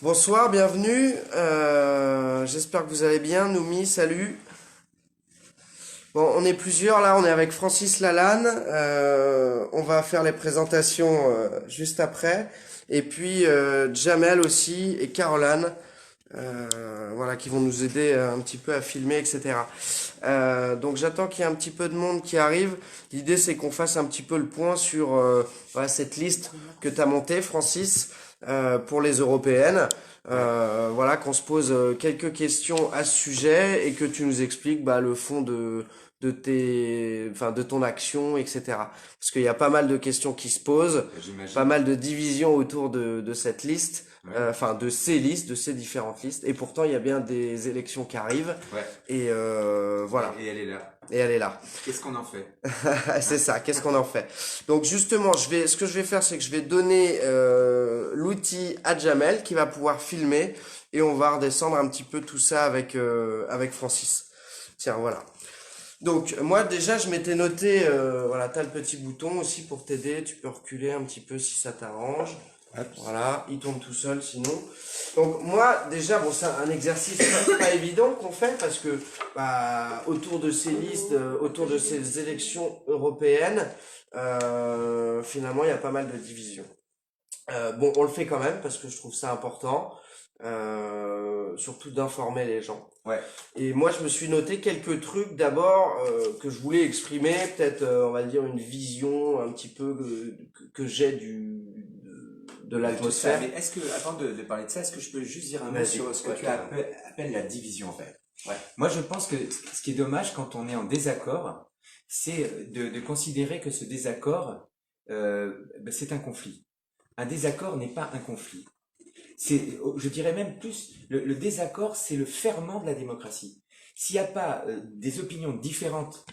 Bonsoir, bienvenue. J'espère que vous allez bien. Noumi, salut. Bon, on est plusieurs là, on est avec Francis Lalanne. On va faire les présentations juste après. Et puis Jamel aussi et Caroline, voilà, qui vont nous aider un petit peu à filmer, etc. Donc j'attends qu'il y ait un petit peu de monde qui arrive. L'idée c'est qu'on fasse un petit peu le point sur voilà, cette liste que tu as montée, Francis, pour les européennes. Voilà, qu'on se pose quelques questions à ce sujet et que tu nous expliques bah, le fond de ton action, etc. Parce qu'il y a pas mal de questions qui se posent, pas J'imagine. mal de divisions autour de cette liste, Ouais. de ces listes, de ces différentes listes. Et pourtant, il y a bien des élections qui arrivent. Ouais. Et voilà. Et elle est là. Et elle est là. Qu'est-ce qu'on en fait? C'est ça. Qu'est-ce qu'on en fait? Donc justement, ce que je vais faire, c'est que je vais donner l'outil à Jamel qui va pouvoir filmer et on va redescendre un petit peu tout ça avec Francis. Tiens, voilà. Donc moi déjà je m'étais noté, voilà, t'as le petit bouton aussi pour t'aider, tu peux reculer un petit peu si ça t'arrange. Hop. Voilà, il tombe tout seul sinon. Donc moi déjà bon c'est un exercice pas évident qu'on fait parce que bah, autour de ces listes, autour de ces élections européennes, finalement il y a pas mal de divisions. Bon on le fait quand même parce que je trouve ça important, surtout d'informer les gens. Ouais. Et moi, je me suis noté quelques trucs d'abord que je voulais exprimer, peut-être, on va dire, une vision un petit peu que j'ai de De tout ça. l'atmosphère. Mais est-ce que, avant de parler de ça, est-ce que je peux juste dire un mot Vas-y. sur ce que Ouais, tu carrément. appelles la division, en fait? Ouais. Moi, je pense que ce qui est dommage quand on est en désaccord, c'est de considérer que ce désaccord, ben, c'est un conflit. Un désaccord n'est pas un conflit. Je dirais même plus, le désaccord, c'est le ferment de la démocratie. S'il n'y a pas des opinions différentes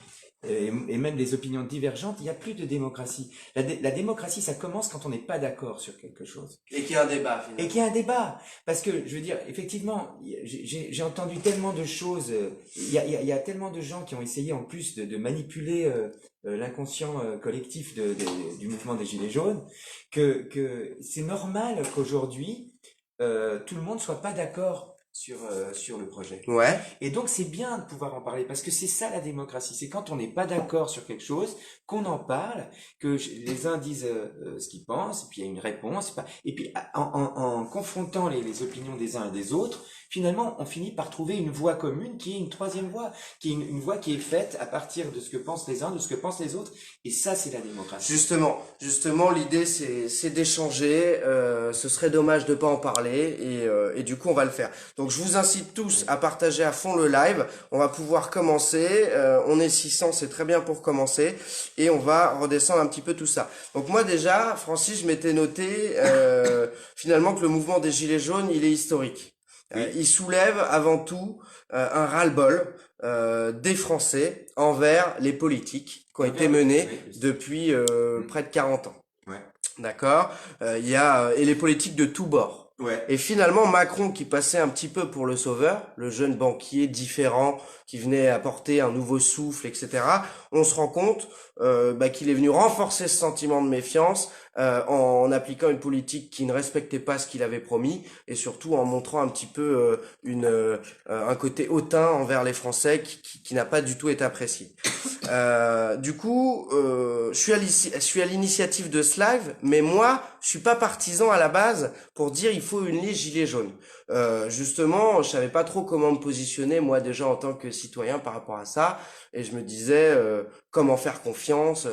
et même des opinions divergentes, il n'y a plus de démocratie. La démocratie, ça commence quand on n'est pas d'accord sur quelque chose. Et qu'il y a un débat, Et finalement. qu'il y a un débat. Parce que, je veux dire, effectivement, j'ai entendu tellement de choses, il y a tellement de gens qui ont essayé en plus de manipuler l'inconscient collectif du mouvement des Gilets jaunes, que c'est normal qu'aujourd'hui, tout le monde soit pas d'accord sur le projet. Ouais. Et donc c'est bien de pouvoir en parler parce que c'est ça la démocratie. C'est quand on n'est pas d'accord sur quelque chose, qu'on en parle, que les uns disent ce qu'ils pensent, et puis il y a une réponse. Et puis en confrontant les opinions des uns et des autres, finalement on finit par trouver une voie commune qui est une troisième voie, qui est une voie qui est faite à partir de ce que pensent les uns, de ce que pensent les autres. Et ça c'est la démocratie. Justement, l'idée c'est d'échanger. Ce serait dommage de pas en parler et du coup on va le faire. Donc je vous incite tous à partager à fond le live. On va pouvoir commencer. On est 600, c'est très bien pour commencer et on va redescendre un petit peu tout ça. Donc moi déjà, Francis, je m'étais noté finalement que le mouvement des Gilets jaunes, il est historique. Oui. Il soulève avant tout un ras-le-bol des Français envers les politiques qui ont été menées Oui. depuis près de 40 ans. Ouais. D'accord. Il y a et les politiques de tous bords. Ouais. Et finalement, Macron, qui passait un petit peu pour le sauveur, le jeune banquier différent qui venait apporter un nouveau souffle, etc., on se rend compte qu'il est venu renforcer ce sentiment de méfiance en appliquant une politique qui ne respectait pas ce qu'il avait promis et surtout en montrant un petit peu un côté hautain envers les Français qui n'a pas du tout été apprécié. Du coup, je suis à l'initiative de ce live, mais moi, je suis pas partisan à la base pour dire il faut une liste gilet jaune. Justement, je savais pas trop comment me positionner moi déjà en tant que citoyen par rapport à ça, et je me disais comment faire confiance,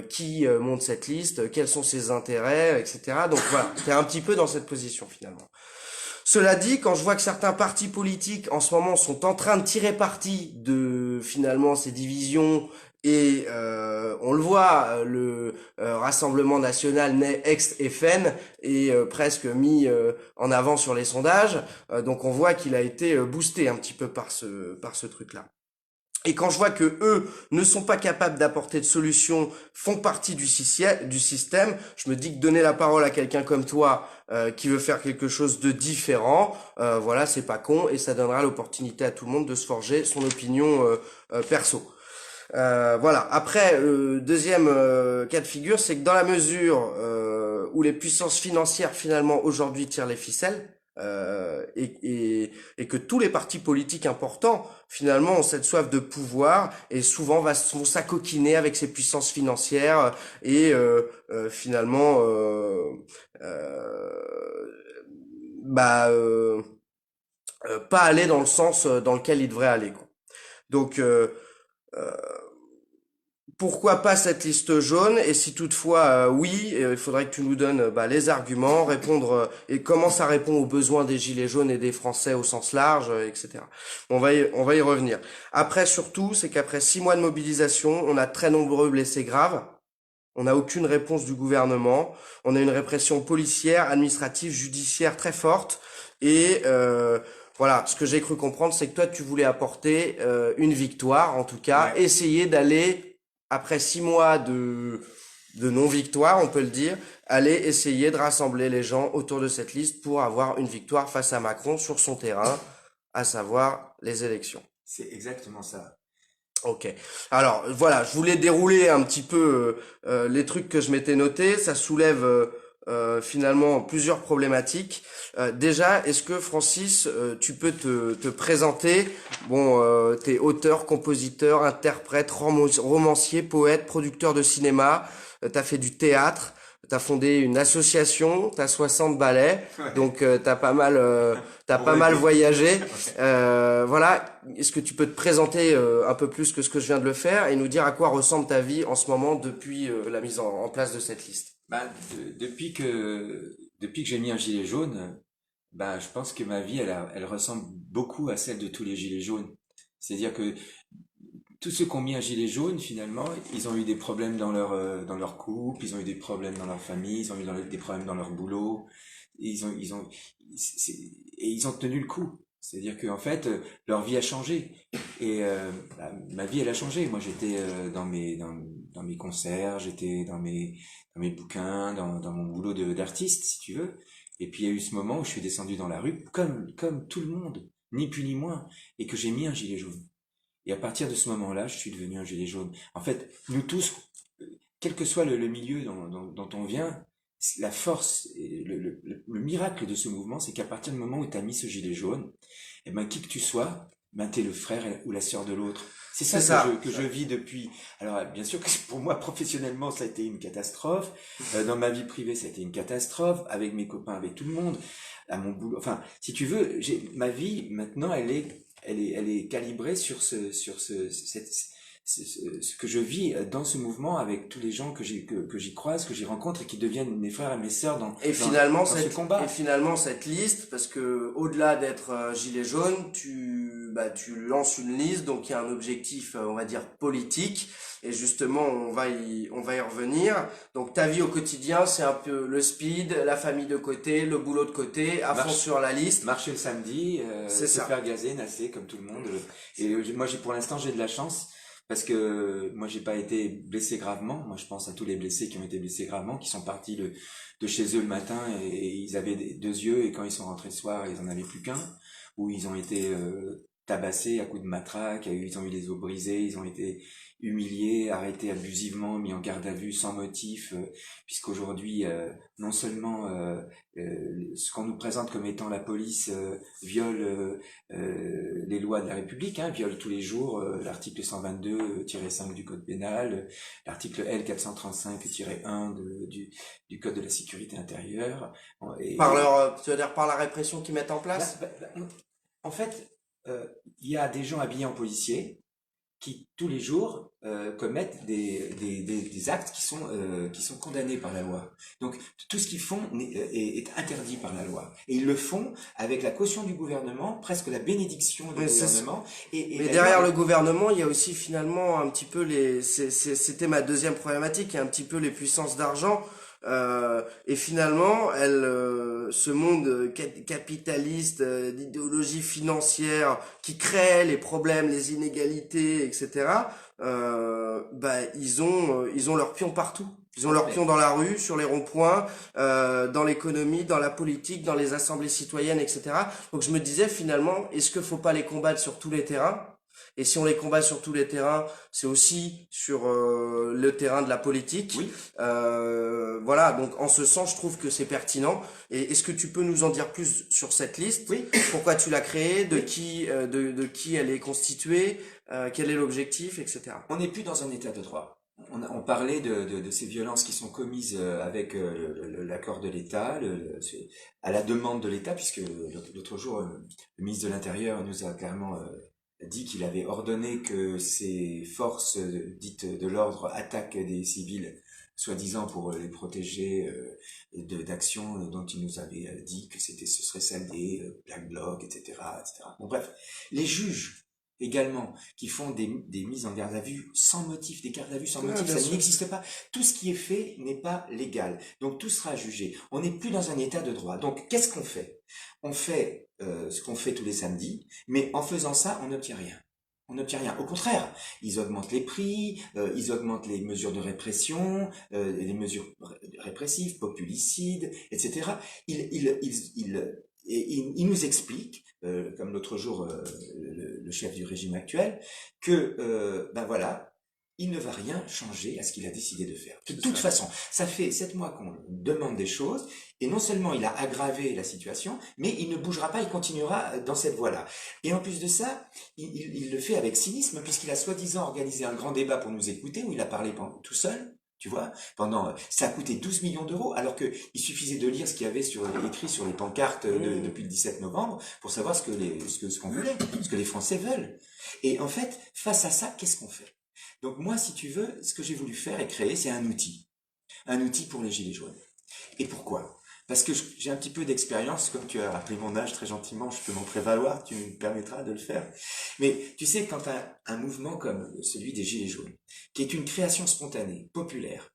qui monte cette liste, quels sont ses intérêts, etc. Donc voilà, j'étais un petit peu dans cette position finalement. Cela dit, quand je vois que certains partis politiques en ce moment sont en train de tirer parti de finalement ces divisions et on le voit, le Rassemblement national né ex-FN est presque mis en avant sur les sondages, donc on voit qu'il a été boosté un petit peu par ce truc-là. Et quand je vois que eux ne sont pas capables d'apporter de solutions, font partie du système, je me dis que donner la parole à quelqu'un comme toi qui veut faire quelque chose de différent, voilà, c'est pas con et ça donnera l'opportunité à tout le monde de se forger son opinion perso. Voilà. Après, le deuxième cas de figure, c'est que dans la mesure où les puissances financières finalement aujourd'hui tirent les ficelles, et que tous les partis politiques importants finalement ont cette soif de pouvoir et souvent vont s'acoquiner avec ces puissances financières et finalement bah pas aller dans le sens dans lequel ils devraient aller, quoi. Donc euh, pourquoi pas cette liste jaune? Et si toutefois oui, il faudrait que tu nous donnes les arguments, répondre et comment ça répond aux besoins des gilets jaunes et des Français au sens large, etc. On va y revenir. Après surtout, c'est qu'après 6 mois de mobilisation, on a très nombreux blessés graves. On n'a aucune réponse du gouvernement. On a une répression policière, administrative, judiciaire très forte. Et voilà, ce que j'ai cru comprendre, c'est que toi, tu voulais apporter une victoire, en tout cas, Ouais. essayer d'aller, après 6 mois de non-victoire, on peut le dire, aller essayer de rassembler les gens autour de cette liste pour avoir une victoire face à Macron sur son terrain, à savoir les élections. C'est exactement ça. Ok. Alors voilà, je voulais dérouler un petit peu les trucs que je m'étais notés. Ça soulève finalement plusieurs problématiques. Déjà, est-ce que Francis, tu peux te présenter? Bon, t'es auteur, compositeur, interprète, romancier, poète, producteur de cinéma. T'as fait du théâtre. T'as fondé une association. T'as 60 ballets. Ouais. Donc t'as Pour pas mal rêver. voyagé. Ouais. Voilà, est-ce que tu peux te présenter un peu plus que ce que je viens de le faire et nous dire à quoi ressemble ta vie en ce moment depuis la mise en place de cette liste? Depuis que j'ai mis un gilet jaune, je pense que ma vie, elle ressemble beaucoup à celle de tous les gilets jaunes. C'est-à-dire que tous ceux qui ont mis un gilet jaune, finalement, ils ont eu des problèmes dans leur couple, ils ont eu des problèmes dans leur famille, ils ont eu des problèmes dans leur boulot, ils ont, c'est- et ils ont tenu le coup. C'est-à-dire qu'en fait, leur vie a changé. Et ma vie, elle a changé. Moi, j'étais dans mes concerts, j'étais dans mes bouquins, dans mon boulot d'artiste, si tu veux. Et puis, il y a eu ce moment où je suis descendu dans la rue, comme tout le monde, ni plus ni moins, et que j'ai mis un gilet jaune. Et à partir de ce moment-là, je suis devenu un gilet jaune. En fait, nous tous, quel que soit le milieu dont on vient, la force, et le miracle de ce mouvement, c'est qu'à partir du moment où tu as mis ce gilet jaune, eh ben, qui que tu sois, t'es le frère ou la sœur de l'autre. C'est C'est ça ça. que je vis depuis. Alors, bien sûr que pour moi, professionnellement, ça a été une catastrophe. Dans ma vie privée, ça a été une catastrophe. Avec mes copains, avec tout le monde. À mon boulot. Enfin, si tu veux, ma vie, maintenant, elle est calibrée sur ce que je vis dans ce mouvement avec tous les gens que j'y croise, que j'y rencontre et qui deviennent mes frères et mes sœurs dans ce combat. Et finalement cette liste, parce que au-delà d'être gilet jaune, tu lances une liste, donc il y a un objectif, on va dire politique, et justement on va y revenir. Donc ta vie au quotidien, c'est un peu le speed, la famille de côté, le boulot de côté, à fond Marche, sur la liste. marcher le samedi, C'est se ça. faire gazer, nasser comme tout le monde. Et moi, pour l'instant, j'ai de la chance parce que moi, j'ai pas été blessé gravement. Moi, je pense à tous les blessés qui ont été blessés gravement, qui sont partis de chez eux le matin et ils avaient deux yeux et quand ils sont rentrés le soir, ils en avaient plus qu'un. Ou ils ont été tabassés à coups de matraque, ils ont eu les os brisés, ils ont été humiliés, arrêtés abusivement, mis en garde à vue sans motif, puisqu'aujourd'hui, non seulement ce qu'on nous présente comme étant la police viole les lois de la République, viole tous les jours l'article 122-5 du Code pénal, l'article L 435-1 du Code de la sécurité intérieure. Par Et, leur, tu veux dire par la répression qu'ils mettent en bah, place? bah, bah, en fait, il y a des gens habillés en policiers qui tous les jours commettent des actes qui sont condamnés par la loi. Donc tout ce qu'ils font est interdit par la loi. Et ils le font avec la caution du gouvernement, presque la bénédiction du Mais gouvernement. Et Mais derrière le d'ailleurs, gouvernement, il y a aussi finalement un petit peu c'était ma deuxième problématique, il y a un petit peu les puissances d'argent. Et finalement, ce monde capitaliste, d'idéologie financière qui crée les problèmes, les inégalités, etc. Ils ont leur pion partout. Ils ont leur pion mais dans la rue, sur les ronds-points, dans l'économie, dans la politique, dans les assemblées citoyennes, etc. Donc je me disais finalement, est-ce qu'il faut pas les combattre sur tous les terrains? Et si on les combat sur tous les terrains, c'est aussi sur le terrain de la politique. Oui. Voilà, donc en ce sens, je trouve que c'est pertinent. Et est-ce que tu peux nous en dire plus sur cette liste? Oui. Pourquoi tu l'as créée? Oui. De qui elle est constituée? Quel est l'objectif, etc. On n'est plus dans un état de droit. On parlait de ces violences qui sont commises avec l'accord de l'État, à la demande de l'État, puisque l'autre jour, le ministre de l'Intérieur nous a clairement dit qu'il avait ordonné que ces forces dites de l'ordre attaquent des civils, soi-disant pour les protéger d'actions dont il nous avait dit que ce serait celle des Black Blocs, etc., etc. Bon, bref, les juges également, qui font des mises en garde à vue sans motif, des gardes à vue sans Ouais, motif, bien ça sûr. n'existe pas. Tout ce qui est fait n'est pas légal. Donc tout sera jugé. On n'est plus dans un état de droit. Donc qu'est-ce qu'on fait? On fait ce qu'on fait tous les samedis, mais en faisant ça, on n'obtient rien. On n'obtient rien. Au contraire, ils augmentent les prix, ils augmentent les mesures de répression, les mesures répressives, populicides, etc. Ils nous expliquent, comme l'autre jour le chef du régime actuel, que ben voilà, il ne va rien changer à ce qu'il a décidé de faire. De toute façon, ça fait 7 mois qu'on demande des choses, et non seulement il a aggravé la situation, mais il ne bougera pas, il continuera dans cette voie-là. Et en plus de ça, il le fait avec cynisme, puisqu'il a soi-disant organisé un grand débat pour nous écouter, où il a parlé tout seul. Tu vois, ça a coûté 12 millions d'euros, alors que il suffisait de lire ce qu'il y avait écrit sur les pancartes depuis le 17 novembre pour savoir ce qu'on voulait, ce que les Français veulent. Et en fait, face à ça, qu'est-ce qu'on fait? Donc moi, si tu veux, ce que j'ai voulu faire et créer, c'est un outil pour les gilets jaunes. Et pourquoi? Parce que j'ai un petit peu d'expérience, comme tu as rappelé mon âge très gentiment, je peux m'en prévaloir, tu me permettras de le faire. Mais tu sais, quand un mouvement comme celui des Gilets jaunes, qui est une création spontanée, populaire,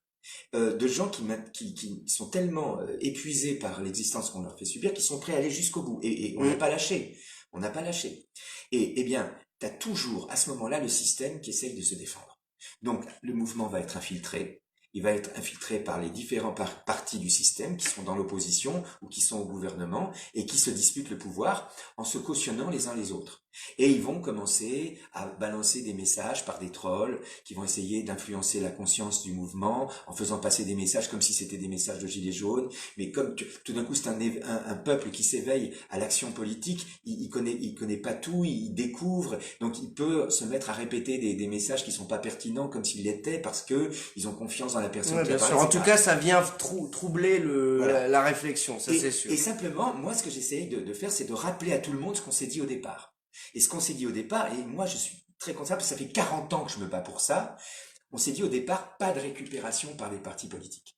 de gens qui sont tellement épuisés par l'existence qu'on leur fait subir, qu'ils sont prêts à aller jusqu'au bout. Et on n'a pas lâché. On n'a pas lâché. Et eh bien, tu as toujours, à ce moment-là, le système qui essaye de se défendre. Donc, le mouvement va être infiltré. Il va être infiltré par les différents partis du système qui sont dans l'opposition ou qui sont au gouvernement et qui se disputent le pouvoir en se cautionnant les uns les autres. Et ils vont commencer à balancer des messages par des trolls qui vont essayer d'influencer la conscience du mouvement en faisant passer des messages comme si c'était des messages de gilets jaunes. Mais comme tout d'un coup c'est un peuple qui s'éveille à l'action politique, il connaît pas tout, il découvre, donc il peut se mettre à répéter des messages qui sont pas pertinents comme s'ils l'étaient parce que ils ont confiance dans la personne Ouais, qui a bien parlé, sûr. En tout etc. cas, ça vient troubler Voilà. la réflexion, ça c'est sûr. Et simplement, moi, ce que j'essayais de faire, c'est de rappeler à tout le monde ce qu'on s'est dit au départ. Et ce qu'on s'est dit au départ, et moi, je suis très content, parce que ça fait 40 ans que je me bats pour ça, on s'est dit au départ, pas de récupération par les partis politiques.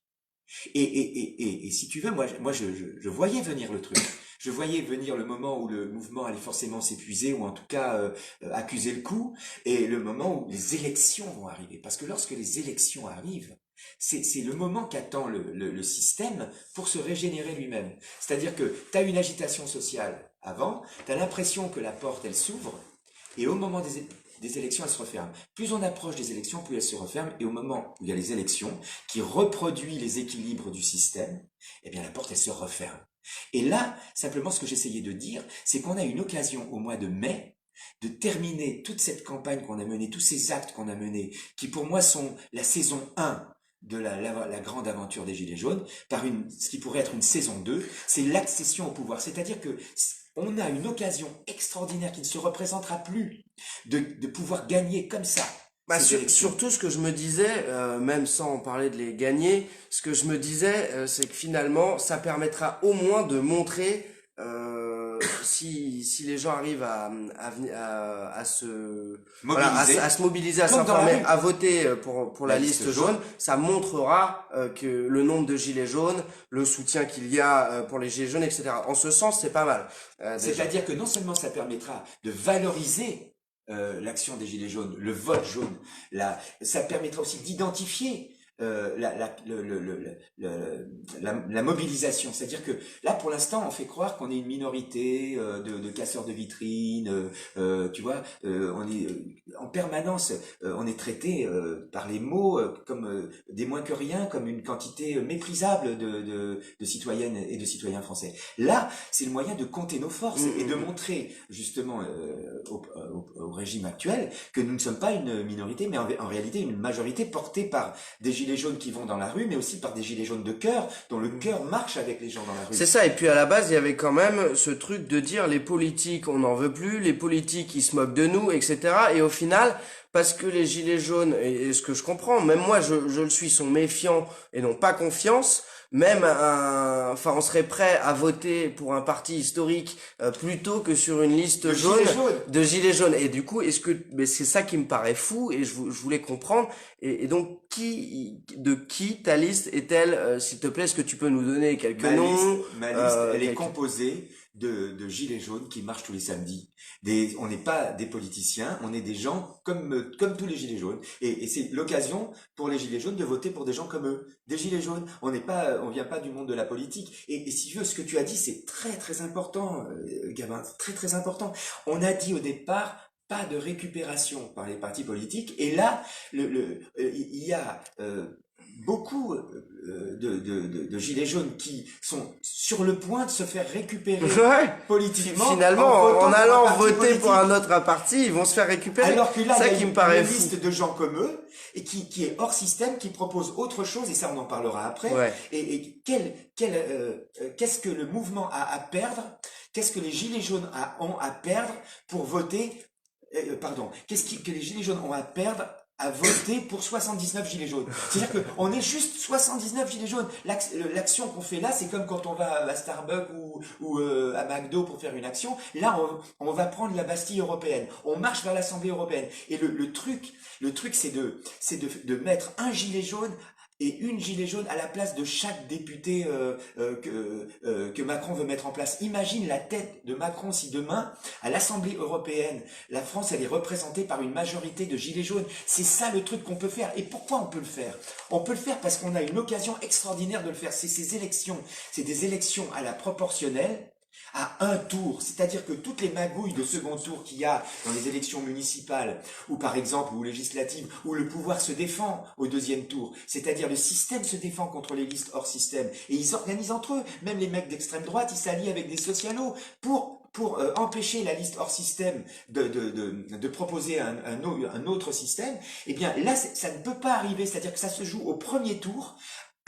Et si tu veux, moi je voyais venir le truc. Je voyais venir le moment où le mouvement allait forcément s'épuiser, ou en tout cas accuser le coup, et le moment où les élections vont arriver. Parce que lorsque les élections arrivent, c'est le moment qu'attend le système pour se régénérer lui-même. C'est-à-dire que tu as une agitation sociale avant, tu as l'impression que la porte, elle s'ouvre, et au moment des élections, elle se referme. Plus on approche des élections, plus elle se referme, et au moment où il y a les élections, qui reproduit les équilibres du système, eh bien la porte, elle se referme. Et là, simplement, ce que j'essayais de dire, c'est qu'on a une occasion au mois de mai de terminer toute cette campagne qu'on a menée, tous ces actes qu'on a menés, qui pour moi sont la saison 1 de la grande aventure des Gilets jaunes, par ce qui pourrait être une saison 2, c'est l'accession au pouvoir. C'est-à-dire que on a une occasion extraordinaire qui ne se représentera plus de pouvoir gagner comme ça Bah, ces élections. surtout ce que je me disais, même sans parler de les gagner, ce que je me disais, c'est que finalement, ça permettra au moins de montrer si les gens arrivent à se voilà, Mobiliser, à se mobiliser, à comme dans la s'informer, rue. à voter pour La la liste liste jaune, ça montrera que le nombre de gilets jaunes, le soutien qu'il y a pour les gilets jaunes, etc. En ce sens, c'est pas mal déjà. C'est-à-dire que non seulement ça permettra de valoriser l'action des Gilets jaunes, le vote jaune, ça permettra aussi d'identifier la mobilisation. C'est-à-dire que là, pour l'instant, on fait croire qu'on est une minorité de casseurs de vitrines. Tu vois, on est en permanence, on est traité par les mots comme des moins que rien, comme une quantité méprisable de citoyennes et de citoyens français. Là, c'est le moyen de compter nos forces et de montrer justement au régime actuel que nous ne sommes pas une minorité, mais en réalité une majorité portée par des gilets jaunes qui vont dans la rue, mais aussi par des gilets jaunes de cœur, dont le cœur marche avec les gens dans la rue. C'est ça, et puis à la base, il y avait quand même ce truc de dire les politiques, on n'en veut plus, les politiques, ils se moquent de nous, etc. Et au final, parce que les gilets jaunes, et ce que je comprends, même moi, je le suis, sont méfiants et n'ont pas confiance, même enfin, on serait prêt à voter pour un parti historique plutôt que sur une liste jaune de gilets jaunes. Et du coup, mais c'est ça qui me paraît fou, et je voulais comprendre. Et donc, de qui ta liste est-elle, s'il te plaît, est-ce que tu peux nous donner quelques noms? Ma liste, elle est composée de gilets jaunes qui marchent tous les samedis. On n'est pas des politiciens, on est des gens comme tous les gilets jaunes. Et c'est l'occasion pour les gilets jaunes de voter pour des gens comme eux, des gilets jaunes. On vient pas du monde de la politique. Et si tu veux, ce que tu as dit, c'est très très important, Gabin, très très important. On a dit au départ pas de récupération par les partis politiques. Et là, il y a beaucoup de gilets jaunes qui sont sur le point de se faire récupérer politiquement. Finalement, en allant voter pour un autre parti, ils vont se faire récupérer. Alors que là, ça il y qui a me paraît une fou. liste de gens comme eux et qui est hors système, qui propose autre chose, et ça on en parlera après. Ouais. Et qu'est-ce que le mouvement a à perdre? Qu'est-ce que les gilets jaunes ont à perdre pour voter? Qu'est-ce que les gilets jaunes ont à perdre à voter pour 79 gilets jaunes? C'est-à-dire qu'on est juste 79 gilets jaunes. L'action qu'on fait là, c'est comme quand on va à Starbucks ou à McDo pour faire une action. Là, on va prendre la Bastille européenne. On marche vers l'Assemblée européenne. Et le truc, c'est de mettre un gilet jaune et une gilet jaune à la place de chaque député que Macron veut mettre en place. Imagine la tête de Macron si demain, à l'Assemblée européenne, la France, elle est représentée par une majorité de gilets jaunes. C'est ça le truc qu'on peut faire. Et pourquoi on peut le faire? On peut le faire parce qu'on a une occasion extraordinaire de le faire. C'est ces élections. C'est des élections à la proportionnelle, à un tour, c'est-à-dire que toutes les magouilles de second tour qu'il y a dans les élections municipales, ou par exemple, ou législatives, où le pouvoir se défend au deuxième tour, c'est-à-dire le système se défend contre les listes hors système, et ils s'organisent entre eux, même les mecs d'extrême droite, ils s'allient avec des socialos pour empêcher la liste hors système de proposer un autre système. Eh bien là, ça ne peut pas arriver, c'est-à-dire que ça se joue au premier tour,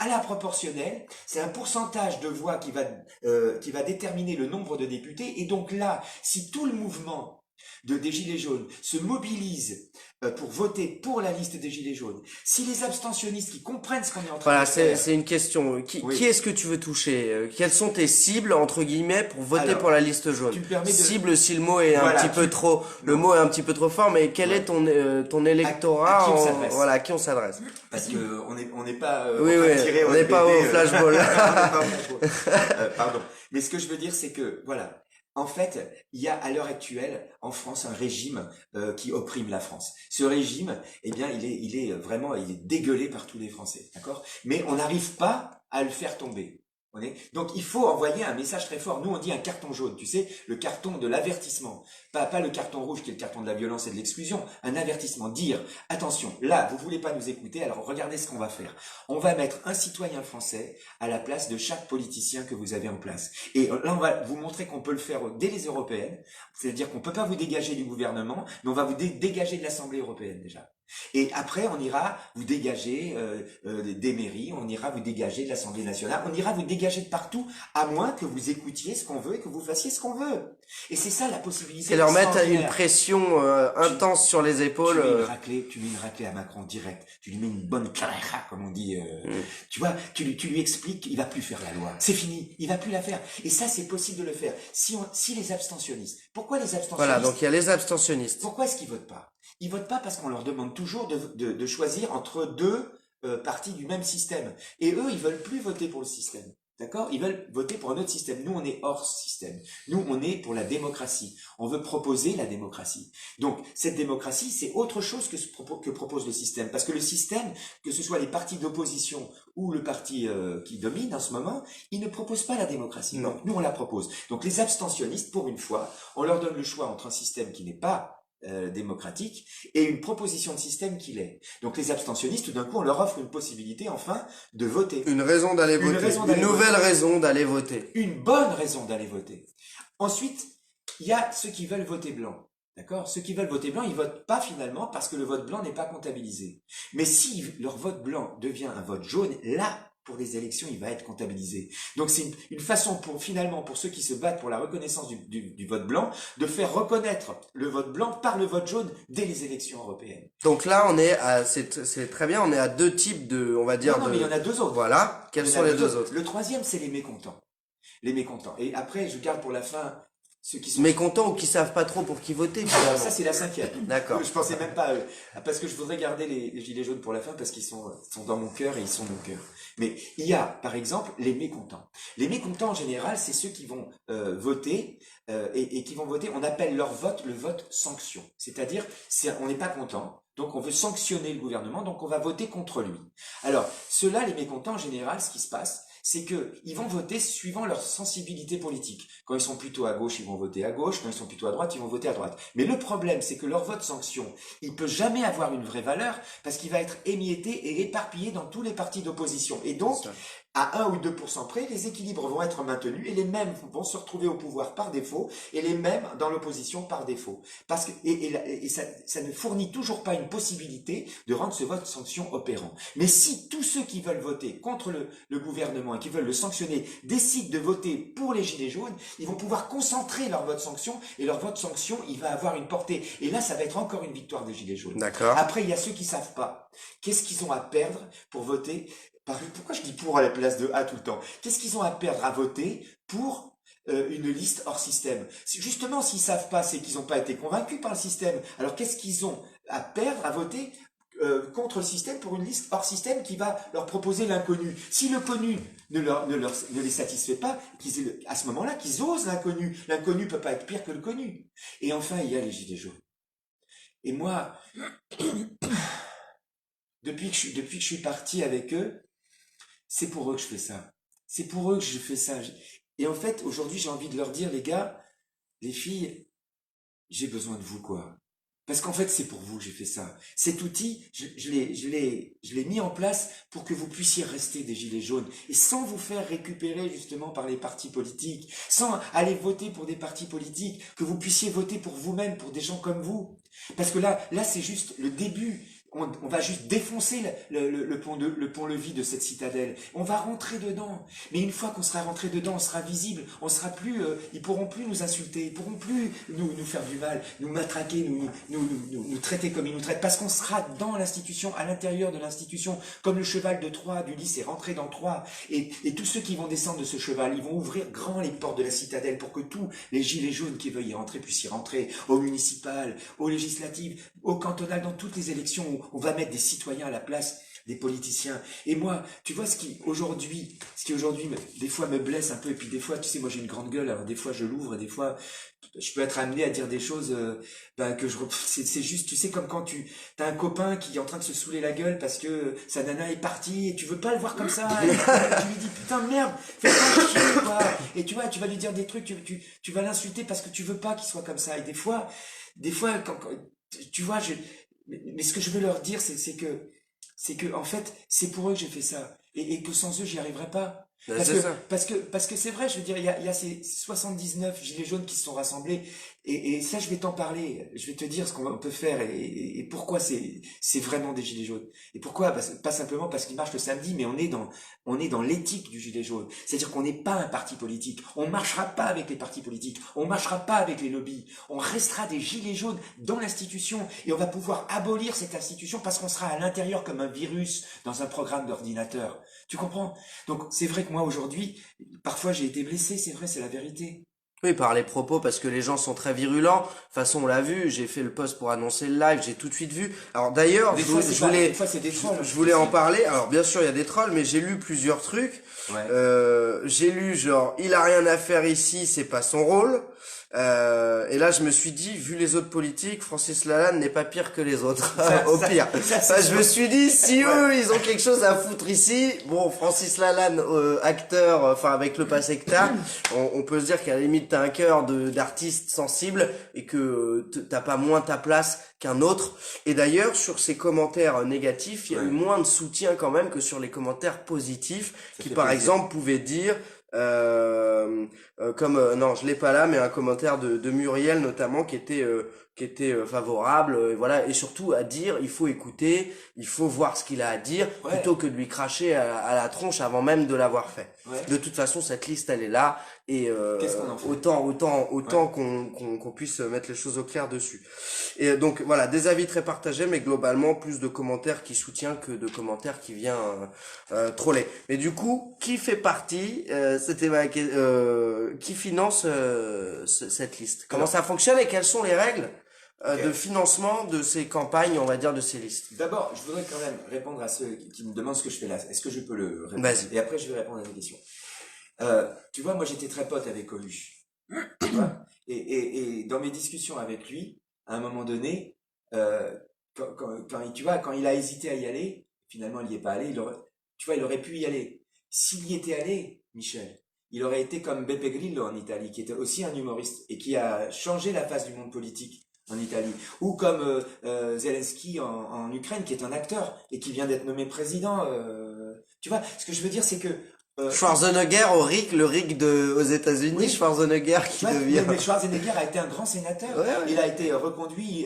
à la proportionnelle, c'est un pourcentage de voix qui va déterminer le nombre de députés. Et donc là, si tout le mouvement des Gilets jaunes se mobilise pour voter pour la liste des Gilets jaunes, si les abstentionnistes qui comprennent ce qu'on est en train Voilà, de faire... c'est une question. Qui Oui. est-ce que tu veux toucher? Quelles sont tes cibles, entre guillemets, pour voter Alors, pour la liste jaune? tu me permets de... Cible, si le mot est Voilà, un petit peu trop, le mot est un petit peu trop fort, mais quel Ouais. est ton électorat? À qui on s'adresse? Voilà, à qui on s'adresse? Parce que on n'est pas Oui, en train de oui, tirer on n'est pas au flashball. on n'est pas au flashball. Pardon. Mais ce que je veux dire, c'est que voilà. En fait, il y a à l'heure actuelle en France un régime qui opprime la France. Ce régime, eh bien, il est vraiment, il est dégueulé par tous les Français, d'accord? Mais on n'arrive pas à le faire tomber. Donc il faut envoyer un message très fort. Nous on dit un carton jaune, tu sais, le carton de l'avertissement, pas le carton rouge qui est le carton de la violence et de l'exclusion. Un avertissement, dire attention, là vous voulez pas nous écouter, alors regardez ce qu'on va faire. On va mettre un citoyen français à la place de chaque politicien que vous avez en place. Et là on va vous montrer qu'on peut le faire dès les européennes, c'est-à-dire qu'on peut pas vous dégager du gouvernement, mais on va vous dégager de l'Assemblée européenne déjà. Et après, on ira vous dégager des mairies, on ira vous dégager de l'Assemblée nationale, on ira vous dégager de partout, à moins que vous écoutiez ce qu'on veut et que vous fassiez ce qu'on veut. Et c'est ça la possibilité. C'est leur mettre une extraordinaire. pression intense sur les épaules. Tu mets une raclée à Macron direct. Tu lui mets une bonne clareja, comme on dit. Tu vois, tu lui expliques qu'il va plus faire la loi. C'est fini. Il va plus la faire. Et ça, c'est possible de le faire. Si les abstentionnistes. Pourquoi les abstentionnistes? Voilà, donc il y a les abstentionnistes. Pourquoi est-ce qu'ils votent pas? Ils votent pas parce qu'on leur demande toujours de choisir entre deux partis du même système. Et eux, ils veulent plus voter pour le système. D'accord? Ils veulent voter pour un autre système. Nous, on est hors système. Nous, on est pour la démocratie. On veut proposer la démocratie. Donc, cette démocratie, c'est autre chose que propose le système. Parce que le système, que ce soit les partis d'opposition ou le parti qui domine en ce moment, il ne propose pas la démocratie. Non. Donc, nous, on la propose. Donc, les abstentionnistes, pour une fois, on leur donne le choix entre un système qui n'est pas démocratique et une proposition de système qui l'est. Donc les abstentionnistes, tout d'un coup, on leur offre une possibilité, enfin, de voter. Une raison d'aller Une voter. raison Une d'aller nouvelle voter. raison d'aller voter. Une bonne raison d'aller voter. Ensuite, il y a ceux qui veulent voter blanc. D'accord? Ceux qui veulent voter blanc, ils votent pas finalement parce que le vote blanc n'est pas comptabilisé. Mais si leur vote blanc devient un vote jaune, là, pour les élections, il va être comptabilisé. Donc c'est une façon pour finalement pour ceux qui se battent pour la reconnaissance du vote blanc de faire reconnaître le vote blanc par le vote jaune dès les élections européennes. Donc là, on est à, c'est très bien, on est à deux types de, on va dire, Non, mais il y en a deux autres. Voilà. Quels Il y en sont a les deux autres? Le troisième, c'est les mécontents. Les mécontents. Et après, je garde pour la fin ceux qui sont Mécontents ou qui savent pas trop pour qui voter, Alors, finalement. ça, c'est la cinquième. D'accord. Je pensais même pas à eux. Parce que je voudrais garder les gilets jaunes pour la fin parce qu'ils sont dans mon cœur et ils sont mon cœur. Mais il y a, par exemple, les mécontents. Les mécontents, en général, c'est ceux qui vont voter et qui vont voter, on appelle leur vote le vote sanction. C'est-à-dire, on n'est pas content, donc on veut sanctionner le gouvernement, donc on va voter contre lui. Alors, ceux-là, les mécontents, en général, ce qui se passe, c'est que ils vont voter suivant leur sensibilité politique. Quand ils sont plutôt à gauche, ils vont voter à gauche. Quand ils sont plutôt à droite, ils vont voter à droite. Mais le problème, c'est que leur vote sanction, il peut jamais avoir une vraie valeur parce qu'il va être émietté et éparpillé dans tous les partis d'opposition. Et donc, à 1 ou 2% près, les équilibres vont être maintenus et les mêmes vont se retrouver au pouvoir par défaut et les mêmes dans l'opposition par défaut. Parce que, ça ne fournit toujours pas une possibilité de rendre ce vote sanction opérant. Mais si tous ceux qui veulent voter contre le gouvernement et qui veulent le sanctionner décident de voter pour les gilets jaunes, ils vont pouvoir concentrer leur vote sanction et leur vote sanction, il va avoir une portée. Et là, ça va être encore une victoire des gilets jaunes. D'accord. Après, il y a ceux qui savent pas. Qu'est-ce qu'ils ont à perdre pour voter? Pourquoi je dis pour à la place de A tout le temps? Qu'est-ce qu'ils ont à perdre à voter pour une liste hors système? Justement, s'ils savent pas, c'est qu'ils n'ont pas été convaincus par le système. Alors qu'est-ce qu'ils ont à perdre à voter contre le système pour une liste hors système qui va leur proposer l'inconnu? Si le connu ne les satisfait pas, à ce moment-là, qu'ils osent l'inconnu. L'inconnu peut pas être pire que le connu. Et enfin, il y a les gilets jaunes. Et moi, depuis que je suis parti avec eux, c'est pour eux que je fais ça. C'est pour eux que je fais ça. Et en fait, aujourd'hui, j'ai envie de leur dire, les gars, les filles, j'ai besoin de vous, quoi. Parce qu'en fait, c'est pour vous que j'ai fait ça. Cet outil, je l'ai mis en place pour que vous puissiez rester des gilets jaunes. Et sans vous faire récupérer, justement, par les partis politiques. Sans aller voter pour des partis politiques. Que vous puissiez voter pour vous-même, pour des gens comme vous. Parce que là, c'est juste le début. On va juste défoncer le pont-levis de cette citadelle. On va rentrer dedans. Mais une fois qu'on sera rentré dedans, on sera visible. On sera plus, ils pourront plus nous insulter. Ils pourront plus nous faire du mal, nous matraquer, nous traiter comme ils nous traitent. Parce qu'on sera dans l'institution, à l'intérieur de l'institution, comme le cheval de Troie d'Ulysse est rentré dans Troie. Et tous ceux qui vont descendre de ce cheval, ils vont ouvrir grand les portes de la citadelle pour que tous les gilets jaunes qui veulent y rentrer puissent y rentrer. Aux municipales, aux législatives, aux cantonales, dans toutes les élections où on va mettre des citoyens à la place des politiciens. Et moi, tu vois, ce qui aujourd'hui, des fois me blesse un peu, et puis des fois, tu sais, moi j'ai une grande gueule, alors des fois je l'ouvre, et des fois, je peux être amené à dire des choses c'est juste, tu sais, comme quand t'as un copain qui est en train de se saouler la gueule parce que sa nana est partie, et tu veux pas le voir comme ça, et tu lui dis, putain, merde, fais pas chier, quoi. Et tu vois, tu vas lui dire des trucs, tu vas l'insulter parce que tu veux pas qu'il soit comme ça. Et des fois, quand tu vois, mais ce que je veux leur dire, c'est que en fait, c'est pour eux que j'ai fait ça, et que sans eux, j'y arriverais pas. Parce que c'est vrai, je veux dire, il y a ces 79 gilets jaunes qui se sont rassemblés, et ça, je vais t'en parler, je vais te dire ce qu'on peut faire, et pourquoi c'est vraiment des gilets jaunes. Et pourquoi? Pas simplement parce qu'ils marchent le samedi, mais on est dans l'éthique du gilet jaune. C'est-à-dire qu'on n'est pas un parti politique. On marchera pas avec les partis politiques. On marchera pas avec les lobbies. On restera des gilets jaunes dans l'institution, et on va pouvoir abolir cette institution parce qu'on sera à l'intérieur comme un virus dans un programme d'ordinateur. Tu comprends? Donc, c'est vrai que moi, aujourd'hui, parfois j'ai été blessé, c'est vrai, c'est la vérité. Oui, par les propos, parce que les gens sont très virulents. De toute façon, on l'a vu, j'ai fait le post pour annoncer le live, j'ai tout de suite vu. Alors d'ailleurs, Des fois, des fois, c'est des trolls. je voulais en parler. Alors bien sûr, il y a des trolls, mais j'ai lu plusieurs trucs. Ouais. J'ai lu genre, il a rien à faire ici, c'est pas son rôle. Et là, je me suis dit, vu les autres politiques, Francis Lalanne n'est pas pire que les autres, au pire. c'est Je me suis dit, si eux, ils ont quelque chose à foutre ici, bon, Francis Lalanne, acteur, enfin avec le pass hectare, on peut se dire qu'à la limite, t'as un cœur d'artiste sensible et que t'as pas moins ta place qu'un autre. Et d'ailleurs, sur ces commentaires négatifs, il y a eu moins de soutien quand même que sur les commentaires positifs, qui par exemple pouvaient dire comme non, je l'ai pas là, mais un commentaire de Muriel notamment qui était favorable, et voilà, et surtout à dire il faut écouter, il faut voir ce qu'il a à dire plutôt que de lui cracher à la tronche avant même de l'avoir fait. De toute façon, cette liste elle est là et Qu'est-ce qu'on en fait? autant qu'on puisse mettre les choses au clair dessus. Et donc voilà, des avis très partagés, mais globalement plus de commentaires qui soutiennent que de commentaires qui viennent troller. Mais du coup, qui fait partie c'était qui finance cette liste? Comment ça fonctionne et quelles sont les règles de financement de ces campagnes, on va dire, de ces listes? D'abord, je voudrais quand même répondre à ceux qui me demandent ce que je fais là. Est-ce que je peux le répondre? Vas-y. Et après, je vais répondre à tes questions. Tu vois, moi, j'étais très pote avec Coluche. Tu vois et dans mes discussions avec lui, à un moment donné, quand il a hésité à y aller, finalement, il n'y est pas allé. Tu vois, il aurait pu y aller. S'il y était allé, Michel, il aurait été comme Beppe Grillo en Italie, qui était aussi un humoriste et qui a changé la face du monde politique en Italie. Ou comme Zelensky en Ukraine, qui est un acteur et qui vient d'être nommé président. Tu vois, ce que je veux dire, c'est que Schwarzenegger le RIC aux États-Unis, oui. Schwarzenegger qui devient. Mais Schwarzenegger a été un grand sénateur. Il a été reconduit.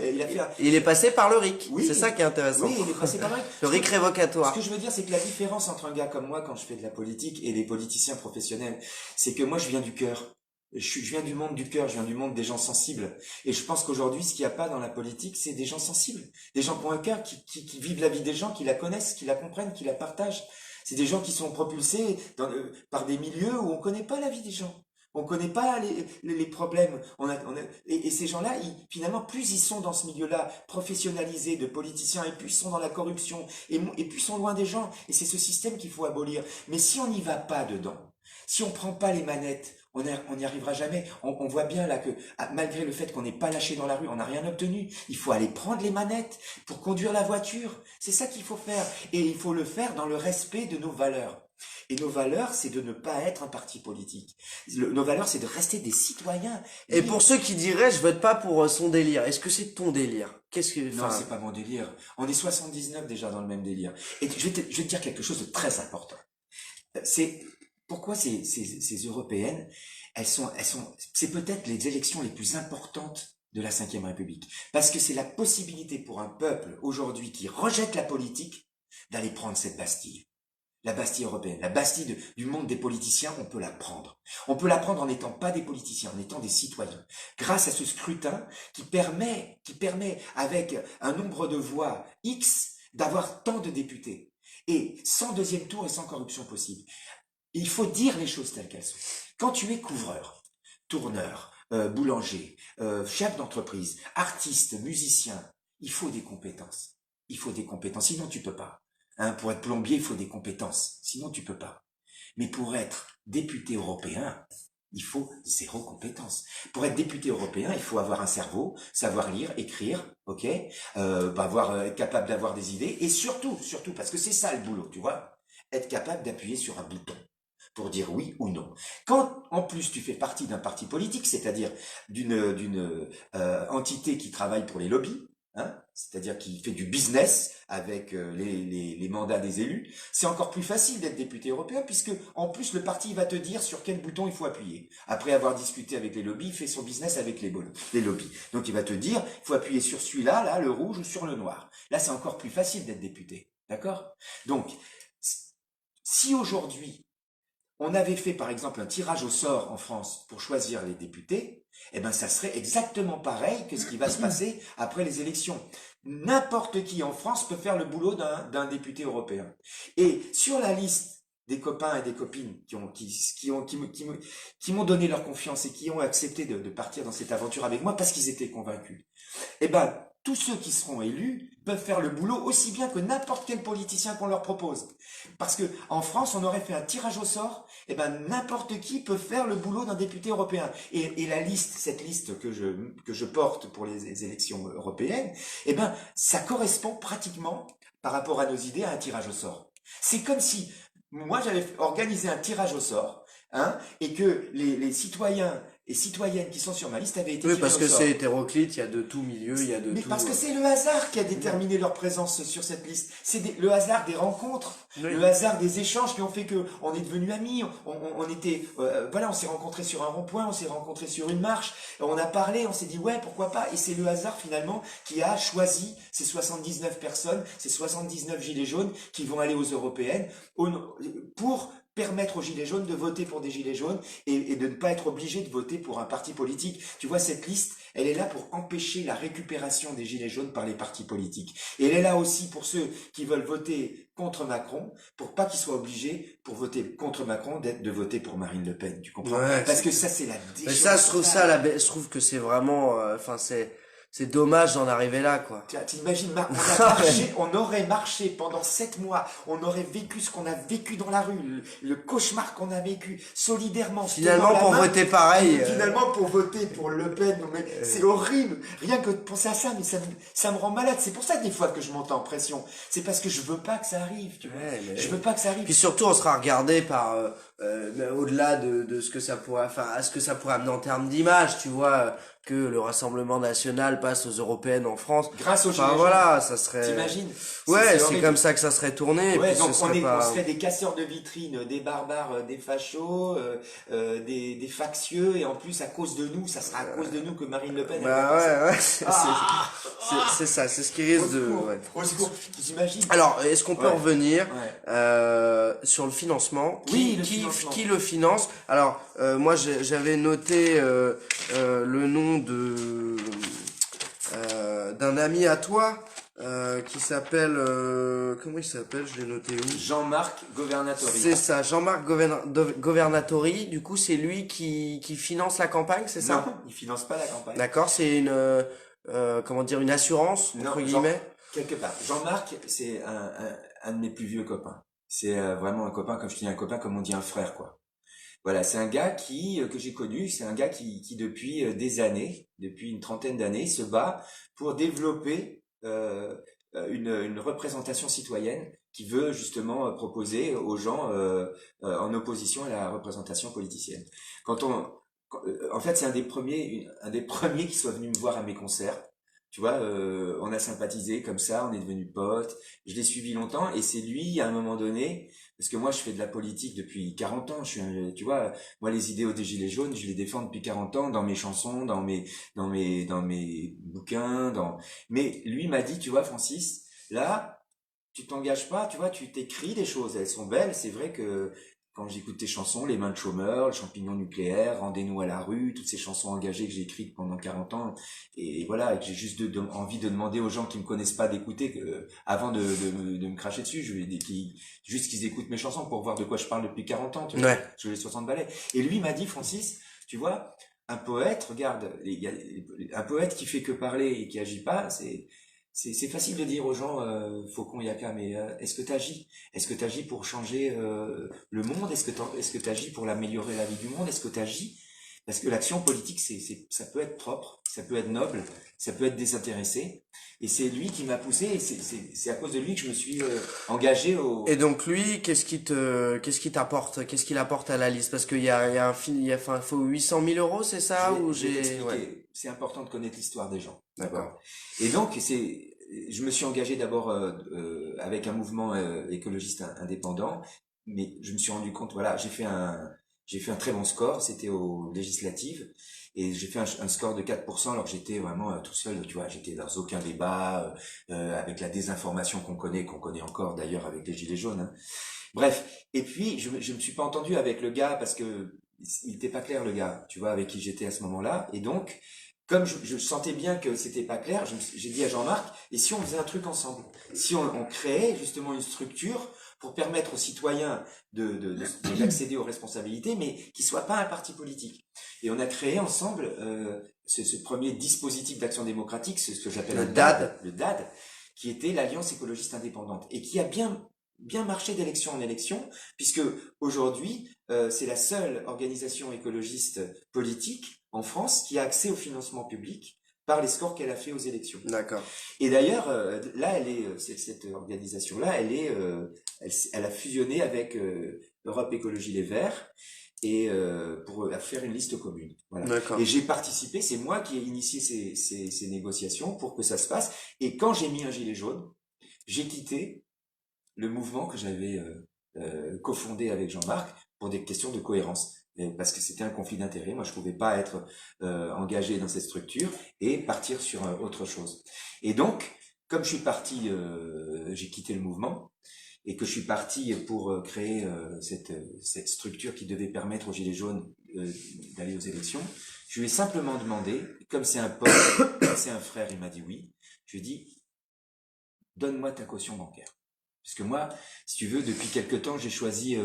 Il est passé par le RIC. Oui. C'est ça qui est intéressant. Oui, il est passé par le RIC. Le RIC révocatoire. Ce que je veux dire, c'est que la différence entre un gars comme moi, quand je fais de la politique, et les politiciens professionnels, c'est que moi, je viens du cœur. Je viens du monde du cœur, je viens du monde des gens sensibles. Et je pense qu'aujourd'hui, ce qu'il n'y a pas dans la politique, c'est des gens sensibles. Des gens qui ont un cœur, qui vivent la vie des gens, qui la connaissent, qui la comprennent, qui la partagent. C'est des gens qui sont propulsés par des milieux où on connaît pas la vie des gens. On connaît pas les problèmes. Et ces gens-là, finalement, plus ils sont dans ce milieu-là, professionnalisés de politiciens, et plus ils sont dans la corruption, et plus ils sont loin des gens. Et c'est ce système qu'il faut abolir. Mais si on n'y va pas dedans, si on prend pas les manettes, on n'y arrivera jamais. On voit bien là que, malgré le fait qu'on n'ait pas lâché dans la rue, on n'a rien obtenu. Il faut aller prendre les manettes pour conduire la voiture. C'est ça qu'il faut faire. Et il faut le faire dans le respect de nos valeurs. Et nos valeurs, c'est de ne pas être un parti politique. Nos valeurs, c'est de rester des citoyens. Et pour ceux qui diraient, je vote pas pour son délire, est-ce que c'est ton délire? Non, c'est pas mon délire. On est 79 déjà dans le même délire. Et je vais te dire quelque chose de très important. Pourquoi ces européennes, c'est peut-être les élections les plus importantes de la Ve République. Parce que c'est la possibilité pour un peuple aujourd'hui qui rejette la politique d'aller prendre cette Bastille. La Bastille européenne, la Bastille du monde des politiciens, on peut la prendre. On peut la prendre en n'étant pas des politiciens, en étant des citoyens. Grâce à ce scrutin qui permet avec un nombre de voix X d'avoir tant de députés. Et sans deuxième tour et sans corruption possible. Il faut dire les choses telles qu'elles sont. Quand tu es couvreur, tourneur, boulanger, chef d'entreprise, artiste, musicien, il faut des compétences. Il faut des compétences, sinon tu peux pas. Pour être plombier, il faut des compétences, sinon tu peux pas. Mais pour être député européen, il faut 0 compétence. Pour être député européen, il faut avoir un cerveau, savoir lire, écrire, ok, être capable d'avoir des idées, et surtout, parce que c'est ça le boulot, tu vois, être capable d'appuyer sur un bouton pour dire oui ou non. Quand en plus tu fais partie d'un parti politique, c'est-à-dire d'une entité qui travaille pour les lobbies, c'est-à-dire qui fait du business avec les mandats des élus, c'est encore plus facile d'être député européen puisque en plus le parti va te dire sur quel bouton il faut appuyer. Après avoir discuté avec les lobbies, il fait son business avec les lobbies. Donc il va te dire, il faut appuyer sur celui-là, là, le rouge ou sur le noir. Là, c'est encore plus facile d'être député. D'accord? Donc, si aujourd'hui, on avait fait par exemple un tirage au sort en France pour choisir les députés, eh ben ça serait exactement pareil que ce qui va se passer après les élections. N'importe qui en France peut faire le boulot d'un député européen. Et sur la liste des copains et des copines qui m'ont donné leur confiance et qui ont accepté de partir dans cette aventure avec moi parce qu'ils étaient convaincus. Eh ben, tous ceux qui seront élus peuvent faire le boulot aussi bien que n'importe quel politicien qu'on leur propose. Parce que en France, on aurait fait un tirage au sort, eh ben, n'importe qui peut faire le boulot d'un député européen. Et la liste, cette liste que je porte pour les élections européennes, eh ben, ça correspond pratiquement, par rapport à nos idées, à un tirage au sort. C'est comme si moi j'avais organisé un tirage au sort, hein, et que les citoyens et citoyennes qui sont sur ma liste avaient été Oui, tirés parce au que sort. c'est hétéroclite, il y a de tout milieu, il y a de Mais tout. parce que c'est le hasard qui a déterminé leur présence sur cette liste. C'est le hasard des rencontres, Oui. le hasard des échanges qui ont fait que on est devenus amis. On était, voilà, on s'est rencontrés sur un rond-point, on s'est rencontrés sur une marche, on a parlé, on s'est dit ouais, pourquoi pas. Et c'est le hasard finalement qui a choisi ces 79 personnes, ces 79 gilets jaunes qui vont aller aux européennes pour permettre aux gilets jaunes de voter pour des gilets jaunes et de ne pas être obligés de voter pour un parti politique. Tu vois, cette liste, elle est là pour empêcher la récupération des gilets jaunes par les partis politiques. Et elle est là aussi pour ceux qui veulent voter contre Macron, pour pas qu'ils soient obligés, pour voter contre Macron, de voter pour Marine Le Pen. Tu comprends? Ouais, Parce que ça, c'est la mais déchéance. ça, je trouve ça, je trouve que c'est vraiment, enfin, c'est dommage d'en arriver là, quoi. T'imagines, on aurait marché pendant 7 mois, on aurait vécu ce qu'on a vécu dans la rue, le cauchemar qu'on a vécu, solidairement. Finalement, pour voter pareil. Finalement, pour voter pour Le Pen, non, mais c'est horrible. Rien que de penser à ça, mais ça me rend malade. C'est pour ça, des fois, que je monte en pression. C'est parce que je veux pas que ça arrive, tu vois. Ouais, mais- Je veux pas que ça arrive. Puis surtout, on sera regardé par au-delà de ce que ça pourrait, enfin, à ce que ça pourrait amener en termes d'image, tu vois, que le Rassemblement national passe aux européennes en France. Grâce aux gilets Enfin jaunes. ça serait. T'imagines? Ouais, c'est horrible. comme ça que ça serait tourné. Et Ouais, puis donc ce on serait on pas. serait des casseurs de vitrines, des barbares, des fachos, des factieux, et en plus à cause de nous, ça sera à cause de nous que Marine Le Pen. elle va Bah passer. ouais, Ah c'est ça, c'est ce qui risque Au de. secours, Ouais. au secours. T'imagines? Alors, est-ce qu'on peut Ouais. revenir Ouais. sur le financement? Oui, le financement. Qui le finance? Alors, moi, j'avais noté le nom d'un ami à toi qui s'appelle comment il s'appelle? Je l'ai noté où? Jean-Marc Governatori. C'est ça, Jean-Marc Governatori. Du coup, c'est lui qui finance la campagne, c'est ça? Non, il finance pas la campagne. D'accord, c'est une comment dire, une assurance Non, entre Jean- guillemets. Quelque part. Jean-Marc, c'est un de mes plus vieux copains. C'est vraiment un copain, comme je te dis, un copain, comme on dit un frère, quoi. Voilà, c'est un gars que j'ai connu, c'est un gars qui depuis des années, depuis une trentaine d'années, se bat pour développer une représentation citoyenne qui veut justement proposer aux gens en opposition à la représentation politicienne. En fait, c'est un des premiers qui soit venu me voir à mes concerts. Tu vois, on a sympathisé comme ça, on est devenus potes. Je l'ai suivi longtemps et c'est lui, à un moment donné, parce que moi, je fais de la politique depuis 40 ans. Tu vois, moi, les idéaux des Gilets jaunes, je les défends depuis 40 ans dans mes chansons, dans mes bouquins, mais lui m'a dit, tu vois, Francis, là, tu t'engages pas, tu vois, tu t'écris des choses, elles sont belles. C'est vrai que quand j'écoute tes chansons, Les mains de chômeur, Le champignon nucléaire, Rendez-nous à la rue, toutes ces chansons engagées que j'ai écrites pendant 40 ans, et voilà, et que j'ai juste envie de demander aux gens qui me connaissent pas d'écouter, avant de me cracher dessus, juste qu'ils écoutent mes chansons pour voir de quoi je parle depuis 40 ans, tu vois, Ouais. sur les 60 ballets. Et lui m'a dit, Francis, tu vois, un poète, regarde, un poète qui fait que parler et qui agit pas, c'est facile de dire aux gens, Faucon, Yaka, mais est-ce que tu agis? Est-ce que tu agis pour changer le monde? Est-ce que tu agis pour l'améliorer la vie du monde? Est-ce que tu agis? Parce que l'action politique, ça peut être propre, ça peut être noble, ça peut être désintéressé. Et c'est lui qui m'a poussé, et c'est à cause de lui que je me suis engagé au... Et donc lui, qu'est-ce qu'il apporte à la liste? Parce qu'il y a enfin, il faut 800 000 euros, c'est ça? Je vais- Ou je vais j'ai, t'expliquer. ouais. C'est important de connaître l'histoire des gens. D'accord. Et donc, je me suis engagé d'abord avec un mouvement écologiste indépendant, mais je me suis rendu compte, voilà, j'ai fait un très bon score, c'était aux législatives, et j'ai fait un score de 4%, alors que j'étais vraiment tout seul, tu vois, j'étais dans aucun débat, avec la désinformation qu'on connaît encore d'ailleurs avec les Gilets jaunes, hein. Bref, et puis je me suis pas entendu avec le gars parce que il était pas clair, le gars, tu vois, avec qui j'étais à ce moment-là, et donc, comme je sentais bien que c'était pas clair, j'ai dit à Jean-Marc, et si on faisait un truc ensemble? Si on créait justement une structure pour permettre aux citoyens d'accéder aux responsabilités, mais qui ne soit pas un parti politique. Et on a créé ensemble ce premier dispositif d'action démocratique, c'est ce que j'appelle le DAD, qui était l'Alliance écologiste indépendante, et qui a bien marché d'élection en élection, puisque aujourd'hui, c'est la seule organisation écologiste politique en France qui a accès au financement public par les scores qu'elle a fait aux élections. D'accord. Et d'ailleurs, là, cette organisation-là, elle a fusionné avec Europe Écologie Les Verts et pour faire une liste commune. Voilà. D'accord. Et j'ai participé, c'est moi qui ai initié ces négociations pour que ça se passe. Et quand j'ai mis un gilet jaune, j'ai quitté le mouvement que j'avais cofondé avec Jean-Marc pour des questions de cohérence. Parce que c'était un conflit d'intérêts. Moi, je pouvais pas être engagé dans cette structure et partir sur autre chose. Et donc, comme je suis parti, j'ai quitté le mouvement et que je suis parti pour créer cette structure qui devait permettre aux Gilets jaunes d'aller aux élections, je lui ai simplement demandé, comme c'est un pote, comme c'est un frère, il m'a dit oui, je lui ai dit, donne-moi ta caution bancaire. Parce que moi, si tu veux, depuis quelque temps, j'ai choisi...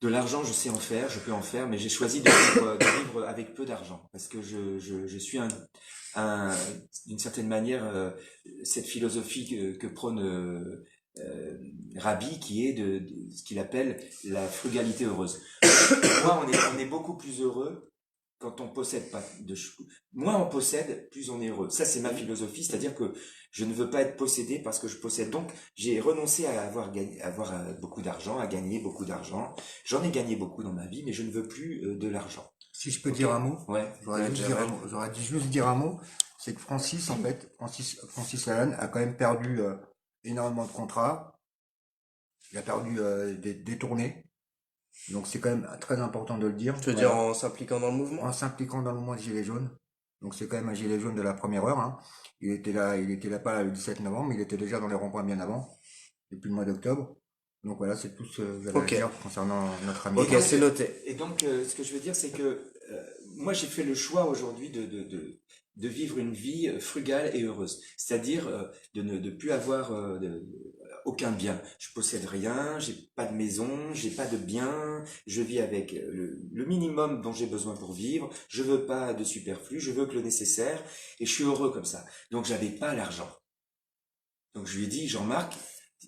de l'argent, je sais en faire, je peux en faire, mais j'ai choisi de vivre avec peu d'argent, parce que je suis d'une certaine manière, cette philosophie que prône Rabbi, qui est de ce qu'il appelle la frugalité heureuse. Moi, on est beaucoup plus heureux quand on possède pas de choses. Moins on possède, plus on est heureux. Ça, c'est ma philosophie, c'est-à-dire que je ne veux pas être possédé parce que je possède. Donc, j'ai renoncé à avoir beaucoup d'argent, à gagner beaucoup d'argent. J'en ai gagné beaucoup dans ma vie, mais je ne veux plus de l'argent. Si je peux dire un mot, Ouais. j'aurais dû juste dire un mot, c'est que Francis Lalanne a quand même perdu énormément de contrats. Il a perdu des tournées. Donc c'est quand même très important de le dire. Tu veux dire en s'impliquant dans le mouvement? En s'impliquant dans le mouvement des Gilets jaunes. Donc c'est quand même un gilet jaune de la première heure. Hein. Il était là pas le 17 novembre, mais il était déjà dans les ronds-points bien avant, depuis le mois d'octobre. Donc voilà, c'est tout ce que j'avais à dire concernant notre ami. Ok, c'est noté. Et donc, ce que je veux dire, c'est que moi, j'ai fait le choix aujourd'hui de vivre une vie frugale et heureuse. C'est-à-dire de ne plus avoir aucun bien. Je possède rien, j'ai pas de maison, j'ai pas de bien, je vis avec le minimum dont j'ai besoin pour vivre, je veux pas de superflu, je veux que le nécessaire, et je suis heureux comme ça. Donc, j'avais pas l'argent. Donc, je lui ai dit, Jean-Marc,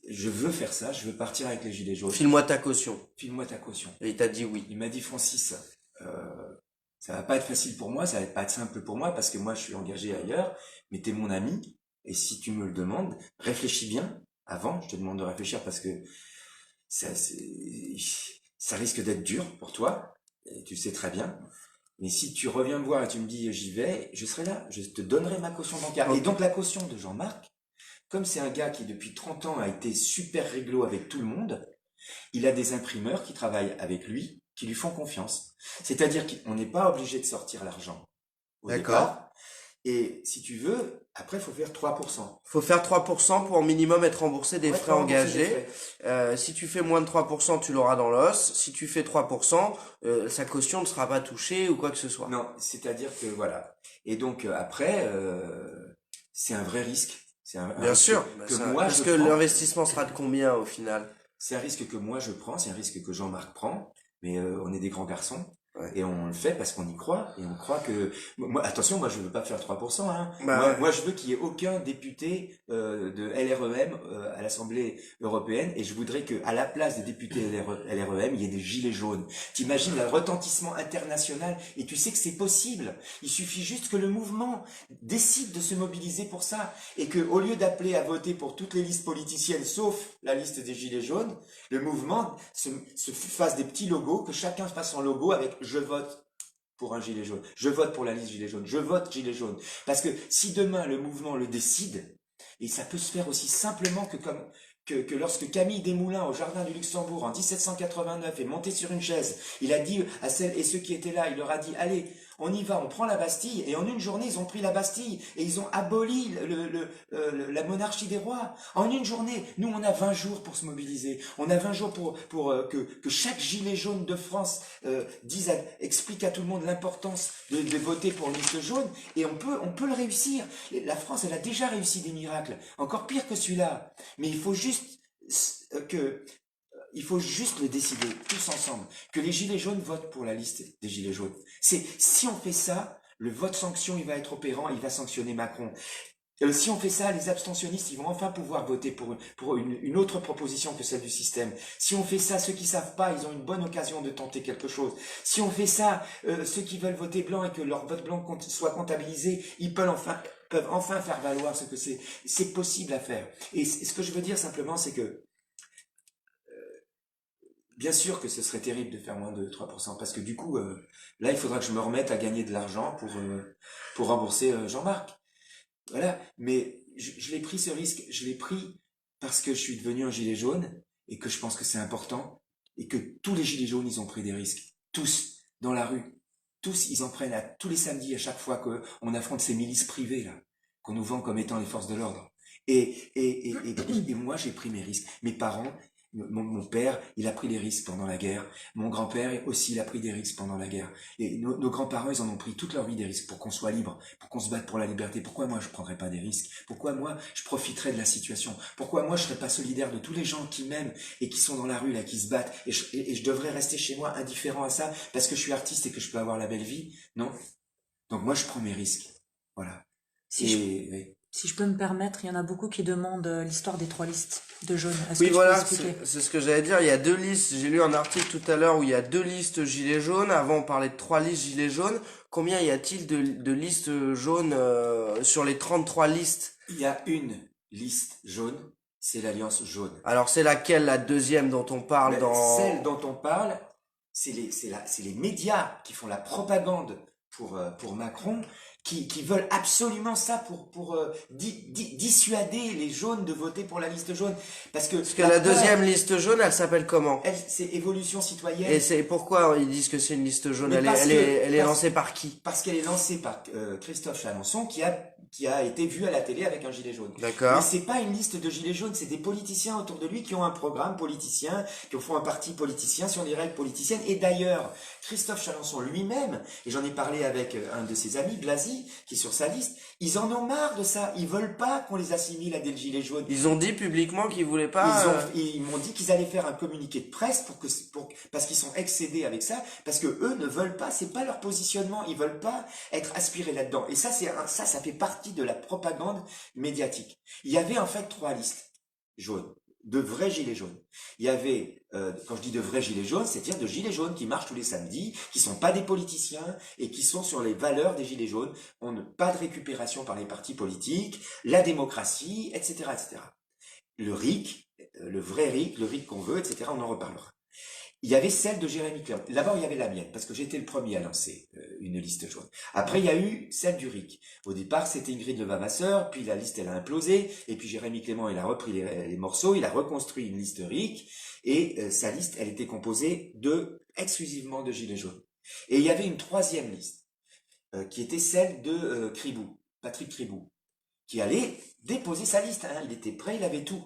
je veux faire ça, je veux partir avec les Gilets jaunes. File-moi ta caution. File-moi ta caution. Et il t'a dit oui. Il m'a dit, Francis, ça va pas être facile pour moi, ça va pas être simple pour moi parce que moi je suis engagé ailleurs, mais t'es mon ami, et si tu me le demandes, réfléchis bien avant, je te demande de réfléchir parce que ça risque d'être dur pour toi, et tu le sais très bien. Mais si tu reviens me voir et tu me dis j'y vais, je serai là, je te donnerai ma caution bancaire. Et donc la caution de Jean-Marc, comme c'est un gars qui depuis 30 ans a été super réglo avec tout le monde, il a des imprimeurs qui travaillent avec lui, qui lui font confiance. C'est-à-dire qu'on n'est pas obligé de sortir l'argent au départ. Et si tu veux, après, il faut faire 3%. Faut faire 3% pour au minimum être remboursé des frais engagés. Si tu fais moins de 3%, tu l'auras dans l'os. Si tu fais 3%, sa caution ne sera pas touchée ou quoi que ce soit. Non, c'est-à-dire que voilà. Et donc après, c'est un vrai risque. Bien sûr. Parce que l'investissement sera de combien au final? C'est un risque que moi je prends, c'est un risque que Jean-Marc prend, mais on est des grands garçons. Ouais. Et on le fait parce qu'on y croit, et on croit que... Moi, attention, moi je veux pas faire 3%, hein. Moi je veux qu'il y ait aucun député de LREM à l'Assemblée européenne, et je voudrais que à la place des députés LREM, il y ait des gilets jaunes. T'imagines le retentissement international, et tu sais que c'est possible. Il suffit juste que le mouvement décide de se mobiliser pour ça, et que au lieu d'appeler à voter pour toutes les listes politiciennes, sauf la liste des gilets jaunes, le mouvement se fasse des petits logos, que chacun fasse son logo avec je vote pour un gilet jaune, je vote pour la liste gilet jaune, je vote gilet jaune. Parce que si demain le mouvement le décide, et ça peut se faire aussi simplement que lorsque Camille Desmoulins au Jardin du Luxembourg en 1789 est monté sur une chaise, il a dit à celles et ceux qui étaient là, il leur a dit allez, on y va, on prend la Bastille, et en une journée ils ont pris la Bastille et ils ont aboli la monarchie des rois. En une journée, nous on a 20 jours pour se mobiliser, on a 20 jours pour que chaque gilet jaune de France explique à tout le monde l'importance de voter pour une liste jaune, et on peut le réussir. La France, elle a déjà réussi des miracles, encore pire que celui-là, mais il faut juste que il faut juste le décider tous ensemble, que les gilets jaunes votent pour la liste des gilets jaunes. Si on fait ça, le vote sanction, il va être opérant, il va sanctionner Macron. Si on fait ça, les abstentionnistes, ils vont enfin pouvoir voter pour une autre proposition que celle du système. Si on fait ça, ceux qui savent pas, ils ont une bonne occasion de tenter quelque chose. Si on fait ça, ceux qui veulent voter blanc et que leur vote blanc soit comptabilisé, ils peuvent enfin faire valoir ce que c'est possible à faire. Et ce que je veux dire simplement, c'est que bien sûr que ce serait terrible de faire moins de 3%, parce que du coup, là, il faudra que je me remette à gagner de l'argent pour rembourser Jean-Marc. Voilà, mais je l'ai pris ce risque, je l'ai pris parce que je suis devenu un gilet jaune et que je pense que c'est important et que tous les gilets jaunes, ils ont pris des risques. Tous, dans la rue. Tous, ils en prennent tous les samedis à chaque fois qu'on affronte ces milices privées, là, qu'on nous vend comme étant les forces de l'ordre. Et moi, j'ai pris mes risques. Mes parents, mon père, il a pris des risques pendant la guerre. Mon grand-père aussi, il a pris des risques pendant la guerre. Et nos grands-parents, ils en ont pris toute leur vie des risques pour qu'on soit libre, pour qu'on se batte pour la liberté. Pourquoi moi, je prendrais pas des risques? Pourquoi moi, je profiterais de la situation? Pourquoi moi, je serais pas solidaire de tous les gens qui m'aiment et qui sont dans la rue, là, qui se battent? Et je devrais rester chez moi indifférent à ça parce que je suis artiste et que je peux avoir la belle vie? Non? Donc moi, je prends mes risques. Voilà. Oui. Si je peux me permettre, il y en a beaucoup qui demandent l'histoire des 3 listes de jaunes. Est-ce Oui, que tu voilà, peux expliquer? c'est ce que j'allais dire. Il y a 2 listes. J'ai lu un article tout à l'heure où il y a 2 listes gilets jaunes. Avant, on parlait de 3 listes gilets jaunes. Combien y a-t-il de listes jaunes sur les 33 listes? Il y a une liste jaune, c'est l'Alliance jaune. Alors, c'est laquelle, la deuxième dont on parle Celle dont on parle, c'est les médias qui font la propagande pour Macron, qui veulent absolument ça pour dissuader les jaunes de voter pour la liste jaune. Parce que la deuxième liste jaune, elle s'appelle comment? c'est Évolution citoyenne. Et c'est pourquoi ils disent que c'est une liste jaune? Mais Elle est lancée par qui? Parce qu'elle est lancée par Christophe Chalençon, qui a été vu à la télé avec un gilet jaune. D'accord. Mais c'est pas une liste de gilets jaunes, c'est des politiciens autour de lui qui ont un programme politicien, qui font un parti politicien sur des règles politiciennes. Et d'ailleurs, Christophe Chalençon lui-même, et j'en ai parlé avec un de ses amis, Blasi, qui est sur sa liste, ils en ont marre de ça. Ils veulent pas qu'on les assimile à des gilets jaunes. Ils ont dit publiquement qu'ils voulaient pas. Ils m'ont dit qu'ils allaient faire un communiqué de presse parce qu'ils sont excédés avec ça, parce que eux ne veulent pas, c'est pas leur positionnement, ils veulent pas être aspirés là-dedans. Et ça, ça fait partie de la propagande médiatique. Il y avait en fait 3 listes jaunes, de vrais gilets jaunes. Il y avait, quand je dis de vrais gilets jaunes, c'est-à-dire de gilets jaunes qui marchent tous les samedis, qui sont pas des politiciens et qui sont sur les valeurs des gilets jaunes. Pas de récupération par les partis politiques, la démocratie, etc., etc. Le RIC, le vrai RIC, le RIC qu'on veut, etc., on en reparlera. Il y avait celle de Jérémy Clément. D'abord, il y avait la mienne, parce que j'étais le premier à lancer une liste jaune. Après, il y a eu celle du RIC. Au départ, c'était Ingrid Levavasseur, puis la liste, elle a implosé, et puis Jérémy Clément, il a repris les morceaux, il a reconstruit une liste RIC, et sa liste, elle était composée exclusivement de gilets jaunes. Et il y avait une 3e liste, qui était celle de Cribou, Patrick Cribou, qui allait déposer sa liste, hein. Il était prêt, il avait tout.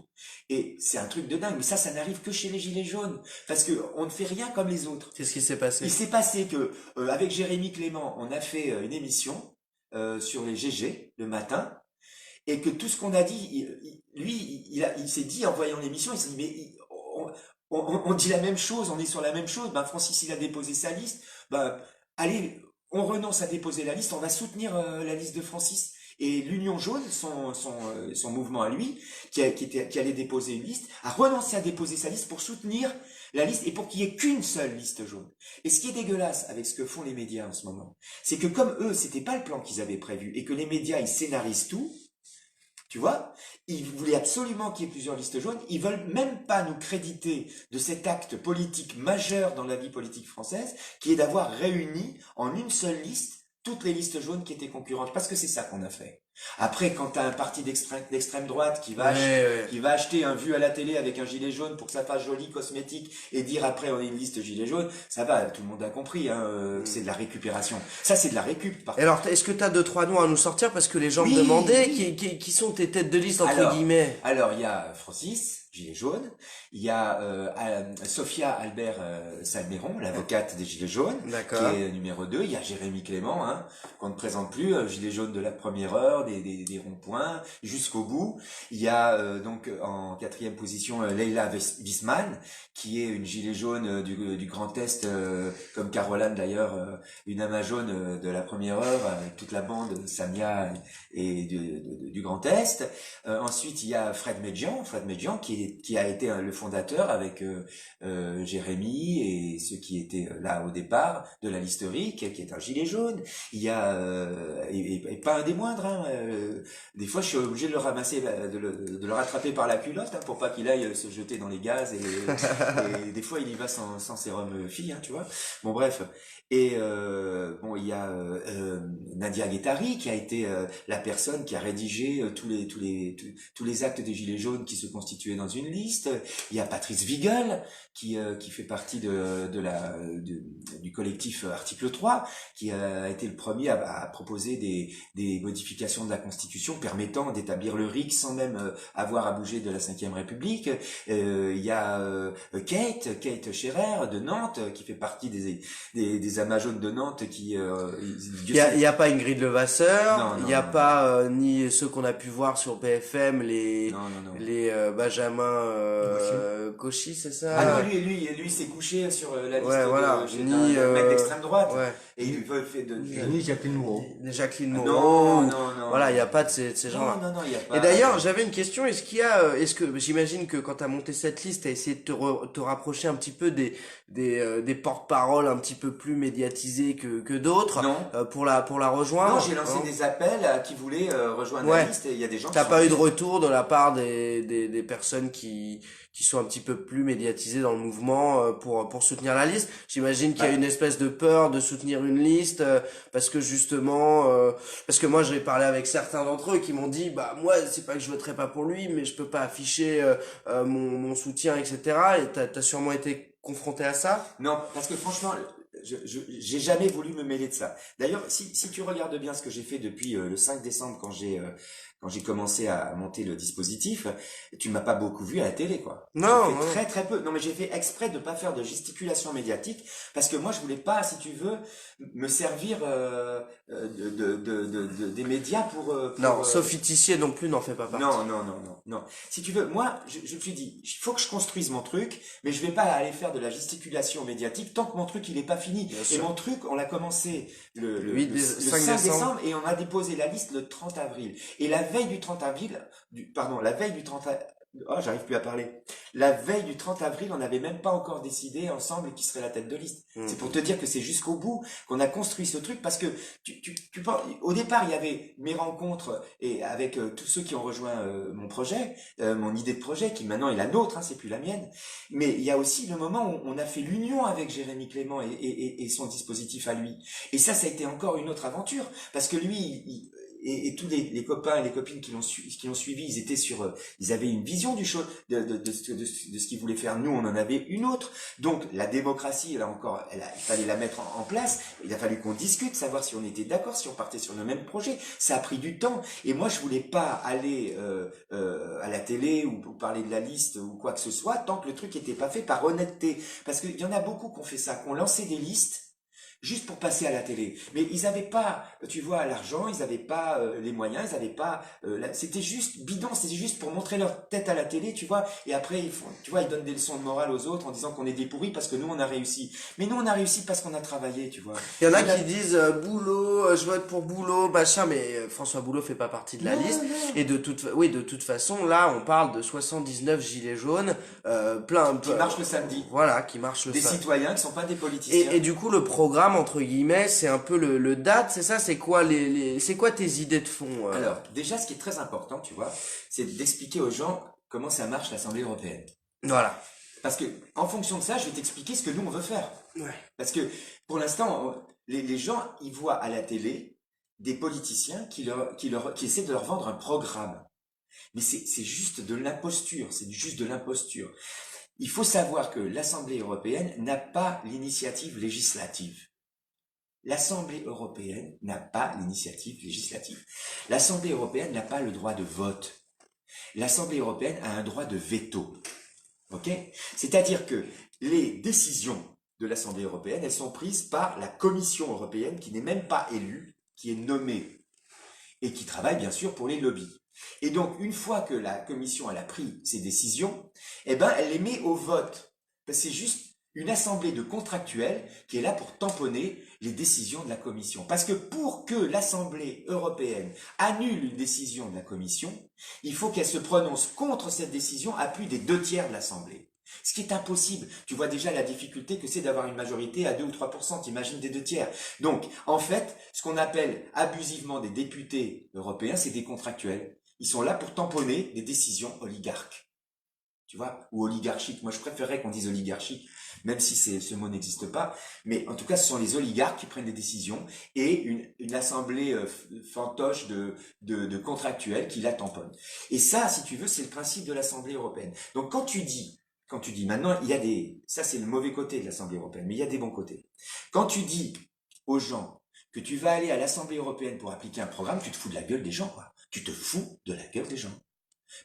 Et c'est un truc de dingue, mais ça n'arrive que chez les gilets jaunes, parce que on ne fait rien comme les autres. Qu'est-ce qui s'est passé? Il s'est passé que avec Jérémy Clément, on a fait une émission sur les GG le matin, et que tout ce qu'on a dit, il s'est dit en voyant l'émission, il s'est dit mais on dit la même chose, on est sur la même chose. Ben Francis, il a déposé sa liste. Ben allez, on renonce à déposer la liste, on va soutenir la liste de Francis. Et l'Union jaune, son mouvement à lui, qui allait déposer une liste, a renoncé à déposer sa liste pour soutenir la liste et pour qu'il y ait qu'une seule liste jaune. Et ce qui est dégueulasse avec ce que font les médias en ce moment, c'est que comme eux, c'était pas le plan qu'ils avaient prévu et que les médias, ils scénarisent tout, tu vois, ils voulaient absolument qu'il y ait plusieurs listes jaunes, ils veulent même pas nous créditer de cet acte politique majeur dans la vie politique française, qui est d'avoir réuni en une seule liste toutes les listes jaunes qui étaient concurrentes, parce que c'est ça qu'on a fait. Après, quand t'as un parti d'extrême droite qui va acheter un vu à la télé avec un gilet jaune pour que ça fasse joli, cosmétique, et dire après on est une liste gilet jaune, ça va, tout le monde a compris, que c'est de la récupération. Ça, c'est de la récup. Et alors, est-ce que t'as 2-3 noms à nous sortir, parce que les gens Oui, me demandaient oui. qui sont tes têtes de liste entre guillemets? Alors, il y a Francis, gilet jaune. Il y a Sophia Albert Salmeron, l'avocate des gilets jaunes, qui est numéro 2. Il y a Jérémy Clément, qu'on ne présente plus, gilet jaune de la première heure, des ronds-points, jusqu'au bout. Il y a donc en quatrième position Leila Wiesman, qui est une gilet jaune du Grand Est, comme Caroline d'ailleurs, une amazone de la première heure, avec toute la bande Samia et du Grand Est. Ensuite, il y a Fred Medjian qui a été le fondateur avec Jérémy et ceux qui étaient là au départ de la liste RIC, qui est un gilet jaune. Il y a et pas un des moindres. Hein, des fois, je suis obligé de le ramasser, de le rattraper par la culotte, hein, pour pas qu'il aille se jeter dans les gaz. Et des fois, il y va sans sérum fille, hein, tu vois. Bon, bref. Et bon, il y a Nadia Guettari qui a été la personne qui a rédigé tous les actes des Gilets jaunes qui se constituaient dans une liste. Il y a Patrice Wigel qui fait partie du collectif Article 3, qui a été le premier à proposer des modifications de la Constitution permettant d'établir le RIC sans même avoir à bouger de la Ve République. Il y a Kate Scherer de Nantes qui fait partie des Amazones de Nantes qui Il y a pas Ingrid Levasseur, il y a pas ni ceux qu'on a pu voir sur BFM, les Benjamin Cauchy, c'est ça? Ah non, lui s'est couché sur la liste voilà. Ni mec d'extrême droite. Ouais. Et il veut faire Ni Jacqueline Moreau. Jacqueline Non, Moreau. non. Voilà, il y a pas de ces gens-là. Non, il y a pas. Et d'ailleurs, j'avais une question. Est-ce que j'imagine que quand t'as monté cette liste, t'as essayé de te rapprocher un petit peu des porte-paroles un petit peu plus médiatisés que d'autres, Non. pour la rejoindre? Non, j'ai lancé des appels à qui voulaient rejoindre la liste et il y a des gens T'as qui pas sont eu de retour de la part des personnes qui sont un petit peu plus médiatisées dans le mouvement pour soutenir la liste? J'imagine qu'il y a une espèce de peur de soutenir une liste parce que justement parce que moi j'ai parlé avec certains d'entre eux qui m'ont dit bah moi c'est pas que je voterai pas pour lui mais je peux pas afficher mon soutien, etc. Et t'as sûrement été confronté à ça? Non, parce que franchement, j'ai jamais voulu me mêler de ça. D'ailleurs, si tu regardes bien ce que j'ai fait depuis le 5 décembre quand j'ai commencé à monter le dispositif, tu m'as pas beaucoup vu à la télé, quoi. Non, J'ai fait non. très très peu. Non, mais j'ai fait exprès de pas faire de gesticulation médiatique parce que moi je voulais pas, si tu veux, me servir des médias pour Non, Sophie Tissier non plus n'en fait pas partie. Non. Si tu veux, moi, je me suis dit, il faut que je construise mon truc, mais je vais pas aller faire de la gesticulation médiatique tant que mon truc il est pas fini. Bien Et sûr. mon truc, on l'a commencé le 5 5 décembre. décembre et on a déposé la liste le 30 avril. Et la veille du 30 avril, oh, j'arrive plus à parler. La veille du 30 avril, on n'avait même pas encore décidé ensemble qui serait la tête de liste. C'est pour te dire que c'est jusqu'au bout qu'on a construit ce truc parce que tu penses, au départ, il y avait mes rencontres et avec tous ceux qui ont rejoint mon projet, mon idée de projet qui maintenant est la nôtre, hein, c'est plus la mienne. Mais il y a aussi le moment où on a fait l'union avec Jérémy Clément et son dispositif à lui. Et ça a été encore une autre aventure parce que lui, et tous les copains et les copines qui l'ont suivi, ils étaient ils avaient une vision de ce qu'ils voulaient faire. Nous, on en avait une autre. Donc, la démocratie, il fallait la mettre en place. Il a fallu qu'on discute, savoir si on était d'accord, si on partait sur le même projet. Ça a pris du temps. Et moi, je voulais pas aller à la télé ou parler de la liste ou quoi que ce soit tant que le truc était pas fait par honnêteté. Parce qu'il y en a beaucoup qui ont fait ça, qui ont lancé des listes juste pour passer à la télé. Mais ils avaient pas, tu vois, l'argent, ils avaient pas les moyens, ils avaient pas c'était juste bidon, c'était juste pour montrer leur tête à la télé, tu vois, et après ils donnent des leçons de morale aux autres en disant qu'on est des pourris parce que nous on a réussi. Mais nous on a réussi parce qu'on a travaillé, tu vois. Il y en a qui disent Boulot, je vote pour Boulot, machin, mais François Boulot fait pas partie de la liste. Non. Et de toute façon, là, on parle de 79 gilets jaunes, Qui marchent le samedi. Voilà, qui marchent le Des samedi. citoyens qui sont pas des politiciens. Et du coup, le programme, entre guillemets, c'est un peu le date, c'est ça? C'est quoi c'est quoi tes idées de fond? Alors, déjà, ce qui est très important, tu vois, c'est d'expliquer aux gens comment ça marche l'Assemblée européenne. Voilà. Parce que, en fonction de ça, je vais t'expliquer ce que nous on veut faire. Ouais. Parce que, pour l'instant, les gens, ils voient à la télé des politiciens qui essaient de leur vendre un programme. Mais c'est juste de l'imposture, c'est juste de l'imposture. Il faut savoir que l'Assemblée européenne n'a pas l'initiative législative. L'Assemblée européenne n'a pas l'initiative législative. L'Assemblée européenne n'a pas le droit de vote. L'Assemblée européenne a un droit de veto. Ok? C'est-à-dire que les décisions de l'Assemblée européenne, elles sont prises par la Commission européenne qui n'est même pas élue, qui est nommée. et qui travaille bien sûr pour les lobbies. Et donc, une fois que la commission elle a pris ses décisions, eh ben, elle les met au vote. C'est juste une assemblée de contractuels qui est là pour tamponner les décisions de la commission. Parce que pour que l'Assemblée européenne annule une décision de la commission, il faut qu'elle se prononce contre cette décision à plus des 2/3 de l'Assemblée. Ce qui est impossible. Tu vois déjà la difficulté que c'est d'avoir une majorité à 2 ou 3%, t'imagines des 2/3. Donc, en fait, ce qu'on appelle abusivement des députés européens, c'est des contractuels. Ils sont là pour tamponner des décisions oligarques. Tu vois, ou oligarchiques. Moi, je préférerais qu'on dise oligarchique, même si ce mot n'existe pas. Mais en tout cas, ce sont les oligarques qui prennent des décisions et une assemblée fantoche de contractuels qui la tamponnent. Et ça, si tu veux, c'est le principe de l'Assemblée européenne. Donc, quand tu dis maintenant, il y a ça c'est le mauvais côté de l'Assemblée européenne, mais il y a des bons côtés. Quand tu dis aux gens que tu vas aller à l'Assemblée européenne pour appliquer un programme, tu te fous de la gueule des gens, quoi. Tu te fous de la gueule des gens.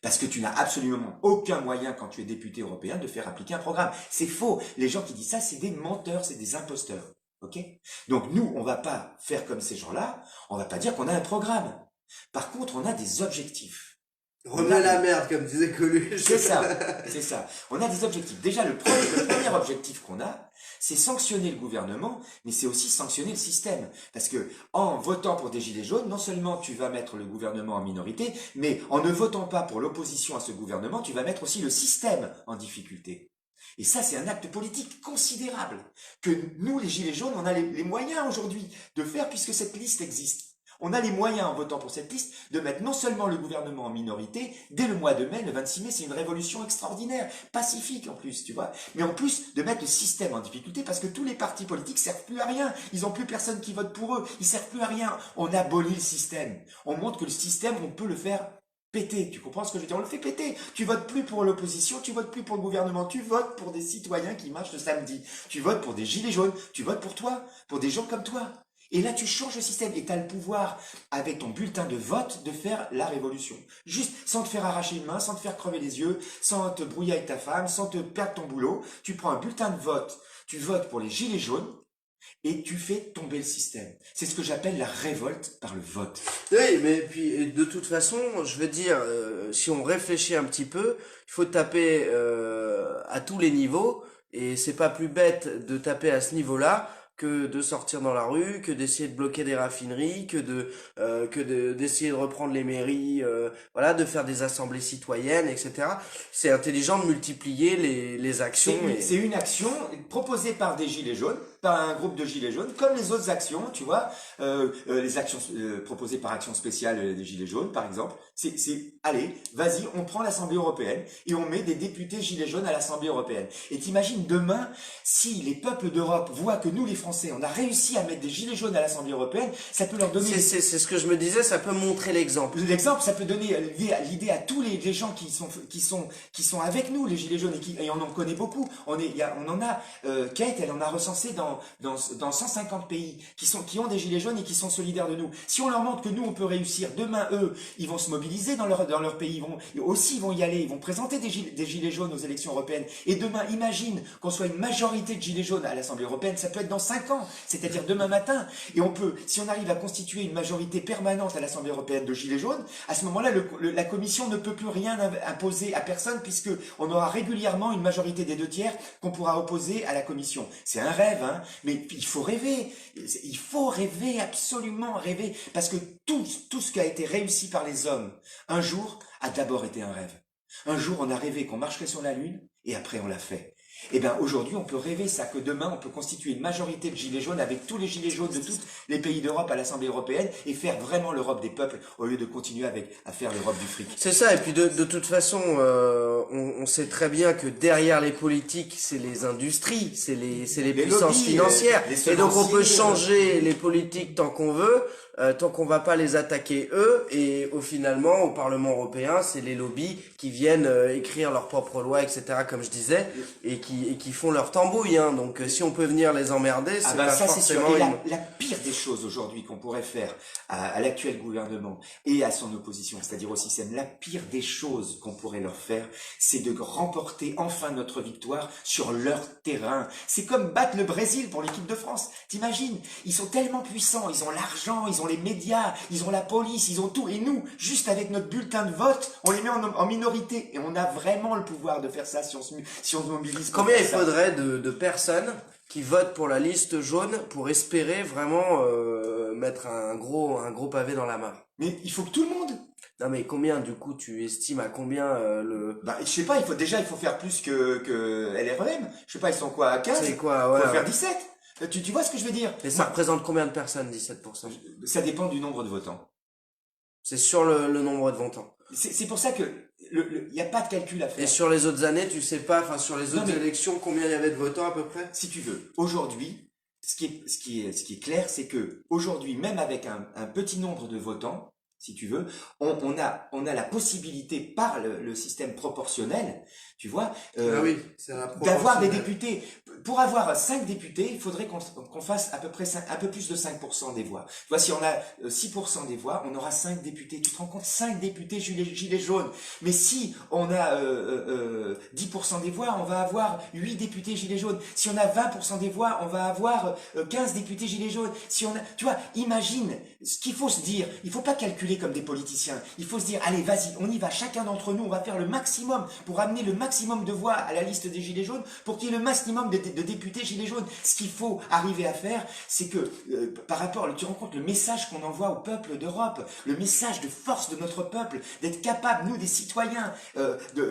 Parce que tu n'as absolument aucun moyen, quand tu es député européen, de faire appliquer un programme. C'est faux. Les gens qui disent ça, c'est des menteurs, c'est des imposteurs. Ok? Donc nous, on va pas faire comme ces gens-là. On va pas dire qu'on a un programme. Par contre, on a des objectifs. Remets la merde, comme disait Coluche. C'est ça, c'est ça. On a des objectifs. Déjà, le premier objectif qu'on a, c'est sanctionner le gouvernement, mais c'est aussi sanctionner le système. Parce que en votant pour des gilets jaunes, non seulement tu vas mettre le gouvernement en minorité, mais en ne votant pas pour l'opposition à ce gouvernement, tu vas mettre aussi le système en difficulté. Et ça, c'est un acte politique considérable que nous, les gilets jaunes, on a les moyens aujourd'hui de faire puisque cette liste existe. On a les moyens, en votant pour cette liste, de mettre non seulement le gouvernement en minorité, dès le mois de mai, le 26 mai, c'est une révolution extraordinaire, pacifique en plus, tu vois, mais en plus de mettre le système en difficulté parce que tous les partis politiques servent plus à rien, ils n'ont plus personne qui vote pour eux, ils servent plus à rien. On abolit le système, on montre que le système, on peut le faire péter, tu comprends ce que je veux dire? On le fait péter. Tu votes plus pour l'opposition, tu votes plus pour le gouvernement, tu votes pour des citoyens qui marchent le samedi, tu votes pour des gilets jaunes, tu votes pour toi, pour des gens comme toi. Et là, tu changes le système et tu as le pouvoir, avec ton bulletin de vote, de faire la révolution. Juste sans te faire arracher une main, sans te faire crever les yeux, sans te brouiller avec ta femme, sans te perdre ton boulot. Tu prends un bulletin de vote, tu votes pour les gilets jaunes et tu fais tomber le système. C'est ce que j'appelle la révolte par le vote. Oui, mais puis de toute façon, je veux dire, si on réfléchit un petit peu, il faut taper à tous les niveaux et c'est pas plus bête de taper à ce niveau-là que de sortir dans la rue, que d'essayer de bloquer des raffineries, d'essayer de reprendre les mairies, voilà, de faire des assemblées citoyennes, etc. C'est intelligent de multiplier les actions. C'est une action proposée par des gilets jaunes, par un groupe de gilets jaunes, comme les autres actions, tu vois, les actions proposées par Action Spéciale des Gilets jaunes, par exemple. Allez, vas-y, on prend l'Assemblée européenne et on met des députés gilets jaunes à l'Assemblée européenne. Et t'imagines demain, si les peuples d'Europe voient que nous, les Français, on a réussi à mettre des gilets jaunes à l'Assemblée européenne, ça peut leur donner... C'est ce que je me disais, ça peut montrer l'exemple. L'exemple, ça peut donner l'idée à tous les gens qui sont avec nous, les gilets jaunes, et on en connaît beaucoup. On en a, Kate, elle en a recensé dans 150 pays qui ont des gilets jaunes et qui sont solidaires de nous. Si on leur montre que nous, on peut réussir, demain, eux, ils vont se mobiliser dans leur pays, ils vont y aller, ils vont présenter des gilets jaunes aux élections européennes. Et demain, imagine qu'on soit une majorité de gilets jaunes à l'Assemblée européenne, ça peut être dans 5 ans, c'est-à-dire demain matin. Et si on arrive à constituer une majorité permanente à l'Assemblée européenne de gilets jaunes, à ce moment-là, la Commission ne peut plus rien imposer à personne puisque on aura régulièrement une majorité des 2/3 qu'on pourra opposer à la Commission. C'est un rêve, hein, mais il faut rêver. Il faut rêver, absolument rêver, parce que tout ce qui a été réussi par les hommes, un jour, a d'abord été un rêve. Un jour, on a rêvé qu'on marcherait sur la Lune, et après, on l'a fait. Eh bien, aujourd'hui, on peut rêver ça, que demain, on peut constituer une majorité de gilets jaunes avec tous les gilets jaunes de tous les pays d'Europe à l'Assemblée européenne et faire vraiment l'Europe des peuples au lieu de continuer à faire l'Europe du fric. C'est ça, et puis de toute façon, on sait très bien que derrière les politiques, c'est les industries, c'est les puissances lobbies, financières. les Et donc on peut semenciers, changer les politiques tant qu'on veut, tant qu'on va pas les attaquer eux, et finalement, au Parlement européen, c'est les lobbies qui viennent écrire leurs propres lois, etc., comme je disais, et qui font leur tambouille, hein. Donc si on peut venir les emmerder, c'est pas ça, c'est sûr. forcément Et la pire des choses aujourd'hui qu'on pourrait faire à l'actuel gouvernement et à son opposition, c'est-à-dire au système, la pire des choses qu'on pourrait leur faire, c'est de remporter enfin notre victoire sur leur terrain. C'est comme battre le Brésil pour l'équipe de France. T'imagines? Ils sont tellement puissants, ils ont l'argent, ils ont ont les médias, ils ont la police, ils ont tout. Et nous, juste avec notre bulletin de vote, on les met en minorité. Et on a vraiment le pouvoir de faire ça si on se mobilise. pour Combien faire il ça. faudrait de personnes qui votent pour la liste jaune pour espérer vraiment mettre un gros pavé dans la mare? Mais il faut que tout le monde. Non mais combien du coup tu estimes à combien le... Bah, je sais pas, il faut faire plus que LREM. Je sais pas, ils sont quoi, à 15? C'est quoi, Il ouais, faut faire ouais. 17. Tu vois ce que je veux dire? Et ça représente combien de personnes, 17%? Ça dépend du nombre de votants. C'est sur le nombre de votants. C'est pour ça que il y a pas de calcul à Et faire. sur les autres années, tu sais pas, enfin sur les Non, autres mais- élections, combien il y avait de votants à peu près? Si tu veux, aujourd'hui, ce qui est clair, c'est que aujourd'hui, même avec un petit nombre de votants, si tu veux, on a la possibilité par le système proportionnel, tu vois, Ah oui, c'est la d'avoir des proportionnelle. députés. Pour avoir 5 députés, il faudrait qu'on fasse à peu près un peu plus de 5% des voix. Tu vois, si on a 6% des voix, on aura 5 députés. Tu te rends compte, 5 députés gilets jaunes. Mais si on a 10% des voix, on va avoir 8 députés gilets jaunes. Si on a 20% des voix, on va avoir 15 députés gilets jaunes. Si on a, tu vois, imagine ce qu'il faut se dire. Il faut pas calculer comme des politiciens. Il faut se dire, allez, vas-y, on y va. Chacun d'entre nous, on va faire le maximum pour amener le maximum de voix à la liste des gilets jaunes pour qu'il y ait le maximum de députés gilets jaunes. Ce qu'il faut arriver à faire, c'est que par rapport, tu rends compte le message qu'on envoie au peuple d'Europe, le message de force de notre peuple, d'être capable, nous, des citoyens,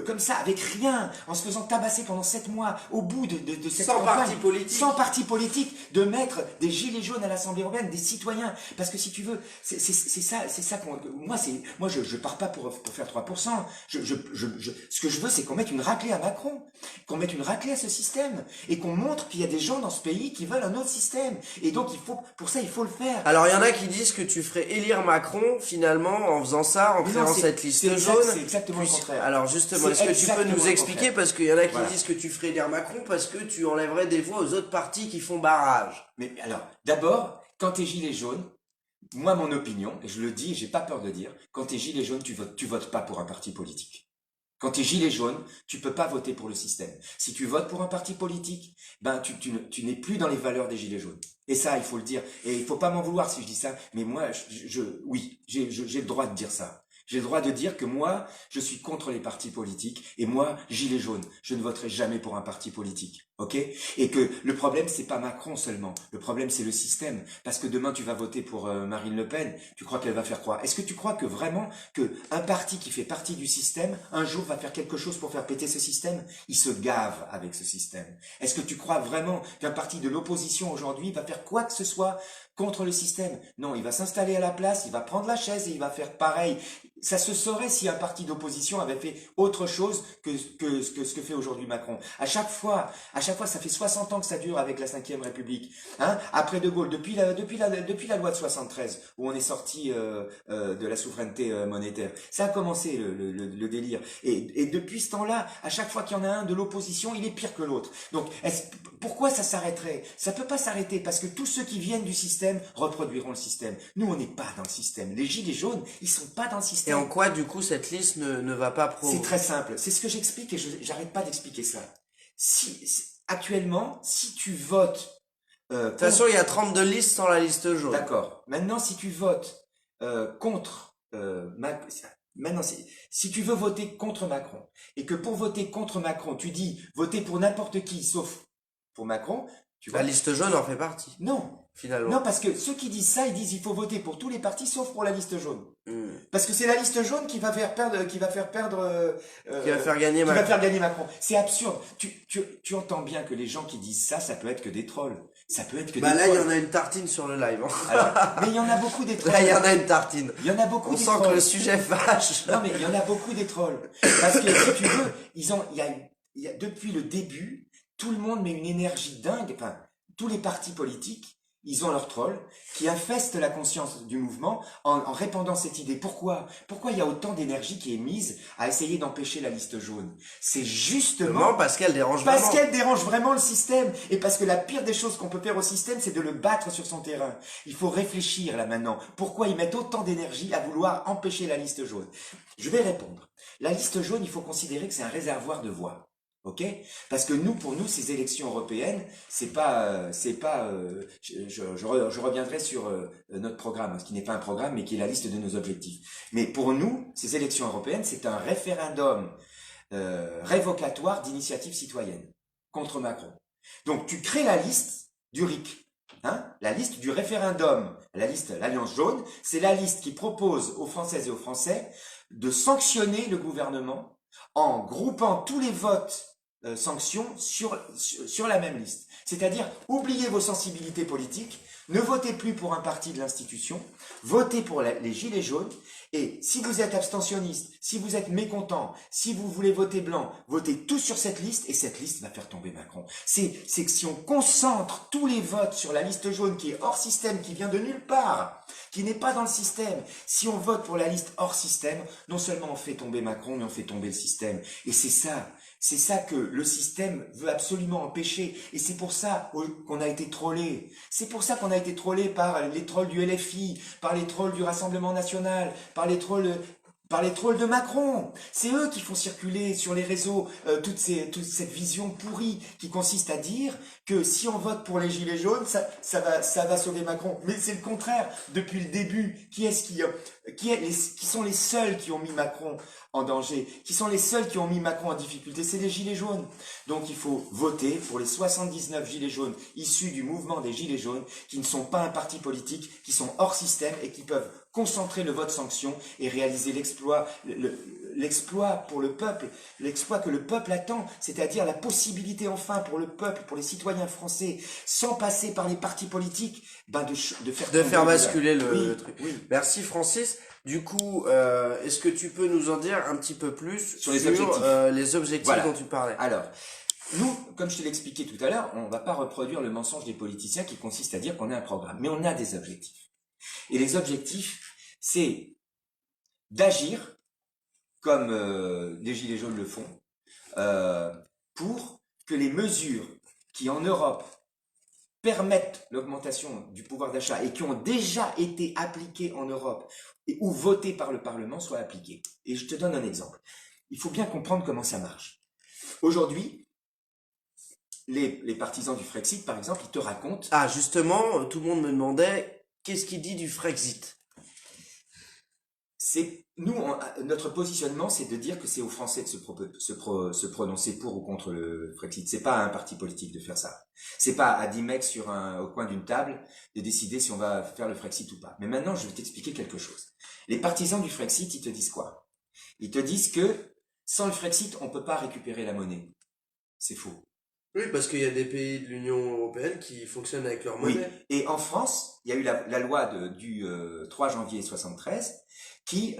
comme ça, avec rien, en se faisant tabasser pendant 7 mois, au bout de cette Sans campagne, parti politique. sans parti politique, de mettre des gilets jaunes à l'Assemblée européenne, des citoyens. Parce que si tu veux, c'est ça moi, je pars pas pour faire 3%. Ce que je veux, c'est qu'on mette une raclée à Macron, qu'on mette une raclée à ce système, et qu'on montre qu'il y a des gens dans ce pays qui veulent un autre système. Et donc, pour ça, il faut le faire. Alors il y en a qui disent que tu ferais élire Macron finalement en faisant ça, en Mais créant non, cette liste c'est jaune. c'est exactement le contraire. Alors justement, C'est est-ce que tu peux exactement nous le expliquer, contraire. parce qu'il y en a qui Voilà. disent que tu ferais élire Macron parce que tu enlèverais des voix aux autres partis qui font barrage. Mais alors, d'abord, quand t'es gilet jaune, moi, mon opinion, et je le dis, et j'ai pas peur de dire, quand t'es gilet jaune, tu votes pas pour un parti politique. Quand t'es gilet jaune, tu peux pas voter pour le système. Si tu votes pour un parti politique, ben tu n'es plus dans les valeurs des gilets jaunes. Et ça, il faut le dire. Et il faut pas m'en vouloir si je dis ça, mais moi, oui, j'ai le droit de dire ça. J'ai le droit de dire que moi, je suis contre les partis politiques, et moi, gilet jaune, je ne voterai jamais pour un parti politique. Ok? Et que le problème, c'est pas Macron seulement. Le problème, c'est le système. Parce que demain, tu vas voter pour Marine Le Pen. Tu crois qu'elle va faire quoi? Est-ce que tu crois que vraiment que un parti qui fait partie du système, un jour va faire quelque chose pour faire péter ce système? Il se gave avec ce système. Est-ce que tu crois vraiment qu'un parti de l'opposition aujourd'hui va faire quoi que ce soit contre le système? Non, il va s'installer à la place, il va prendre la chaise et il va faire pareil. Ça se saurait si un parti d'opposition avait fait autre chose que ce que fait aujourd'hui Macron. À chaque fois, ça fait 60 ans que ça dure avec la Ve République. Hein? Après De Gaulle, depuis la loi de 73, où on est sorti de la souveraineté monétaire. Ça a commencé le délire. Et depuis ce temps-là, à chaque fois qu'il y en a un de l'opposition, il est pire que l'autre. Donc, pourquoi ça s'arrêterait? Ça peut pas s'arrêter parce que tous ceux qui viennent du système reproduiront le système. Nous, on n'est pas dans le système. Les gilets jaunes, ils sont pas dans le Et système. en quoi du coup cette liste ne va pas pro... C'est très simple. C'est ce que j'explique et j'arrête pas d'expliquer ça. Actuellement, si tu votes, De toute façon, il y a 32 listes sans la liste jaune. d'accord. Maintenant, si tu votes contre maintenant, si tu veux voter contre Macron et que pour voter contre Macron, tu dis voter pour n'importe qui sauf pour Macron, tu vois? La liste jaune en fait partie, Non, finalement. non, parce que ceux qui disent ça, ils disent il faut voter pour tous les partis sauf pour la liste jaune. Hmm. Parce que c'est la liste jaune qui va faire perdre, Qui va faire gagner qui va Macron. faire gagner Macron. C'est absurde. Tu entends bien que les gens qui disent ça, ça peut être que des trolls. Ça peut être que Bah des là, il y trolls. en a une tartine sur le live. Hein. Alors, mais il y en a beaucoup des trolls. Là, il y en a une tartine. Il y en a beaucoup On des sent que trolls. le sujet fâche. Non, mais il y en a beaucoup des trolls. Parce que si tu veux, il y a depuis le début, tout le monde met une énergie dingue. Enfin, tous les partis politiques, ils ont leurs trolls qui infestent la conscience du mouvement en répandant cette idée. Pourquoi il y a autant d'énergie qui est mise à essayer d'empêcher la liste jaune? C'est justement Parce qu'elle dérange parce vraiment. qu'elle dérange vraiment le système et parce que la pire des choses qu'on peut faire au système, c'est de le battre sur son terrain. Il faut réfléchir là maintenant. Pourquoi ils mettent autant d'énergie à vouloir empêcher la liste jaune? Je vais répondre. La liste jaune, il faut considérer que c'est un réservoir de voix. Ok? Parce que nous, pour nous, ces élections européennes, c'est pas, je reviendrai sur notre programme, ce qui n'est pas un programme, mais qui est la liste de nos objectifs. Mais pour nous, ces élections européennes, c'est un référendum révocatoire d'initiative citoyenne contre Macron. Donc, tu crées la liste du RIC, hein, la liste du référendum, la liste, l'Alliance jaune, c'est la liste qui propose aux Françaises et aux Français de sanctionner le gouvernement en groupant tous les votes sanctions sur la même liste. C'est-à-dire, oubliez vos sensibilités politiques, ne votez plus pour un parti de l'institution, votez pour les gilets jaunes, et si vous êtes abstentionniste, si vous êtes mécontent, si vous voulez voter blanc, votez tous sur cette liste, et cette liste va faire tomber Macron. C'est que si on concentre tous les votes sur la liste jaune qui est hors système, qui vient de nulle part, qui n'est pas dans le système, si on vote pour la liste hors système, non seulement on fait tomber Macron, mais on fait tomber le système. Et c'est ça que le système veut absolument empêcher. Et c'est pour ça qu'on a été trollé. C'est pour ça qu'on a été trollé par les trolls du LFI, par les trolls du Rassemblement National, par les trolls de Macron. C'est eux qui font circuler sur les réseaux toute cette vision pourrie qui consiste à dire que si on vote pour les gilets jaunes, ça va sauver Macron. Mais c'est le contraire. Depuis le début, qui sont les seuls qui ont mis Macron en danger, qui sont les seuls qui ont mis Macron en difficulté, c'est les gilets jaunes. Donc il faut voter pour les 79 gilets jaunes issus du mouvement des gilets jaunes, qui ne sont pas un parti politique, qui sont hors système et qui peuvent concentrer le vote sanction et réaliser l'exploit pour le peuple, l'exploit que le peuple attend, c'est-à-dire la possibilité enfin pour le peuple, pour les citoyens français, sans passer par les partis politiques, de faire basculer le truc. Oui. Merci Francis. Du coup, est-ce que tu peux nous en dire un petit peu plus Sur les objectifs. Les objectifs Voilà. dont tu parlais? Alors, nous, comme je te l'ai expliqué tout à l'heure, on ne va pas reproduire le mensonge des politiciens qui consiste à dire qu'on a un programme, mais on a des objectifs. Et les objectifs, c'est d'agir comme les Gilets jaunes le font, pour que les mesures qui en Europe permettent l'augmentation du pouvoir d'achat et qui ont déjà été appliquées en Europe ou votées par le Parlement soient appliquées. Et je te donne un exemple. Il faut bien comprendre comment ça marche. Aujourd'hui, les partisans du Frexit, par exemple, ils te racontent... Ah, justement, tout le monde me demandait, qu'est-ce qu'il dit du Frexit? Notre positionnement, c'est de dire que c'est aux Français de se prononcer pour ou contre le Frexit. C'est pas à un parti politique de faire ça. C'est pas à 10 mecs au coin d'une table de décider si on va faire le Frexit ou pas. Mais maintenant, je vais t'expliquer quelque chose. Les partisans du Frexit, ils te disent quoi? Ils te disent que sans le Frexit, on peut pas récupérer la monnaie. C'est faux. Oui, parce qu'il y a des pays de l'Union européenne qui fonctionnent avec leur Oui. monnaie. Et en France, il y a eu la loi du 3 janvier 73 qui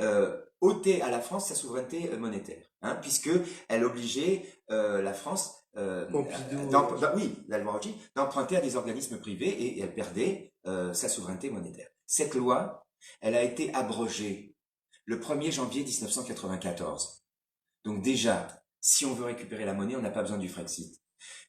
ôtait à la France sa souveraineté monétaire, hein, puisque elle obligeait la France la loi Rothschild, d'emprunter à des organismes privés et elle perdait sa souveraineté monétaire. Cette loi, elle a été abrogée le 1er janvier 1994. Donc déjà, si on veut récupérer la monnaie, on n'a pas besoin du Frexit.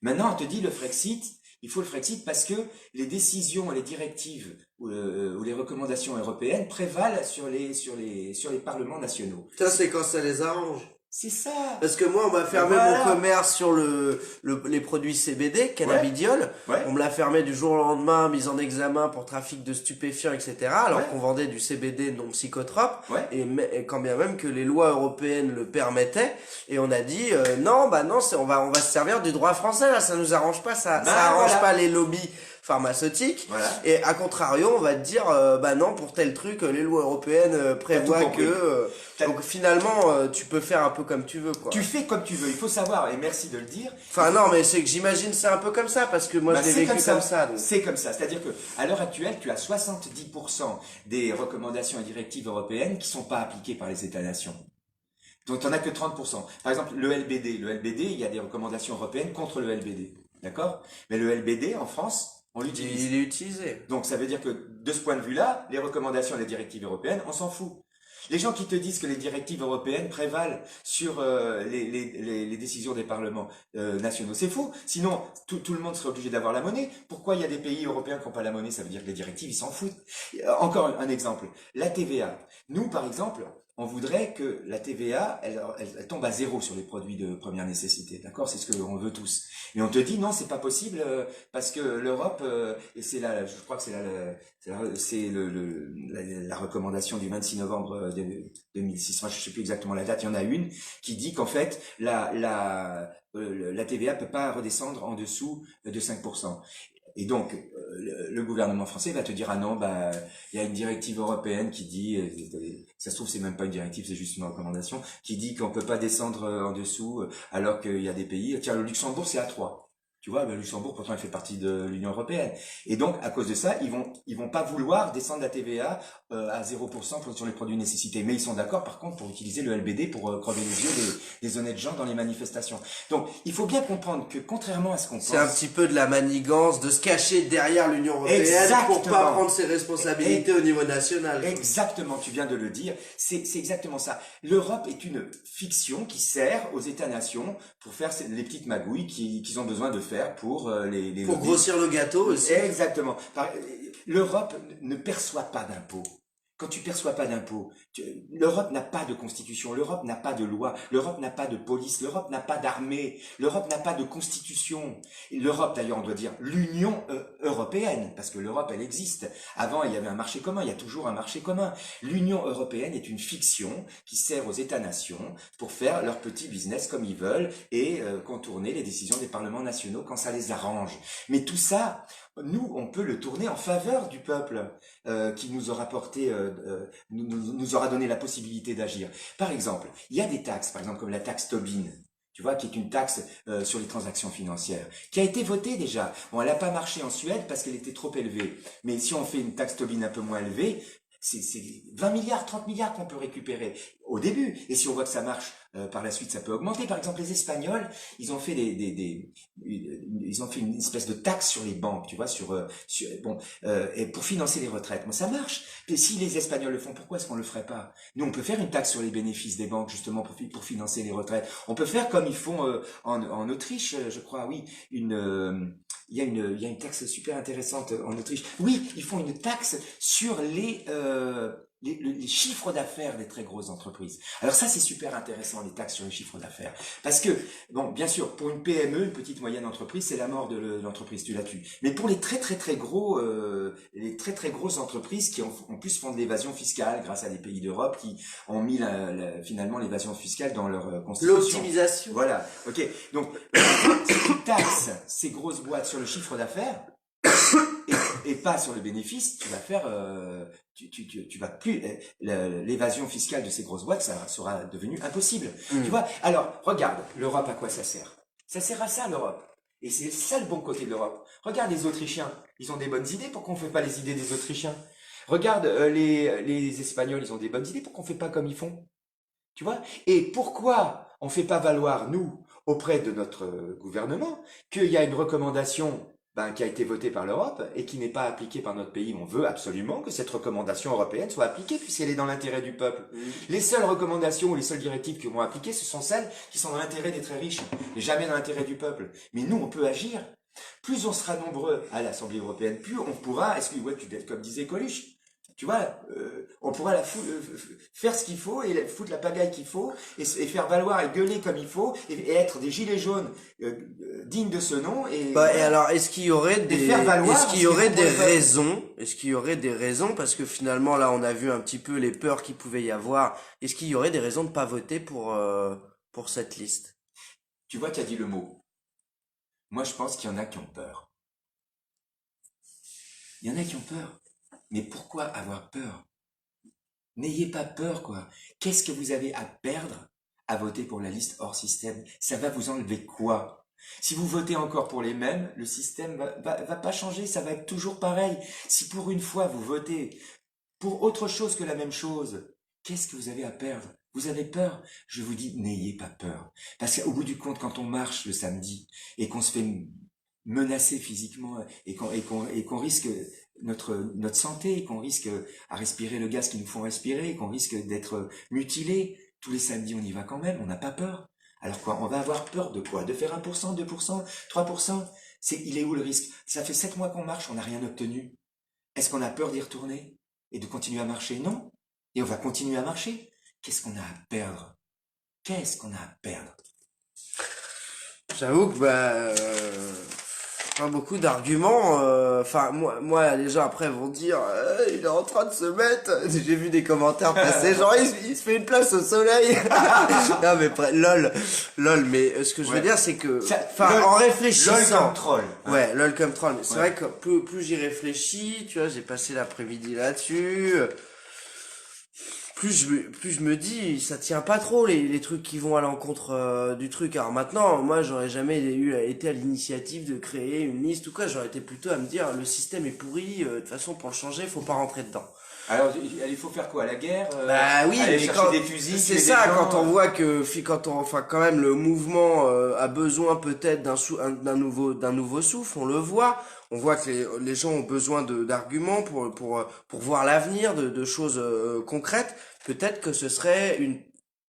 Maintenant, on te dit le Frexit, il faut le Frexit parce que les décisions, les directives ou les recommandations européennes prévalent sur les parlements nationaux. Ça, c'est quand ça les arrange. C'est ça. Parce que moi, on m'a fermé Voilà. mon commerce sur les produits CBD, cannabidiol. Ouais. On me l'a fermé du jour au lendemain, mise en examen pour trafic de stupéfiants, etc. Alors Ouais. qu'on vendait du CBD non psychotrope. Ouais. Et quand bien même que les lois européennes le permettaient. Et on a dit, non, on va se servir du droit français, là, ça nous arrange pas, ça arrange voilà. pas les lobbies pharmaceutiques. Voilà. Et à contrario, on va te dire, non, pour tel truc, les lois européennes prévoient compris. que... T'as- donc finalement, tu peux faire un peu comme tu veux, quoi. Tu fais comme tu veux. Il faut savoir, et merci de le dire. Enfin non, mais c'est que j'imagine c'est un peu comme ça, parce que moi je l'ai C'est vécu comme ça. Donc. C'est comme ça. C'est-à-dire que à l'heure actuelle, tu as 70% des recommandations et directives européennes qui sont pas appliquées par les États-nations. Donc tu n'en as que 30%. Par exemple, le LBD. Le LBD, il y a des recommandations européennes contre le LBD. D'accord? Mais le LBD, en France, on l'utilise. Il est utilisé. Donc ça veut dire que de ce point de vue-là, les recommandations et les directives européennes, on s'en fout. Les gens qui te disent que les directives européennes prévalent sur les décisions des parlements nationaux, c'est faux. Sinon, tout le monde serait obligé d'avoir la monnaie. Pourquoi il y a des pays européens qui n'ont pas la monnaie? Ça veut dire que les directives, ils s'en foutent. Encore un exemple. La TVA. Nous, par exemple, on voudrait que la TVA, elle tombe à zéro sur les produits de première nécessité, d'accord? C'est ce que on veut tous. Et on te dit non, c'est pas possible parce que l'Europe, et c'est là, je crois que c'est la recommandation du 26 novembre 2006. Moi, je sais plus exactement la date. Il y en a une qui dit qu'en fait la TVA peut pas redescendre en dessous de 5%. Et donc, le gouvernement français va te dire, ah non, bah, il y a une directive européenne qui dit, ça se trouve, c'est même pas une directive, c'est juste une recommandation, qui dit qu'on peut pas descendre en dessous, alors qu'il y a des pays, tiens, le Luxembourg, c'est à 3. Tu vois, le Luxembourg, pourtant, il fait partie de l'Union européenne. Et donc, à cause de ça, ils vont pas vouloir descendre la TVA à 0% sur les produits nécessités. Mais ils sont d'accord, par contre, pour utiliser le LBD pour crever les yeux des honnêtes gens dans les manifestations. Donc, il faut bien comprendre que, contrairement à ce qu'on pense... C'est un petit peu de la manigance, de se cacher derrière l'Union européenne pour pas Exactement. prendre ses responsabilités au niveau national. Exactement, tu viens de le dire, c'est exactement ça. L'Europe est une fiction qui sert aux États-nations pour faire les petites magouilles qu'ils ont besoin de faire pour les Pour lobbies. grossir le gâteau aussi. Exactement. L'Europe ne perçoit pas d'impôts. Quand tu perçois pas d'impôts, l'Europe n'a pas de constitution, l'Europe n'a pas de loi, l'Europe n'a pas de police, l'Europe n'a pas d'armée, l'Europe n'a pas de constitution. Et l'Europe, d'ailleurs, on doit dire l'Union européenne, parce que l'Europe, elle existe. Avant, il y avait un marché commun, il y a toujours un marché commun. L'Union européenne est une fiction qui sert aux États-nations pour faire leur petit business comme ils veulent et contourner les décisions des parlements nationaux quand ça les arrange. Mais tout ça, nous, on peut le tourner en faveur du peuple qui nous aura nous aura donné la possibilité d'agir. Par exemple, il y a des taxes, par exemple comme la taxe Tobin, tu vois, qui est une taxe sur les transactions financières, qui a été votée déjà. Bon, elle n'a pas marché en Suède parce qu'elle était trop élevée. Mais si on fait une taxe Tobin un peu moins élevée, c'est 20 milliards, 30 milliards qu'on peut récupérer au début. Et si on voit que ça marche, par la suite, ça peut augmenter. Par exemple, les Espagnols, ils ont fait ils ont fait une espèce de taxe sur les banques, tu vois, et pour financer les retraites. Bon, ça marche. Et si les Espagnols le font, pourquoi est-ce qu'on le ferait pas? Nous, on peut faire une taxe sur les bénéfices des banques, justement, pour financer les retraites. On peut faire comme ils font en Autriche, je crois, oui, il y a une taxe super intéressante en Autriche. Oui, ils font une taxe sur les chiffres d'affaires des très grosses entreprises. Alors ça, c'est super intéressant, les taxes sur les chiffres d'affaires. Parce que, bon, bien sûr, pour une PME, une petite moyenne entreprise, c'est la mort de l'entreprise, tu la tues. Mais pour les très très grosses entreprises qui en plus font de l'évasion fiscale grâce à des pays d'Europe qui ont mis finalement l'évasion fiscale dans leur constitution. L'optimisation. Voilà, ok. Donc, si tu taxes ces grosses boîtes sur le chiffre d'affaires, et pas sur le bénéfice, tu vas faire, tu vas plus, l'évasion fiscale de ces grosses boîtes, ça sera devenu impossible. Tu vois? Alors, regarde, l'Europe, à quoi ça sert? Ça sert à ça, l'Europe. Et c'est ça le bon côté de l'Europe. Regarde les Autrichiens. Ils ont des bonnes idées. Pourquoi on fait pas les idées des Autrichiens? Regarde, les Espagnols, ils ont des bonnes idées. Pourquoi on fait pas comme ils font? Tu vois? Et pourquoi on fait pas valoir, nous, auprès de notre gouvernement, qu'il y a une recommandation qui a été votée par l'Europe et qui n'est pas appliquée par notre pays. On veut absolument que cette recommandation européenne soit appliquée puisqu'elle est dans l'intérêt du peuple. Les seules recommandations ou les seules directives qui vont appliquer, ce sont celles qui sont dans l'intérêt des très riches et jamais dans l'intérêt du peuple. Mais nous, on peut agir. Plus on sera nombreux à l'Assemblée européenne, plus on pourra, comme disait Coluche, tu vois, on pourra faire ce qu'il faut et foutre la pagaille qu'il faut et faire valoir et gueuler comme il faut et être des gilets jaunes dignes de ce nom et Et alors, est-ce qu'il y aurait faire valoir est-ce qu'il y aurait ce des qu'ils font raisons, est-ce qu'il y aurait des raisons, parce que finalement là on a vu un petit peu les peurs qu'il pouvait y avoir, est-ce qu'il y aurait des raisons de pas voter pour cette liste? Tu vois, tu as dit le mot. Moi, je pense qu'il y en a qui ont peur. Il y en a qui ont peur. Mais pourquoi avoir peur? N'ayez pas peur, quoi. Qu'est-ce que vous avez à perdre à voter pour la liste hors système? Ça va vous enlever quoi? Si vous votez encore pour les mêmes, le système va pas changer, ça va être toujours pareil. Si pour une fois vous votez pour autre chose que la même chose, qu'est-ce que vous avez à perdre? Vous avez peur? Je vous dis, n'ayez pas peur. Parce qu'au bout du compte, quand on marche le samedi et qu'on se fait menacer physiquement et qu'on risque notre santé, qu'on risque à respirer le gaz qu'ils nous font respirer, qu'on risque d'être mutilé, tous les samedis on y va quand même, on n'a pas peur. Alors quoi, on va avoir peur de quoi? De faire 1%, 2%, 3%? Il est où le risque? Ça fait 7 mois qu'on marche, on n'a rien obtenu. Est-ce qu'on a peur d'y retourner? Et de continuer à marcher? Non. Et on va continuer à marcher. qu'est-ce qu'on a à perdre? Qu'est-ce qu'on a à perdre? J'avoue que pas beaucoup d'arguments. Enfin, moi, les gens après vont dire, il est en train de se mettre. J'ai vu des commentaires passer, genre il se fait une place au soleil. Non mais lol. Mais ce que je veux Ouais. dire, c'est que, Ça, enfin, lol- en LOL réfléchissant. comme troll. Hein. Ouais, lol comme troll. Mais c'est Ouais. vrai que plus j'y réfléchis, tu vois, j'ai passé l'après-midi là-dessus. Plus je me dis, ça tient pas trop les trucs qui vont à l'encontre du truc. Alors maintenant, moi, j'aurais jamais été à l'initiative de créer une liste ou quoi. J'aurais été plutôt à me dire, le système est pourri. De toute façon, pour le changer, faut pas rentrer dedans. Alors, il faut faire quoi? La guerre? Bah oui, aller mais chercher quand des fusils, c'est tuer ça, des gens, quand on voit que enfin quand même le mouvement a besoin peut-être d'un nouveau souffle, on le voit. On voit que les gens ont besoin d'arguments pour voir l'avenir, de choses concrètes. Peut-être que ce serait une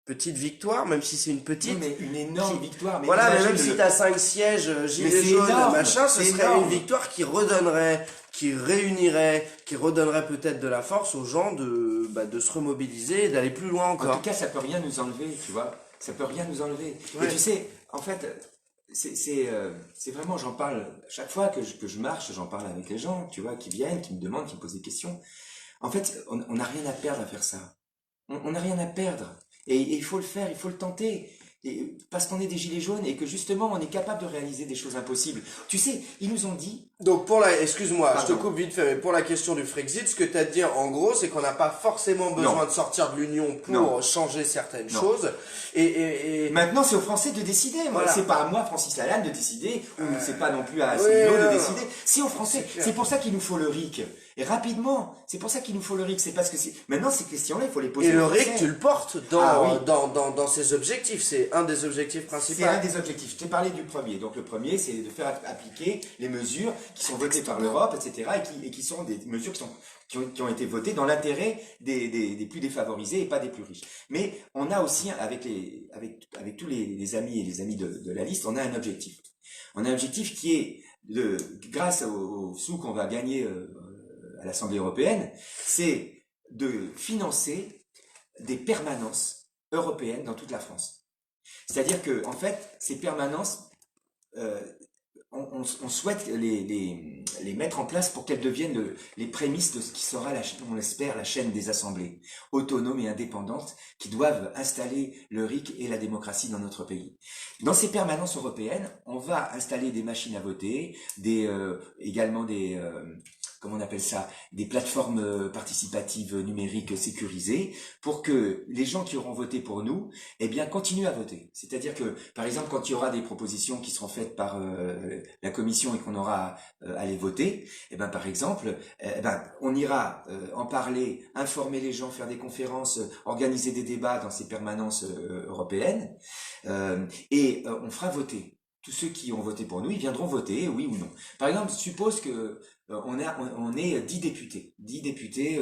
petite victoire, même si c'est une Non, petite. mais une énorme qui- victoire. Mais Voilà, mais imagine même si le- t'as 5 sièges, Mais gilets c'est jaunes, énorme, machin, ce c'est serait énorme. une victoire qui redonnerait, qui réunirait, qui redonnerait peut-être de la force aux gens de se remobiliser et d'aller plus loin En tout encore. cas, ça peut rien nous enlever, tu vois. Ça peut rien nous enlever. Ouais. Et tu sais, en fait, c'est vraiment, j'en parle chaque fois que je marche, j'en parle avec les gens, tu vois, qui viennent, qui me demandent, qui me posent des questions. En fait, on n'a rien à perdre à faire ça. On n'a rien à perdre. Et il faut le faire, il faut le tenter. Et parce qu'on est des gilets jaunes et que justement on est capable de réaliser des choses impossibles. Tu sais, ils nous ont dit, Donc excuse-moi, je te Pardon. coupe vite fait, mais pour la question du Frexit, ce que tu as dit en gros, c'est qu'on n'a pas forcément besoin Non. de sortir de l'Union pour Non. changer certaines Non. choses. Et maintenant c'est aux Français de décider. Moi, Voilà. c'est pas à moi, Francis Lalanne, de décider, ou c'est pas non plus à oui, Asselineau de non, décider. C'est aux Français. c'est clair. C'est pour ça qu'il nous faut le RIC. Et rapidement, c'est pour ça qu'il nous faut le RIC. C'est parce que maintenant ces questions-là, il faut les poser. et le aux RIC, Français. tu le portes Ah oui. dans ses objectifs. C'est un des objectifs principaux. C'est un des objectifs. Je t'ai parlé du premier. Donc le premier, c'est de faire appliquer les mesures qui sont votées par l'Europe, etc. Et qui sont des mesures qui ont été votées dans l'intérêt des plus défavorisés et pas des plus riches. Mais on a aussi, avec tous les amis et les amis de la liste, on a un objectif. On a un objectif qui est, grâce aux sous qu'on va gagner à l'Assemblée européenne, c'est de financer des permanences européennes dans toute la France. C'est-à-dire que, en fait, ces permanences, on souhaite les mettre en place pour qu'elles deviennent les prémices de ce qui sera, on l'espère, la chaîne des assemblées autonomes et indépendantes qui doivent installer le RIC et la démocratie dans notre pays. Dans ces permanences européennes, on va installer des machines à voter, également comment on appelle ça, des plateformes participatives numériques sécurisées pour que les gens qui auront voté pour nous, eh bien, continuent à voter. C'est-à-dire que, par exemple, quand il y aura des propositions qui seront faites par la commission et qu'on aura à les voter, eh ben, par exemple, on ira en parler, informer les gens, faire des conférences, organiser des débats dans ces permanences européennes, et on fera voter. Tous ceux qui ont voté pour nous, ils viendront voter, oui ou non. Par exemple, suppose que on est 10 députés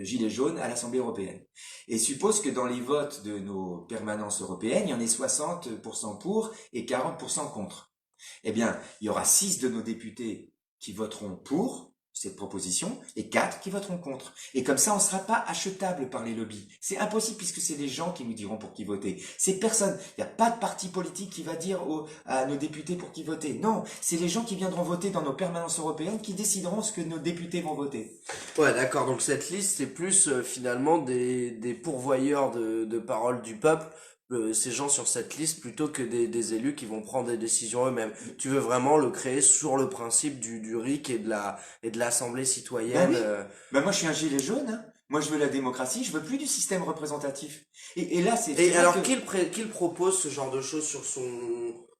gilets jaunes à l'Assemblée européenne. Et suppose que dans les votes de nos permanences européennes, il y en ait 60% pour et 40% contre. Eh bien, il y aura 6 de nos députés qui voteront pour cette proposition et 4 qui voteront contre. Et comme ça, on ne sera pas achetable par les lobbies. C'est impossible puisque c'est les gens qui nous diront pour qui voter. C'est personne. Il n'y a pas de parti politique qui va dire à nos députés pour qui voter. Non, c'est les gens qui viendront voter dans nos permanences européennes qui décideront ce que nos députés vont voter. Ouais, d'accord. Donc cette liste, c'est plus finalement des pourvoyeurs de paroles du peuple, ces gens sur cette liste, plutôt que des élus qui vont prendre des décisions eux-mêmes. Tu veux vraiment le créer sur le principe du RIC et de l'Assemblée citoyenne. Ben oui. Ben moi, je suis un gilet jaune. Hein. Moi, je veux la démocratie. Je veux plus du système représentatif. Et là, c'est Et vrai alors que- qu'il propose ce genre de choses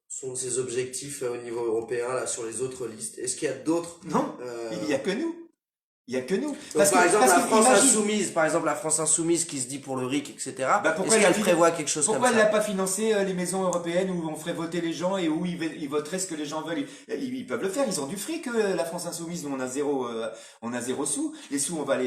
sur ses objectifs au niveau européen, là, sur les autres listes? Est-ce qu'il y a d'autres Non, il y a que nous. Il y a que nous. Donc, par exemple, imagine- la France insoumise qui se dit pour le RIC, etc. Bah, pourquoi Est-ce elle a qu'elle fait- prévoit quelque chose Pourquoi elle comme n'a ça? pas financé les maisons européennes où on ferait voter les gens et où ils voteraient ce que les gens veulent? Ils peuvent le faire, ils ont du fric, la France Insoumise, nous on a zéro sous. Les sous, on va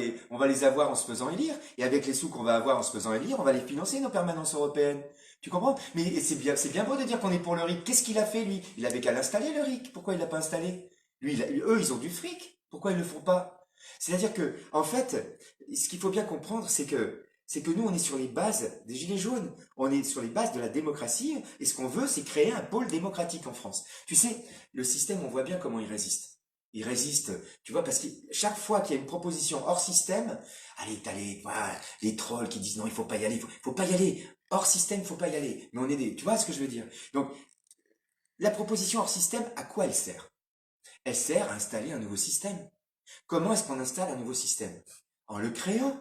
les avoir en se faisant élire. Et avec les sous qu'on va avoir en se faisant élire, on va les financer, nos permanences européennes. Tu comprends? Mais c'est bien beau de dire qu'on est pour le RIC. Qu'est-ce qu'il a fait, lui? Il avait qu'à l'installer, le RIC. Pourquoi il l'a pas installé? Eux, ils ont du fric. Pourquoi ils le font pas? C'est-à-dire que, en fait, ce qu'il faut bien comprendre, c'est que c'est que nous, on est sur les bases des Gilets jaunes. On est sur les bases de la démocratie. Et ce qu'on veut, c'est créer un pôle démocratique en France. Tu sais, le système, on voit bien comment il résiste. Il résiste, tu vois, parce que chaque fois qu'il y a une proposition hors système, allez, t'as les trolls qui disent non, il faut pas y aller, faut pas y aller. Hors système, faut pas y aller. Mais on est tu vois ce que je veux dire? Donc, la proposition hors système, à quoi elle sert? Elle sert à installer un nouveau système. Comment est-ce qu'on installe un nouveau système? En le créant.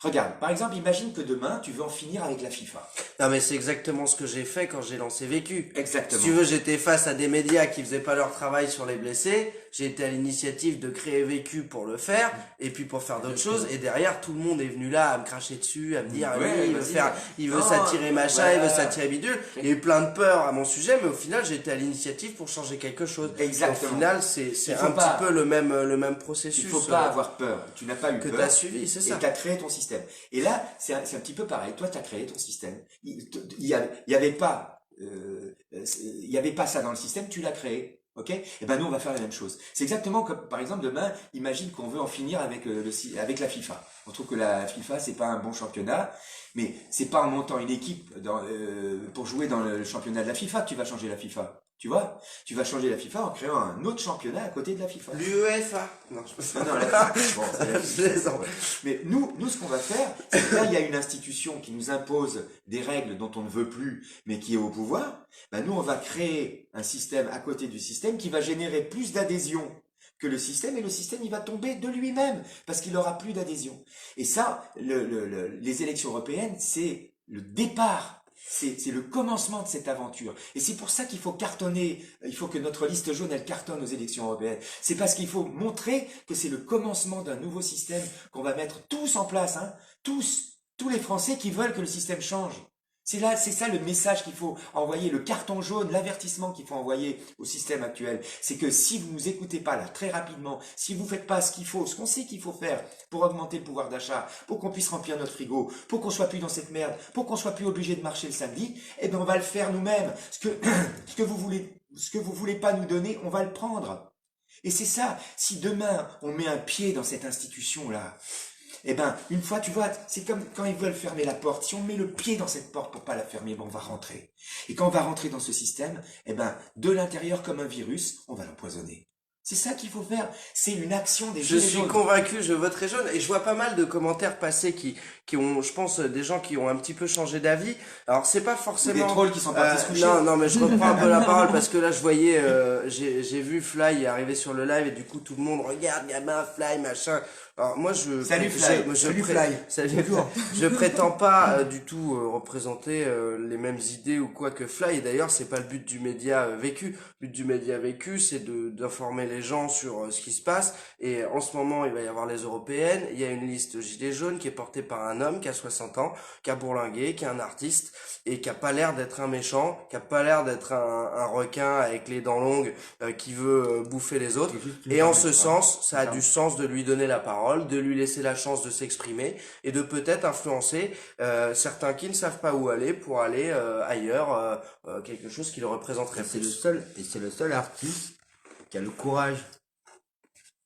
Regarde, par exemple, imagine que demain, tu veux en finir avec la FIFA. Non, mais c'est exactement ce que j'ai fait quand j'ai lancé Vécu. Exactement. Si tu veux, j'étais face à des médias qui faisaient pas leur travail sur les blessés. J'ai été à l'initiative de créer Vécu pour le faire, et puis pour faire d'autres choses. Et derrière, tout le monde est venu là à me cracher dessus, à me dire, Ouais, lui, vas-y. il veut Non, s'attirer machin, voilà. il veut s'attirer bidule. Il y a eu plein de peur à mon sujet, mais au final, j'ai été à l'initiative pour changer quelque chose. Exactement. Au final, c'est Il faut un pas- petit peu le même processus. Il faut pas avoir peur. Tu n'as pas eu que peur. t'as suivi, c'est ça. Et tu as créé ton système. Et là, c'est un petit peu pareil. Toi, tu as créé ton système. Il y avait pas, il y avait pas ça dans le système. Tu l'as créé. Ok? Et ben nous, on va faire la même chose. C'est exactement comme, par exemple, demain, imagine qu'on veut en finir avec avec la FIFA. On trouve que la FIFA, c'est pas un bon championnat, mais c'est pas en montant une équipe pour jouer dans le championnat de la FIFA que tu vas changer la FIFA. Tu vois? Tu vas changer la FIFA en créant un autre championnat à côté de la FIFA. L'UEFA. Non, je peux Non, la FIFA. Bon, c'est la Je plaisante. Mais nous, ce qu'on va faire, c'est que là, il y a une institution qui nous impose des règles dont on ne veut plus, mais qui est au pouvoir. Ben, nous, on va créer un système à côté du système qui va générer plus d'adhésion que le système, et le système, il va tomber de lui-même, parce qu'il aura plus d'adhésion. Et ça, les élections européennes, c'est le départ. C'est le commencement de cette aventure. Et c'est pour ça qu'il faut cartonner, il faut que notre liste jaune, elle cartonne aux élections européennes. C'est parce qu'il faut montrer que c'est le commencement d'un nouveau système qu'on va mettre tous en place, hein, tous les Français qui veulent que le système change. C'est ça le message qu'il faut envoyer, le carton jaune, l'avertissement qu'il faut envoyer au système actuel. C'est que si vous nous écoutez pas là très rapidement, si vous faites pas ce qu'il faut, ce qu'on sait qu'il faut faire pour augmenter le pouvoir d'achat, pour qu'on puisse remplir notre frigo, pour qu'on soit plus dans cette merde, pour qu'on soit plus obligé de marcher le samedi, eh ben on va le faire nous-mêmes. Ce que vous voulez pas nous donner, on va le prendre. Et c'est ça. Si demain on met un pied dans cette institution là, eh ben, une fois, tu vois, c'est comme quand ils veulent fermer la porte. Si on met le pied dans cette porte pour pas la fermer, ben, on va rentrer. Et quand on va rentrer dans ce système, eh ben, de l'intérieur comme un virus, on va l'empoisonner. C'est ça qu'il faut faire. C'est une action des Je Gilets suis jaunes. convaincu, je voterai jaune, et je vois pas mal de commentaires passés qui ont, je pense, des gens qui ont un petit peu changé d'avis. Alors c'est pas Ou des forcément trolls qui sont partis se coucher. non, mais je reprends un peu la parole parce que là je voyais, j'ai vu Fly arriver sur le live et du coup tout le monde regarde gamin Fly machin. Alors moi Salut, Fly. Salut, Fly. Salut. Bonjour. Je prétends pas du tout représenter les mêmes idées ou quoi que Fly. Et d'ailleurs, c'est pas le but du média Vécu. Le but du média Vécu, c'est d'informer les gens sur ce qui se passe. Et en ce moment, il va y avoir les européennes. Il y a une liste Gilets jaunes qui est portée par un homme qui a 60 ans, qui a bourlingué, qui est un artiste et qui a pas l'air d'être un méchant, qui a pas l'air d'être un requin avec les dents longues qui veut bouffer les autres. Et en ce sens, ça a du sens de lui donner la parole, de lui laisser la chance de s'exprimer et de peut-être influencer certains qui ne savent pas où aller pour aller ailleurs, quelque chose qui le représenterait C'est plus. c'est le seul artiste qui a le courage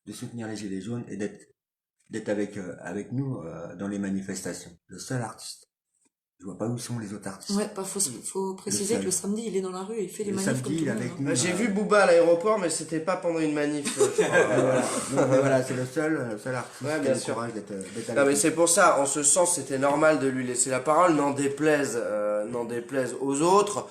de soutenir les Gilets jaunes et d'être avec nous dans les manifestations. Le seul artiste. Je vois pas où sont les autres artistes. Ouais, faut préciser seul. que le samedi, il est dans la rue et il fait les Le manifs comme samedi, tout il est le monde. avec hein. nous. J'ai vu Booba à l'aéroport, mais c'était pas pendant une manif. Voilà. Donc, voilà, c'est le seul artiste Ouais, qui bien a le sûr. courage d'être avec Non mais nous. c'est pour ça, en ce sens, c'était normal de lui laisser la parole, n'en déplaise aux autres.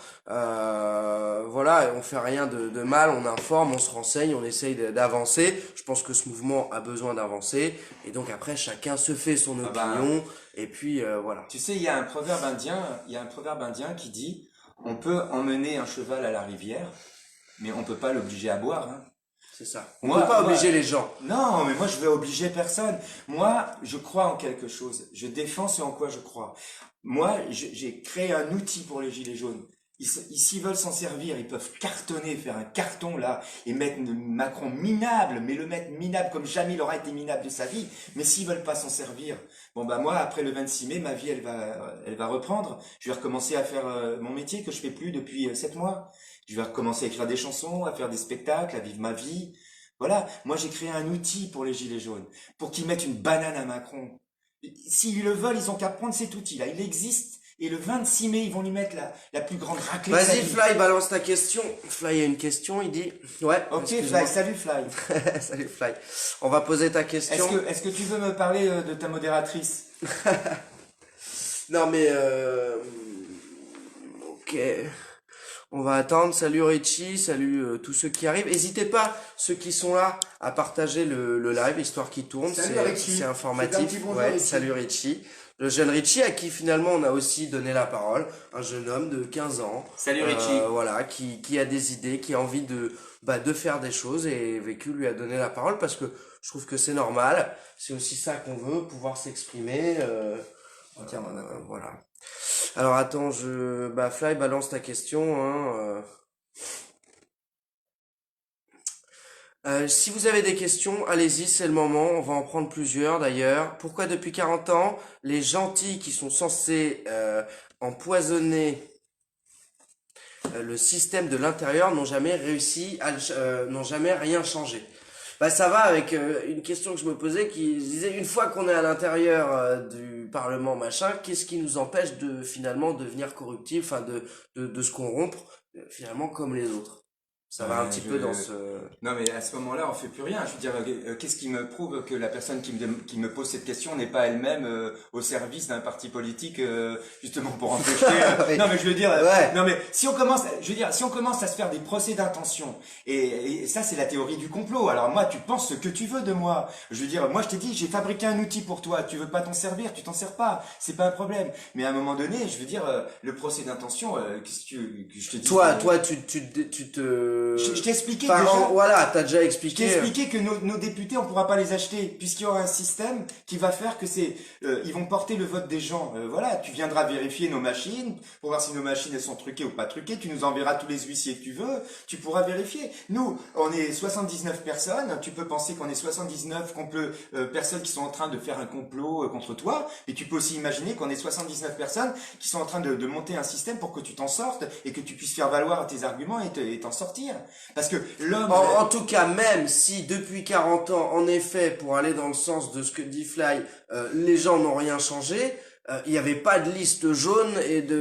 Voilà, on fait rien de mal, on informe, on se renseigne, on essaye d'avancer. Je pense que ce mouvement a besoin d'avancer, et donc après chacun se fait son Ah bah, opinion, et puis voilà. Tu sais, il y a un proverbe indien qui dit, on peut emmener un cheval à la rivière, mais on peut pas l'obliger à boire, hein. C'est ça. On Moi- peut pas moi- obliger les gens. Non, mais moi je vais obliger personne. Moi, je crois en quelque chose. Je défends ce en quoi je crois. Moi, j'ai créé un outil pour les Gilets jaunes. S'ils veulent s'en servir, ils peuvent cartonner, faire un carton là, et mettre Macron minable, mais le mettre minable comme jamais il aura été minable de sa vie. Mais s'ils veulent pas s'en servir, bon bah moi, après le 26 mai, ma vie elle va reprendre. Je vais recommencer à faire mon métier que je fais plus depuis 7 mois. Je vais recommencer à écrire des chansons, à faire des spectacles, à vivre ma vie. Voilà, moi j'ai créé un outil pour les Gilets jaunes, pour qu'ils mettent une banane à Macron. S'ils le veulent, ils ont qu'à prendre cet outil-là. Il existe. Et le 26 mai, ils vont lui mettre la plus grande raclée de sa Vas-y, vie. Fly, balance ta question. Fly a une question, il dit. Ouais, Ok, excuse-moi. Fly, salut Fly. Salut Fly. On va poser ta question. Est-ce que tu veux me parler de ta modératrice? Non mais ok. On va attendre. Salut Richie, salut tous ceux qui arrivent. N'hésitez pas, ceux qui sont là, à partager le live, histoire qu'il tourne. Salut C'est Richie. c'est C'est un informatif. petit bonjour, Ouais, Richie. salut Richie. Le jeune Richie à qui finalement on a aussi donné la parole. Un jeune homme de 15 ans. Salut Richie. Voilà, qui a des idées, qui a envie de faire des choses et Vécu lui a donné la parole parce que je trouve que c'est normal. C'est aussi ça qu'on veut, pouvoir s'exprimer. Entièrement d'accord. Voilà. Alors attends, Fly, balance ta question. Si vous avez des questions, allez-y, c'est le moment. On va en prendre plusieurs d'ailleurs. Pourquoi depuis 40 ans, les gentils qui sont censés empoisonner le système de l'intérieur n'ont jamais réussi n'ont jamais rien changé? Bah ça va avec une question que je me posais qui disait une fois qu'on est à l'intérieur du Parlement machin, qu'est-ce qui nous empêche de finalement devenir corruptible, enfin de se corrompre finalement comme les autres? Ça va un petit peu dans ce... Non, mais à ce moment-là, on fait plus rien. Je veux dire, qu'est-ce qui me prouve que la personne qui me pose cette question n'est pas elle-même au service d'un parti politique, justement pour empêcher. Oui. Non, mais je veux dire, Ouais. non, mais si on commence, je veux dire, si on commence à se faire des procès d'intention, et ça, c'est la théorie du complot. Alors moi, tu penses ce que tu veux de moi. Je veux dire, moi, je t'ai dit, j'ai fabriqué un outil pour toi. Tu veux pas t'en servir, tu t'en sers pas. C'est pas un problème. Mais à un moment donné, je veux dire, le procès d'intention, qu'est-ce que je te dis? Toi, tu te... Je t'ai expliqué Enfin, déjà. voilà, t'as déjà Je t'ai expliqué. expliqué que nos députés, on pourra pas les acheter, puisqu'il y aura un système qui va faire que ils vont porter le vote des gens. Voilà, tu viendras vérifier nos machines, pour voir si nos machines, elles sont truquées ou pas truquées, tu nous enverras tous les huissiers que tu veux, tu pourras vérifier. Nous, on est 79 personnes, tu peux penser qu'on est 79 personnes qui sont en train de faire un complot contre toi, et tu peux aussi imaginer qu'on est 79 personnes qui sont en train de monter un système pour que tu t'en sortes, et que tu puisses faire valoir tes arguments et t'en sortir. Parce que l'homme... En tout cas, même si depuis 40 ans, en effet, pour aller dans le sens de ce que dit Fly, les gens n'ont rien changé, il n'y avait pas de liste jaune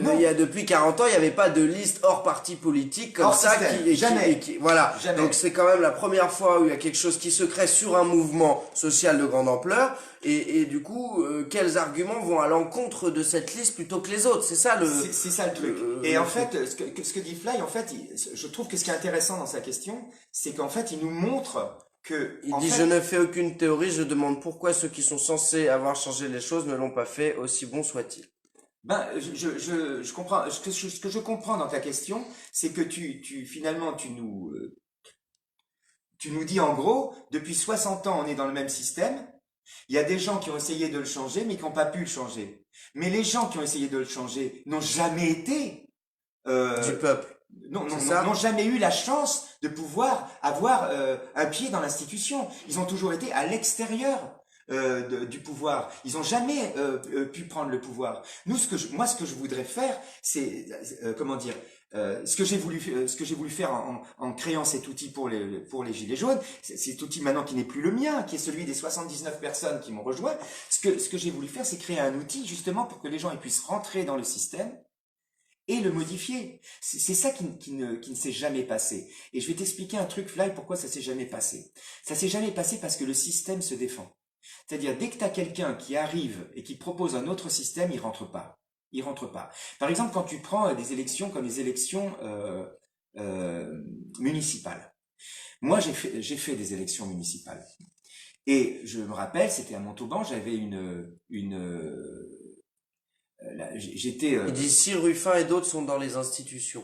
Non. depuis 40 ans, il n'y avait pas de liste hors parti politique comme Hors ça système. Jamais. voilà. Jamais. Donc c'est quand même la première fois où il y a quelque chose qui se crée sur un mouvement social de grande ampleur et du coup, quels arguments vont à l'encontre de cette liste plutôt que les autres? C'est ça C'est ça le truc. Et en fait, ce que dit Fly, en fait, je trouve que ce qui est intéressant dans sa question, c'est qu'en fait, il nous montre que... Il en dit, fait, je ne fais aucune théorie, je demande pourquoi ceux qui sont censés avoir changé les choses ne l'ont pas fait, aussi bon soit-il. Ben, je comprends. Ce que je comprends dans ta question, c'est que finalement, tu nous dis en gros, depuis 60 ans, on est dans le même système. Il y a des gens qui ont essayé de le changer, mais qui n'ont pas pu le changer. Mais les gens qui ont essayé de le changer n'ont jamais été Du peuple. C'est ça? n'ont jamais eu la chance de pouvoir avoir un pied dans l'institution. Ils ont toujours été à l'extérieur du pouvoir. Ils n'ont jamais pu prendre le pouvoir. Nous, ce que je voudrais faire, c'est comment dire. Ce que j'ai voulu faire en créant cet outil pour les gilets jaunes, cet outil maintenant qui n'est plus le mien, qui est celui des 79 personnes qui m'ont rejoint. Ce que j'ai voulu faire, c'est créer un outil justement pour que les gens ils puissent rentrer dans le système et le modifier. C'est ça qui ne s'est jamais passé. Et je vais t'expliquer un truc, Fly, pourquoi ça s'est jamais passé. Ça s'est jamais passé parce que le système se défend. C'est-à-dire, dès que tu as quelqu'un qui arrive et qui propose un autre système, il rentre pas. Il rentre pas. Par exemple, quand tu prends des élections comme les élections municipales. Moi, j'ai fait des élections municipales. Et je me rappelle, c'était à Montauban, j'avais j'étais... Il dit si Ruffin et d'autres sont dans les institutions.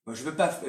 Moi, je veux pas.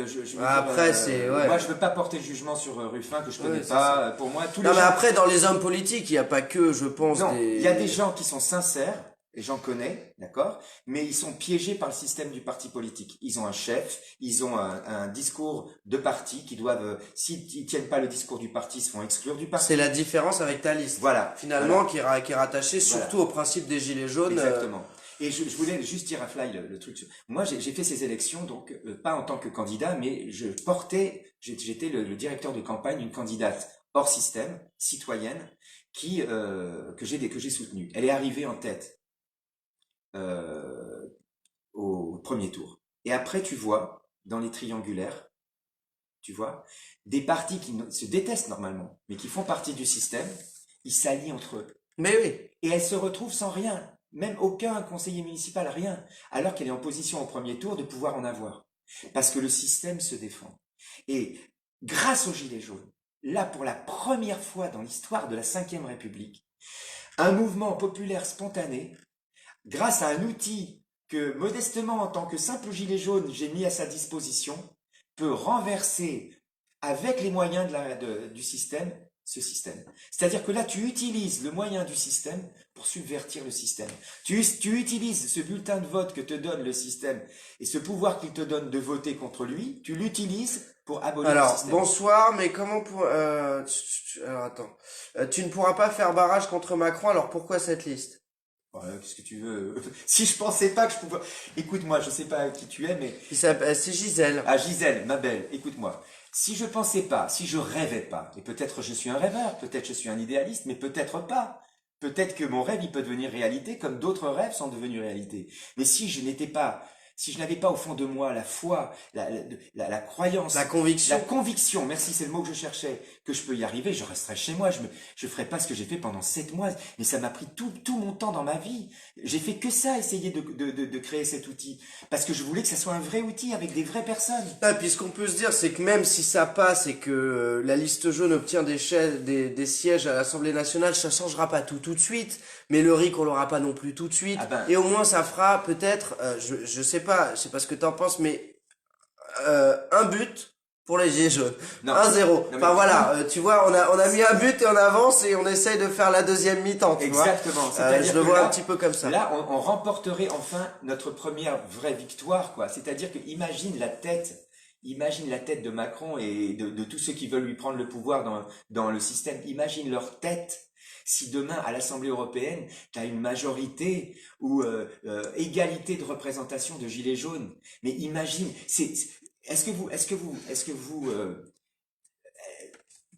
Après, c'est ouais. Moi, je veux pas porter jugement sur Ruffin que je connais Ouais, c'est pas. Pour moi, tous les Non mais gens. après dans les hommes politiques, il n'y a pas que, je pense, Non, des... il y a des gens qui sont sincères, et j'en connais, d'accord, mais ils sont piégés par le système du parti politique. Ils ont un chef, ils ont un discours de parti qui doivent, s'ils tiennent pas le discours du parti, ils se font exclure du parti. C'est la différence avec ta liste. Voilà. Finalement, Voilà. qui est rattachée surtout au principe des gilets jaunes. Exactement. Et je voulais juste dire à Fly le truc. Moi, j'ai fait ces élections, donc pas en tant que candidat, mais j'étais le directeur de campagne d'une candidate hors système, citoyenne, que j'ai soutenue. Elle est arrivée en tête au premier tour. Et après, tu vois, dans les triangulaires, tu vois, des partis qui se détestent normalement, mais qui font partie du système, ils s'allient entre eux. Mais oui. Et elle se retrouve sans rien, même aucun conseiller municipal, rien, alors qu'elle est en position au premier tour de pouvoir en avoir. Parce que le système se défend. Et grâce aux Gilets jaunes, là pour la première fois dans l'histoire de la Ve République, un mouvement populaire spontané, grâce à un outil que modestement en tant que simple gilet jaune j'ai mis à sa disposition, peut renverser avec les moyens du système ce système. C'est-à-dire que là, tu utilises le moyen du système pour subvertir le système. Tu utilises ce bulletin de vote que te donne le système et ce pouvoir qu'il te donne de voter contre lui, tu l'utilises pour abolir le Alors, système. bonsoir, mais comment pour... alors, attends. Tu ne pourras pas faire barrage contre Macron, alors pourquoi cette liste? Voilà, qu'est-ce que tu veux? Si je pensais pas que je pouvais... Écoute-moi, je sais pas qui tu es, mais... C'est Gisèle. Ah, Gisèle, ma belle, écoute-moi. Si je pensais pas, si je rêvais pas, et peut-être je suis un rêveur, peut-être je suis un idéaliste, mais peut-être pas. Peut-être que mon rêve, il peut devenir réalité, comme d'autres rêves sont devenus réalité. Mais si je n'avais pas au fond de moi la foi, la croyance, La conviction. la conviction, merci, c'est le mot que je cherchais, que je peux y arriver, je resterai chez moi, je ferai pas ce que j'ai fait pendant 7 mois, mais ça m'a pris tout mon temps dans ma vie. J'ai fait que ça, essayer de créer cet outil. Parce que je voulais que ça soit un vrai outil avec des vraies personnes. Ah, puis ce qu'on peut se dire, c'est que même si ça passe et que la liste jaune obtient des sièges à l'Assemblée nationale, ça changera pas tout de suite. Mais le RIC, on l'aura pas non plus tout de suite. Ah ben. Et au moins, ça fera peut-être, je sais pas ce que t'en penses, mais un but pour les Gilets jaunes. Non. 1-0. Non, mais- Enfin voilà, tu vois, on a mis un but et on avance et on essaye de faire la deuxième mi-temps, tu vois. Exactement. C'est-à-dire Je le que vois là- un petit peu comme ça. Là, on remporterait enfin notre première vraie victoire, quoi. C'est-à-dire que imagine la tête de Macron et de tous ceux qui veulent lui prendre le pouvoir dans le système. Imagine leur tête. Si demain, à l'Assemblée européenne, tu as une majorité ou égalité de représentation de gilets jaunes, mais imagine,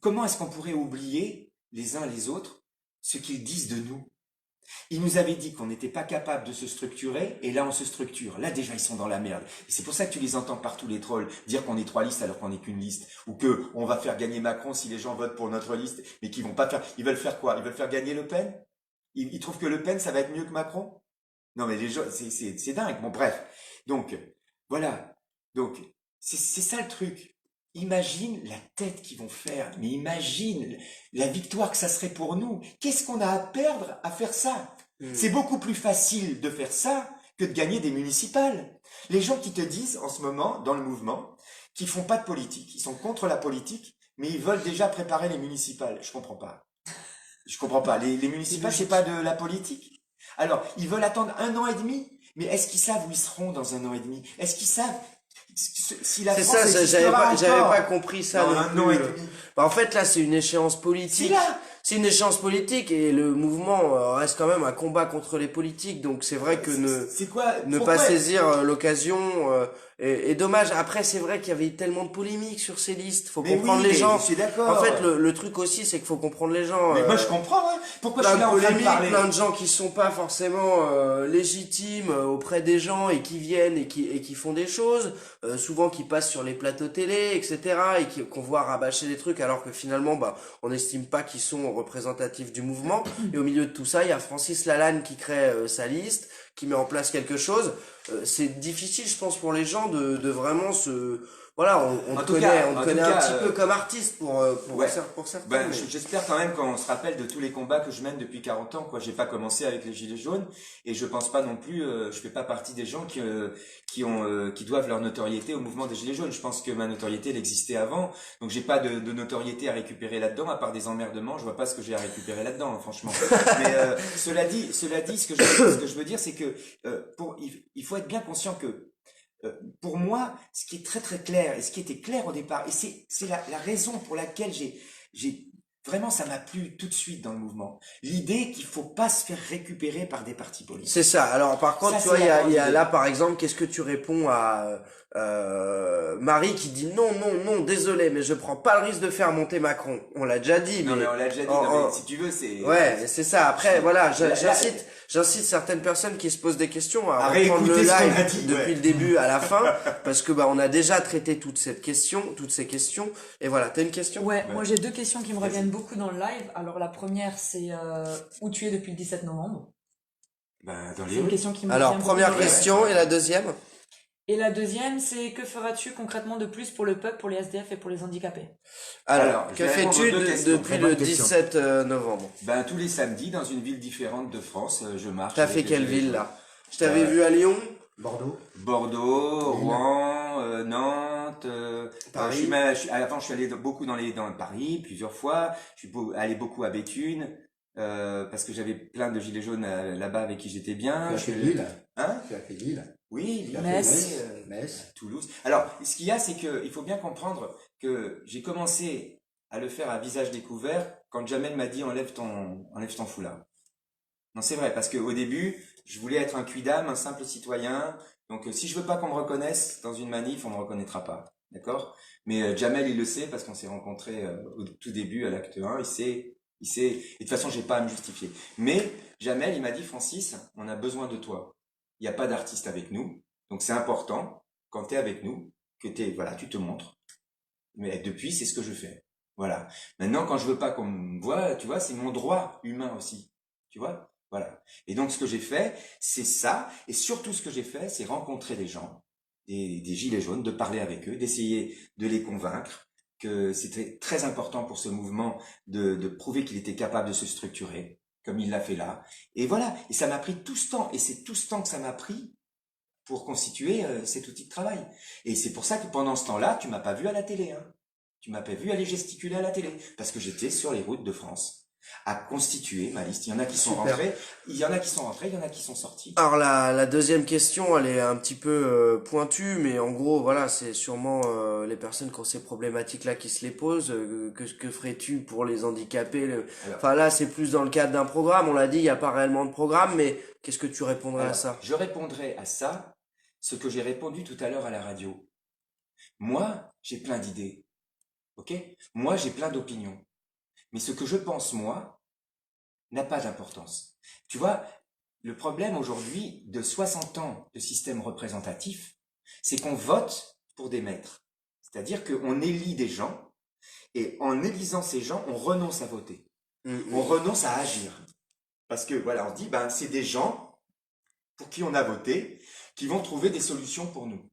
comment est-ce qu'on pourrait oublier les uns les autres ce qu'ils disent de nous? Ils nous avaient dit qu'on n'était pas capable de se structurer, et là on se structure. Là déjà ils sont dans la merde. Et c'est pour ça que tu les entends partout les trolls dire qu'on est 3 listes alors qu'on n'est qu'une liste, ou que on va faire gagner Macron si les gens votent pour notre liste, mais qu'ils vont pas faire. Ils veulent faire quoi? Ils veulent faire gagner Le Pen? Ils trouvent que Le Pen ça va être mieux que Macron? Non mais les gens, c'est dingue. Bon bref. Donc voilà. Donc c'est ça le truc. Imagine la tête qu'ils vont faire, mais imagine la victoire que ça serait pour nous. Qu'est-ce qu'on a à perdre à faire ça? C'est beaucoup plus facile de faire ça que de gagner des municipales. Les gens qui te disent en ce moment, dans le mouvement, qu'ils font pas de politique, ils sont contre la politique, mais ils veulent déjà préparer les municipales. Je comprends pas. Je comprends pas. Les municipales, c'est pas de la politique. Alors, ils veulent attendre 1 an et demi, mais est-ce qu'ils savent où ils seront dans 1 an et demi? Est-ce qu'ils savent si la C'est France ça, existera j'avais encore pas compris ça dans non 1 an et plus. demi? Bah, en fait, là, c'est une échéance politique. C'est là. C'est une échéance politique et le mouvement reste quand même un combat contre les politiques. Donc c'est vrai que C'est quoi? ne Pourquoi pas saisir l'occasion est dommage. Après, c'est vrai qu'il y avait tellement de polémiques sur ces listes. Faut Mais comprendre oui, les mais gens. je suis d'accord. En fait, le truc aussi, c'est qu'il faut comprendre les gens. Mais moi je comprends, hein. Pourquoi je Plein suis là de en train de polémiques, parler? plein de gens qui sont pas forcément légitimes auprès des gens et qui viennent et qui font des choses, souvent qui passent sur les plateaux télé, etc. et qu'on voit rabâcher des trucs alors que finalement, bah, on n'estime pas qu'ils sont représentatifs du mouvement. Et au milieu de tout ça, il y a Francis Lalanne qui crée sa liste, qui met en place quelque chose. C'est difficile, je pense, pour les gens de vraiment se... Voilà, on En te tout connaît, cas- on te en connaît tout un cas, petit peu comme artiste pour ouais. certains. Ben, mais- j'espère quand même qu'on se rappelle de tous les combats que je mène depuis 40 ans, quoi. J'ai pas commencé avec les Gilets jaunes, et je pense pas non plus, je fais pas partie des gens qui doivent leur notoriété au mouvement des Gilets jaunes. Je pense que ma notoriété, elle existait avant, donc j'ai pas de notoriété à récupérer là-dedans, à part des emmerdements. Je vois pas ce que j'ai à récupérer là-dedans, hein, franchement. Mais cela dit, ce que je veux dire, c'est que il faut être bien conscient que pour moi, ce qui est très très clair et ce qui était clair au départ, et c'est la raison pour laquelle Vraiment, ça m'a plu tout de suite dans le mouvement. L'idée qu'il faut pas se faire récupérer par des partis politiques. C'est ça. Alors par contre, Ça, tu vois, c'est la grande il y a idée. là par exemple, qu'est-ce que tu réponds à Marie qui dit non, non, non, désolé, mais je prends pas le risque de faire monter Macron. On l'a déjà dit, Non, mais mais on l'a déjà dit. en- Non, mais en- si tu veux, c'est... ouais, mais c'est ça. Après, voilà, Là, j'incite certaines personnes qui se posent des questions à À reprendre le réécouter ce qu'on live a dit, depuis ouais. le début à la fin, parce que on a déjà traité toutes ces questions. Et voilà, t'as une question? Ouais, Ouais. moi j'ai deux questions qui me Vas-y. reviennent beaucoup dans le live. Alors la première, c'est où tu es depuis le 17 novembre. Ben, dans C'est les une rues. question qui me Alors revient beaucoup première dans le live. question et la deuxième? Et la deuxième, c'est que feras-tu concrètement de plus pour le peuple, pour les SDF et pour les handicapés? Alors, je que vais répondre fais-tu aux deux questions. depuis Très le bonne question. 17 novembre? Ben, tous les samedis, dans une ville différente de France, je marche. T'as avec fait les quelle Gilets ville jaunes. là? Je t'avais Euh, vu à Lyon, Bordeaux. Bordeaux, Lille. Rouen, Nantes. Paris. Avant, je suis allé beaucoup dans Paris plusieurs fois. Je suis allé beaucoup à Béthune parce que j'avais plein de gilets jaunes là-bas avec qui j'étais bien. Tu as Je fait suis- Lille. Hein? Tu as fait Lille. Oui, Tu as Lille, fait Metz. Metz. Toulouse. Alors, ce qu'il y a, c'est que il faut bien comprendre que j'ai commencé à le faire à visage découvert quand Jamel m'a dit enlève ton foulard. Non, c'est vrai, parce qu'au début, je voulais être un quidam, un simple citoyen. Donc, si je veux pas qu'on me reconnaisse dans une manif, on me reconnaîtra pas. D'accord? Mais Jamel, il le sait parce qu'on s'est rencontrés au tout début à l'acte 1. Il sait. Et de toute façon, j'ai pas à me justifier. Mais Jamel, il m'a dit, Francis, on a besoin de toi. Il n'y a pas d'artiste avec nous. Donc, c'est important, quand tu es avec nous, que voilà, tu te montres. Mais depuis, c'est ce que je fais. Voilà. Maintenant, quand je veux pas qu'on me voit, tu vois, c'est mon droit humain aussi. Tu vois? Voilà. Et donc, ce que j'ai fait, c'est ça. Et surtout, ce que j'ai fait, c'est rencontrer des gens, des gilets jaunes, de parler avec eux, d'essayer de les convaincre que c'était très important pour ce mouvement de prouver qu'il était capable de se structurer, comme il l'a fait là. Et voilà. Et ça m'a pris tout ce temps. Et c'est tout ce temps que ça m'a pris pour constituer cet outil de travail. Et c'est pour ça que pendant ce temps-là, tu m'as pas vu à la télé, hein. Tu m'as pas vu aller gesticuler à la télé, parce que j'étais sur les routes de France à constituer ma liste. Il y en a qui sont Super. rentrés, il y en a qui sont rentrés, il y en a qui sont sortis. Alors la deuxième question, elle est un petit peu pointue, mais en gros, voilà, c'est sûrement les personnes qui ont ces problématiques-là qui se les posent. Que ferais-tu pour les handicapés? Alors, Enfin là, c'est plus dans le cadre d'un programme. On l'a dit, il n'y a pas réellement de programme, mais qu'est-ce que tu répondrais à alors, ça? je répondrai à ça, ce que j'ai répondu tout à l'heure à la radio. Moi, j'ai plein d'idées. Ok? Moi, j'ai plein d'opinions. Mais ce que je pense, moi, n'a pas d'importance. Tu vois, le problème aujourd'hui de 60 ans de système représentatif, c'est qu'on vote pour des maîtres. C'est-à-dire qu'on élit des gens, et en élisant ces gens, on renonce à voter. On renonce à agir. Parce que, voilà, on dit, ben, c'est des gens pour qui on a voté, qui vont trouver des solutions pour nous.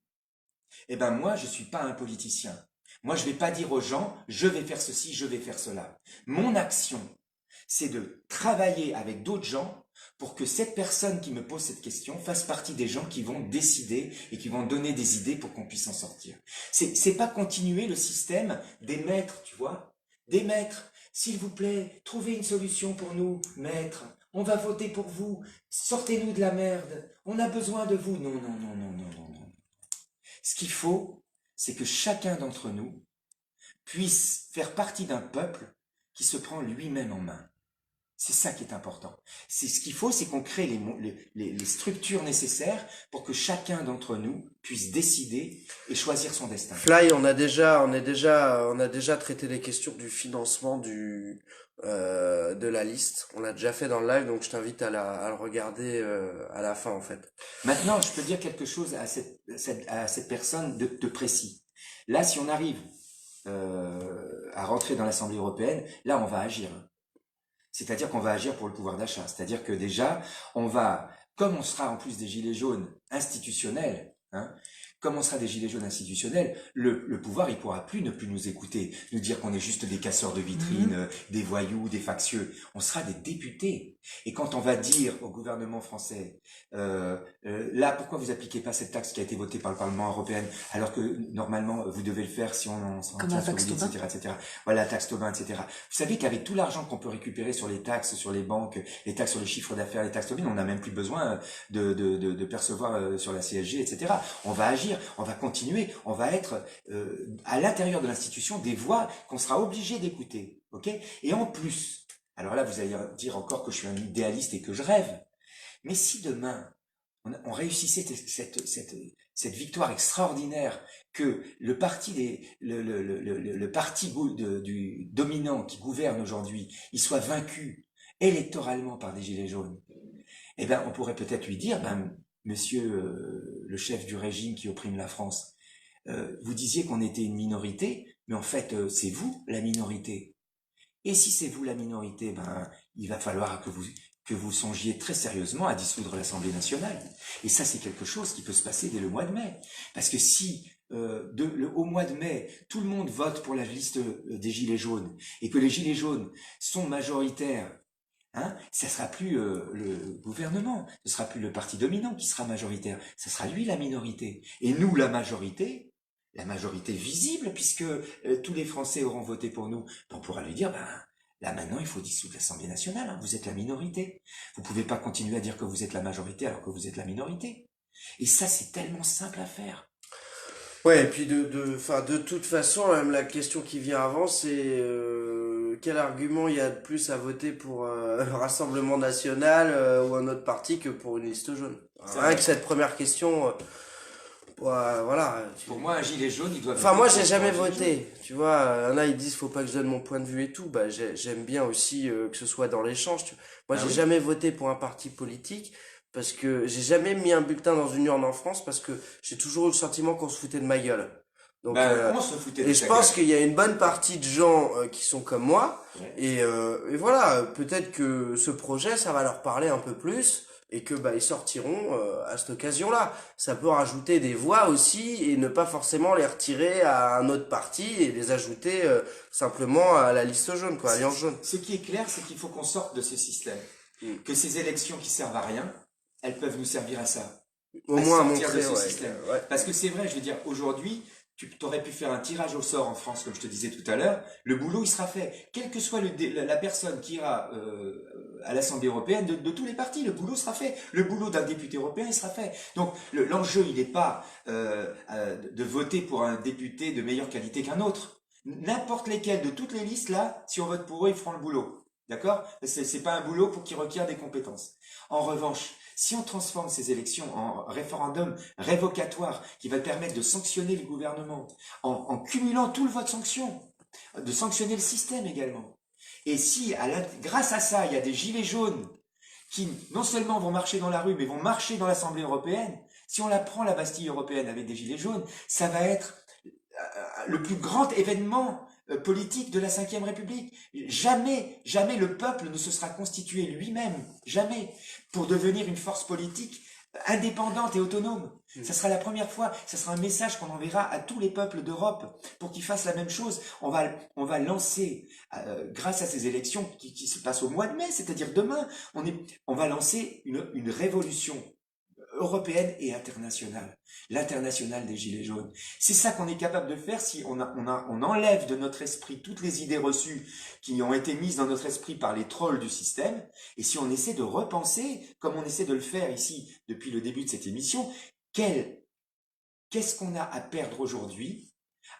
Eh ben, moi, je suis pas un politicien. Moi, je vais pas dire aux gens, je vais faire ceci, je vais faire cela. Mon action, c'est de travailler avec d'autres gens pour que cette personne qui me pose cette question fasse partie des gens qui vont décider et qui vont donner des idées pour qu'on puisse en sortir. C'est pas continuer le système des maîtres, tu vois. Des maîtres, s'il vous plaît, trouvez une solution pour nous, maîtres. On va voter pour vous. Sortez-nous de la merde. On a besoin de vous. Non, non, non, non, non, non, non. Ce qu'il faut, c'est que chacun d'entre nous puisse faire partie d'un peuple qui se prend lui-même en main. C'est ça qui est important. C'est ce qu'il faut, c'est qu'on crée les structures nécessaires pour que chacun d'entre nous puisse décider et choisir son destin. Fly, on a déjà traité les questions du financement de la liste. On l'a déjà fait dans le live, donc je t'invite à le regarder à la fin en fait. Maintenant, je peux dire quelque chose à cette personne de précis. Là, si on arrive à rentrer dans l'Assemblée européenne, là, on va agir. C'est-à-dire qu'on va agir pour le pouvoir d'achat. C'est-à-dire que déjà, comme on sera en plus des gilets jaunes institutionnels, hein, comme on sera des gilets jaunes institutionnels, le pouvoir, il pourra plus ne plus nous écouter, nous dire qu'on est juste des casseurs de vitrines, des voyous, des factieux. On sera des députés. Et quand on va dire au gouvernement français, là, pourquoi vous appliquez pas cette taxe qui a été votée par le Parlement européen, alors que normalement vous devez le faire si on Comme la taxe Tobin. etc. Voilà, la taxe Tobin, etc. Vous savez qu'avec tout l'argent qu'on peut récupérer sur les taxes, sur les banques, les taxes sur le chiffre d'affaires, les taxes Tobin, on n'a même plus besoin de percevoir sur la CSG, etc. On va agir. servir, on va continuer, on va être à l'intérieur de l'institution des voix qu'on sera obligé d'écouter, ok? Et en plus, alors là vous allez dire encore que je suis un idéaliste et que je rêve, mais si demain on réussissait cette victoire extraordinaire que le parti le parti du dominant qui gouverne aujourd'hui, il soit vaincu électoralement par des gilets jaunes, eh ben on pourrait peut-être lui dire, ben monsieur le chef du régime qui opprime la France, vous disiez qu'on était une minorité, mais en fait c'est vous la minorité. Et si c'est vous la minorité, ben il va falloir que vous songiez très sérieusement à dissoudre l'Assemblée nationale. Et ça, c'est quelque chose qui peut se passer dès le mois de mai. Parce que si, au mois de mai, tout le monde vote pour la liste des Gilets jaunes, et que les Gilets jaunes sont majoritaires, hein, ça sera plus le gouvernement, ce sera plus le parti dominant qui sera majoritaire, ce sera lui la minorité. Et nous, la majorité visible, puisque tous les Français auront voté pour nous, on pourra lui dire, ben, là, maintenant, il faut dissoudre l'Assemblée nationale, hein. Vous êtes la minorité. Vous pouvez pas continuer à dire que vous êtes la majorité alors que vous êtes la minorité. Et ça, c'est tellement simple à faire. Ouais, et puis enfin, de toute façon, même la question qui vient avant, c'est quel argument il y a de plus à voter pour le Rassemblement National ou un autre parti que pour une liste jaune. Rien que cette première question, voilà. Pour moi, un gilet jaune, il doit... Enfin, moi, j'ai jamais voté. Tu vois, là, ils disent, faut pas que je donne mon point de vue et tout. Bah, j'aime bien aussi que ce soit dans l'échange. Moi, j'ai jamais voté pour un parti politique parce que j'ai jamais mis un bulletin dans une urne en France parce que j'ai toujours eu le sentiment qu'on se foutait de ma gueule. Donc, on se foutait de et je pense qu'il y a une bonne partie de gens qui sont comme moi. Ouais. Et voilà, peut-être que ce projet, ça va leur parler un peu plus. Et que bah ils sortiront à cette occasion-là. Ça peut rajouter des voix aussi et ne pas forcément les retirer à un autre parti et les ajouter simplement à la liste jaune, quoi, alliance jaune. Ce qui est clair, c'est qu'il faut qu'on sorte de ce système. Que ces élections qui servent à rien, elles peuvent nous servir à ça. Au à moins sortir montrer, de ce ouais, système. ouais. Parce que c'est vrai, je veux dire, aujourd'hui, tu aurais pu faire un tirage au sort en France, comme je te disais tout à l'heure, le boulot il sera fait. Quelle que soit la personne qui ira à l'Assemblée européenne, de tous les partis, le boulot sera fait. Le boulot d'un député européen, il sera fait. Donc l'enjeu, il n'est pas de voter pour un député de meilleure qualité qu'un autre. N'importe lesquels de toutes les listes, là, si on vote pour eux, ils feront le boulot. D'accord? C'est pas un boulot qui requiert des compétences. En revanche, si on transforme ces élections en référendum révocatoire qui va permettre de sanctionner le gouvernement, en cumulant tout le vote sanction, de sanctionner le système également, et si grâce à ça, il y a des gilets jaunes qui non seulement vont marcher dans la rue, mais vont marcher dans l'Assemblée européenne, si on la prend la Bastille européenne avec des gilets jaunes, ça va être le plus grand événement politique de la Ve République. Jamais, jamais le peuple ne se sera constitué lui-même, jamais, pour devenir une force politique indépendante et autonome. Ça sera la première fois, ça sera un message qu'on enverra à tous les peuples d'Europe pour qu'ils fassent la même chose. On va lancer, grâce à ces élections qui se passent au mois de mai, c'est-à-dire demain, on va lancer une révolution européenne et internationale, l'internationale des Gilets jaunes. C'est ça qu'on est capable de faire si on enlève de notre esprit toutes les idées reçues qui ont été mises dans notre esprit par les trolls du système, et si on essaie de repenser, comme on essaie de le faire ici depuis le début de cette émission, qu'est-ce qu'on a à perdre aujourd'hui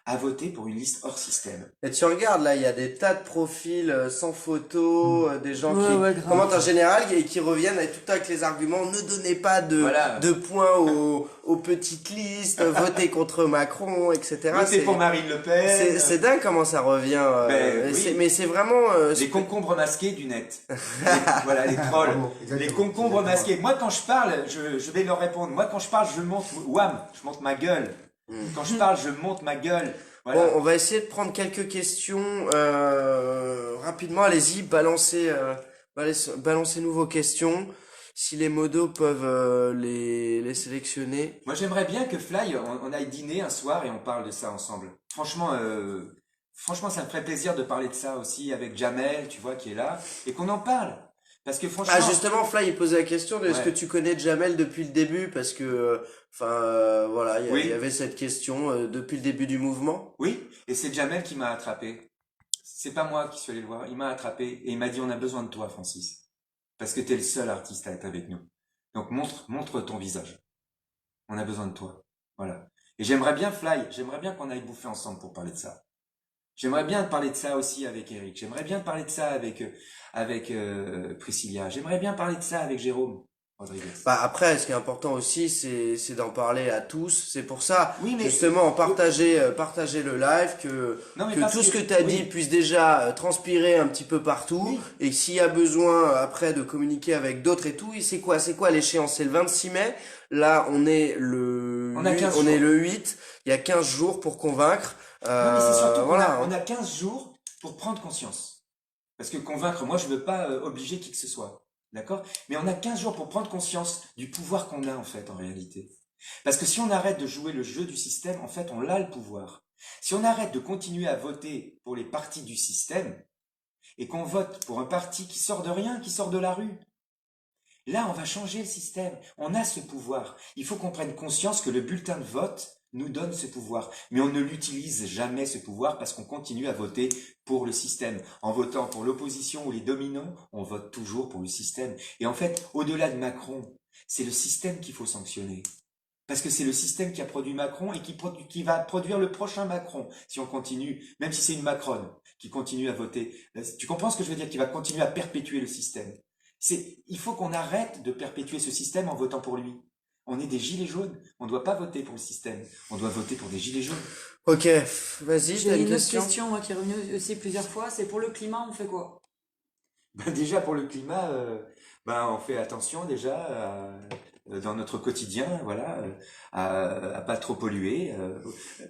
à voter pour une liste hors système. Et tu regardes là, il y a des tas de profils sans photo, des gens qui grave. commentent en général et qui reviennent avec tout le temps avec les arguments. Ne donnez pas de points aux petites listes, votez contre Macron, etc. Votez pour Marine Le Pen. C'est dingue comment ça revient. Oui. Mais c'est vraiment les concombres masqués du net. Voilà, les trolls. Bravo, Les exactement. concombres masqués. Moi, quand je parle, je vais leur répondre. Moi, quand je parle, je monte ma gueule. Quand je parle, je monte ma gueule. Voilà. Bon, on va essayer de prendre quelques questions rapidement. Allez-y, balancez-nous vos questions. Si les modos peuvent les sélectionner. Moi, j'aimerais bien que Fly, on aille dîner un soir et on parle de ça ensemble. Franchement, ça me ferait plaisir de parler de ça aussi avec Jamel, tu vois, qui est là, et qu'on en parle. Parce que franchement... Ah, justement, Fly, il posait la question de est-ce Ouais. que tu connais Jamel depuis le début? Parce que, voilà, Oui. il y avait cette question depuis le début du mouvement. Oui, et c'est Jamel qui m'a attrapé. C'est pas moi qui suis allé le voir, il m'a attrapé et il m'a dit on a besoin de toi, Francis. Parce que t'es le seul artiste à être avec nous. Donc montre ton visage. On a besoin de toi. Voilà. Et j'aimerais bien j'aimerais bien qu'on aille bouffer ensemble pour parler de ça. J'aimerais bien parler de ça aussi avec Eric. J'aimerais bien parler de ça avec Priscilla. J'aimerais bien parler de ça avec Jérôme Rodriguez. Bah après, ce qui est important aussi, c'est d'en parler à tous. C'est pour ça, Oui, mais justement, partager le live, non, mais que parce tout ce que tu as oui, dit puisse déjà transpirer un petit peu partout. oui, Et s'il y a besoin après de communiquer avec d'autres et tout, c'est quoi l'échéance? C'est le 26 mai. Là, on est on a 15 on est jours. le 8. Il y a 15 jours pour convaincre. Non, mais c'est surtout Voilà. on a 15 jours pour prendre conscience. Parce que convaincre, moi, je veux pas obliger qui que ce soit. D'accord? Mais on a 15 jours pour prendre conscience du pouvoir qu'on a, en fait, en réalité. Parce que si on arrête de jouer le jeu du système, en fait, on a le pouvoir. Si on arrête de continuer à voter pour les partis du système, et qu'on vote pour un parti qui sort de rien, qui sort de la rue, là, on va changer le système. On a ce pouvoir. Il faut qu'on prenne conscience que le bulletin de vote nous donne ce pouvoir. Mais on ne l'utilise jamais, ce pouvoir, parce qu'on continue à voter pour le système. En votant pour l'opposition ou les dominants, on vote toujours pour le système. Et en fait, au-delà de Macron, c'est le système qu'il faut sanctionner. Parce que c'est le système qui a produit Macron et qui va produire le prochain Macron, si on continue, même si c'est une Macronne qui continue à voter. Tu comprends ce que je veux dire? Qui va continuer à perpétuer le système. Il faut qu'on arrête de perpétuer ce système en votant pour lui. On est des gilets jaunes. On ne doit pas voter pour le système. On doit voter pour des gilets jaunes. Ok, vas-y, J'ai t'as une une autre question? question, moi, qui est revenue aussi plusieurs fois. C'est pour le climat, on fait quoi? Ben déjà pour le climat, on fait attention déjà dans notre quotidien, voilà, à pas trop polluer,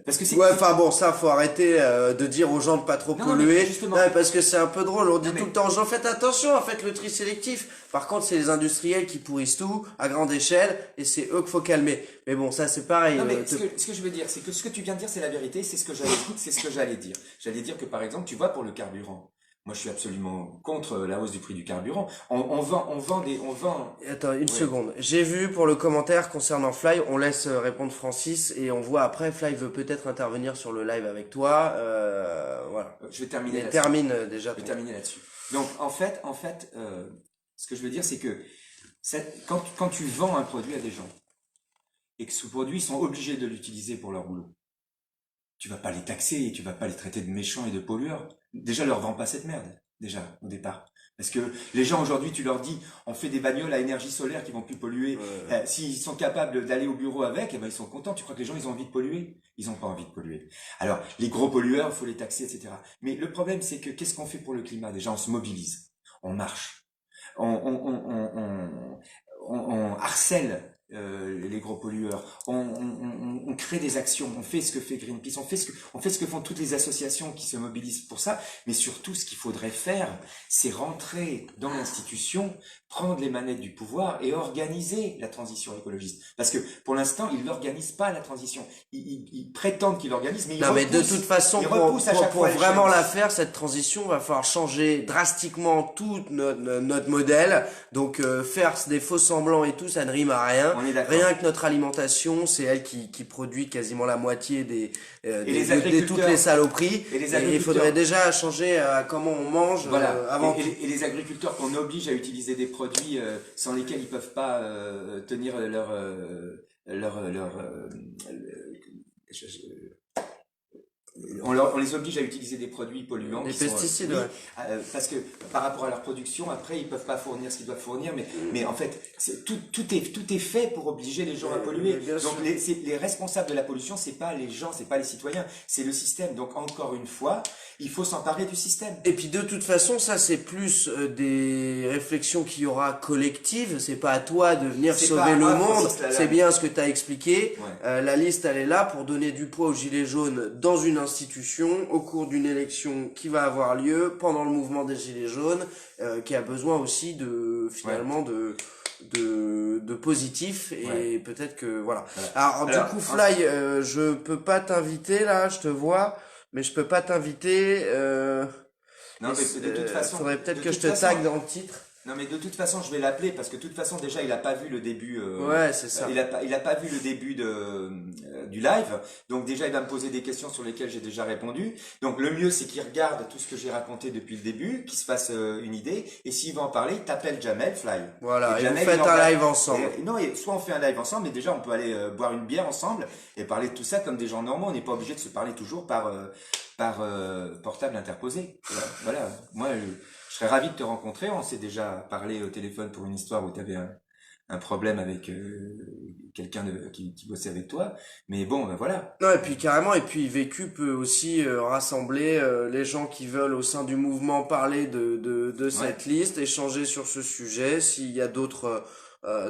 parce que Ouais, enfin bon, ça, faut arrêter de dire aux gens de pas trop non, non, mais polluer. justement, Ouais, parce que c'est un peu drôle. On dit non, mais tout le temps aux gens, faites attention, faites le tri sélectif. Par contre, c'est les industriels qui pourrissent tout à grande échelle et c'est eux qu'il faut calmer. Mais bon, ça, c'est pareil. non, mais ce que je veux dire, c'est que ce que tu viens de dire, c'est la vérité, c'est ce que j'allais dire. J'allais dire que par exemple, tu vois pour le carburant. Moi, je suis absolument contre la hausse du prix du carburant. On vend. Attends, une Ouais. seconde. J'ai vu pour le commentaire concernant Fly, on laisse répondre Francis et on voit après, Fly veut peut-être intervenir sur le live avec toi. Voilà. Je vais terminer Mais là-dessus. termine déjà Je vais ton... terminer là-dessus. Donc, en fait, ce que je veux dire, c'est que quand tu vends un produit à des gens et que ce produit, ils sont obligés de l'utiliser pour leur boulot, tu vas pas les taxer et tu vas pas les traiter de méchants et de pollueurs. Déjà, leur vends pas cette merde, déjà, au départ. Parce que les gens aujourd'hui, tu leur dis, on fait des bagnoles à énergie solaire qui vont plus polluer. S'ils sont capables d'aller au bureau avec, eh ben, ils sont contents. Tu crois que les gens, ils ont envie de polluer? Ils ont pas envie de polluer. Alors, les gros pollueurs, il faut les taxer, etc. Mais le problème, c'est que qu'est-ce qu'on fait pour le climat? Déjà, on se mobilise. On marche. On harcèle les gros pollueurs, on crée des actions, on fait ce que fait Greenpeace, on fait ce que font toutes les associations qui se mobilisent pour ça, mais surtout ce qu'il faudrait faire, c'est rentrer dans l'institution, prendre les manettes du pouvoir et organiser la transition écologiste. Parce que pour l'instant, ils n'organisent pas la transition. Ils prétendent qu'ils l'organisent, mais ils Non, mais de repoussent. toute façon, Ils pour, repoussent à chaque pour fois vraiment l'échéance. la faire, cette transition, va falloir changer drastiquement tout notre modèle. Donc, faire des faux semblants et tout, ça ne rime à rien. On est d'accord. Rien que notre alimentation, c'est elle qui produit quasiment la moitié les de toutes les saloperies. Et les il agriculteurs. faudrait déjà changer comment on mange Voilà. avant tout. Et les agriculteurs qu'on oblige à utiliser des produits sans lesquels ils peuvent pas tenir on les oblige à utiliser des produits polluants. Des qui sont, pesticides, oui, ouais. parce que par rapport à leur production, après, ils peuvent pas fournir ce qu'ils doivent fournir. Mais en fait, tout est fait pour obliger les gens à polluer. Mais bien Donc sûr. les responsables de la pollution, c'est pas les gens, c'est pas les citoyens, c'est le système. Donc encore une fois, il faut s'emparer du système. Et puis de toute façon, ça c'est plus des réflexions qu'il y aura collectives. C'est pas à toi de venir C'est sauver pas le à monde. Francis Lalanne. C'est bien ce que tu as expliqué. Ouais. La liste elle est là pour donner du poids aux gilets jaunes dans une institution au cours d'une élection qui va avoir lieu pendant le mouvement des gilets jaunes, qui a besoin aussi de finalement de positif et peut-être que voilà. Alors du coup Fly, je peux pas t'inviter là, je te vois. Mais je peux pas t'inviter. Non, mais de toute façon, faudrait peut-être de que je toute te façon, tag dans le titre. Non, mais de toute façon, je vais l'appeler parce que de toute façon, déjà, il a pas vu le début. Ouais, c'est ça. Il a pas vu le début du live. Donc déjà, il va me poser des questions sur lesquelles j'ai déjà répondu. Donc le mieux, c'est qu'il regarde tout ce que j'ai raconté depuis le début, qu'il se fasse une idée. Et s'il veut en parler, il t'appelle Jamel Fly. Voilà, et vous Jamel, il faites en un va- live ensemble. Non, soit on fait un live ensemble, mais déjà, on peut aller boire une bière ensemble et parler de tout ça comme des gens normaux. On n'est pas obligé de se parler toujours par portable interposé. Voilà. Moi, je serais ravi de te rencontrer. On s'est déjà parlé au téléphone pour une histoire où tu avais un problème avec quelqu'un qui bossait avec toi. Mais bon, ben voilà. Non, et puis carrément, et puis Vécu peut aussi rassembler les gens qui veulent au sein du mouvement parler de cette liste, échanger sur ce sujet, s'il y a d'autres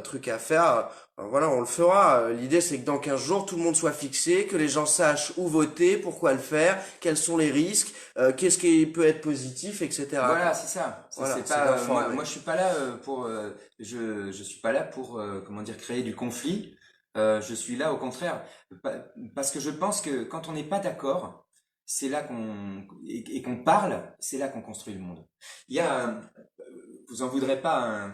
trucs à faire, voilà, on le fera. L'idée, c'est que dans 15 jours, tout le monde soit fixé, que les gens sachent où voter, pourquoi le faire, quels sont les risques, qu'est-ce qui peut être positif, etc. Voilà, c'est ça. Voilà, C'est c'est pas d'informer. moi je suis pas là pour je suis pas là pour comment dire créer du conflit. Je suis là au contraire parce que je pense que quand on n'est pas d'accord, c'est là et qu'on parle, c'est là qu'on construit le monde. Il y a vous en voudrez pas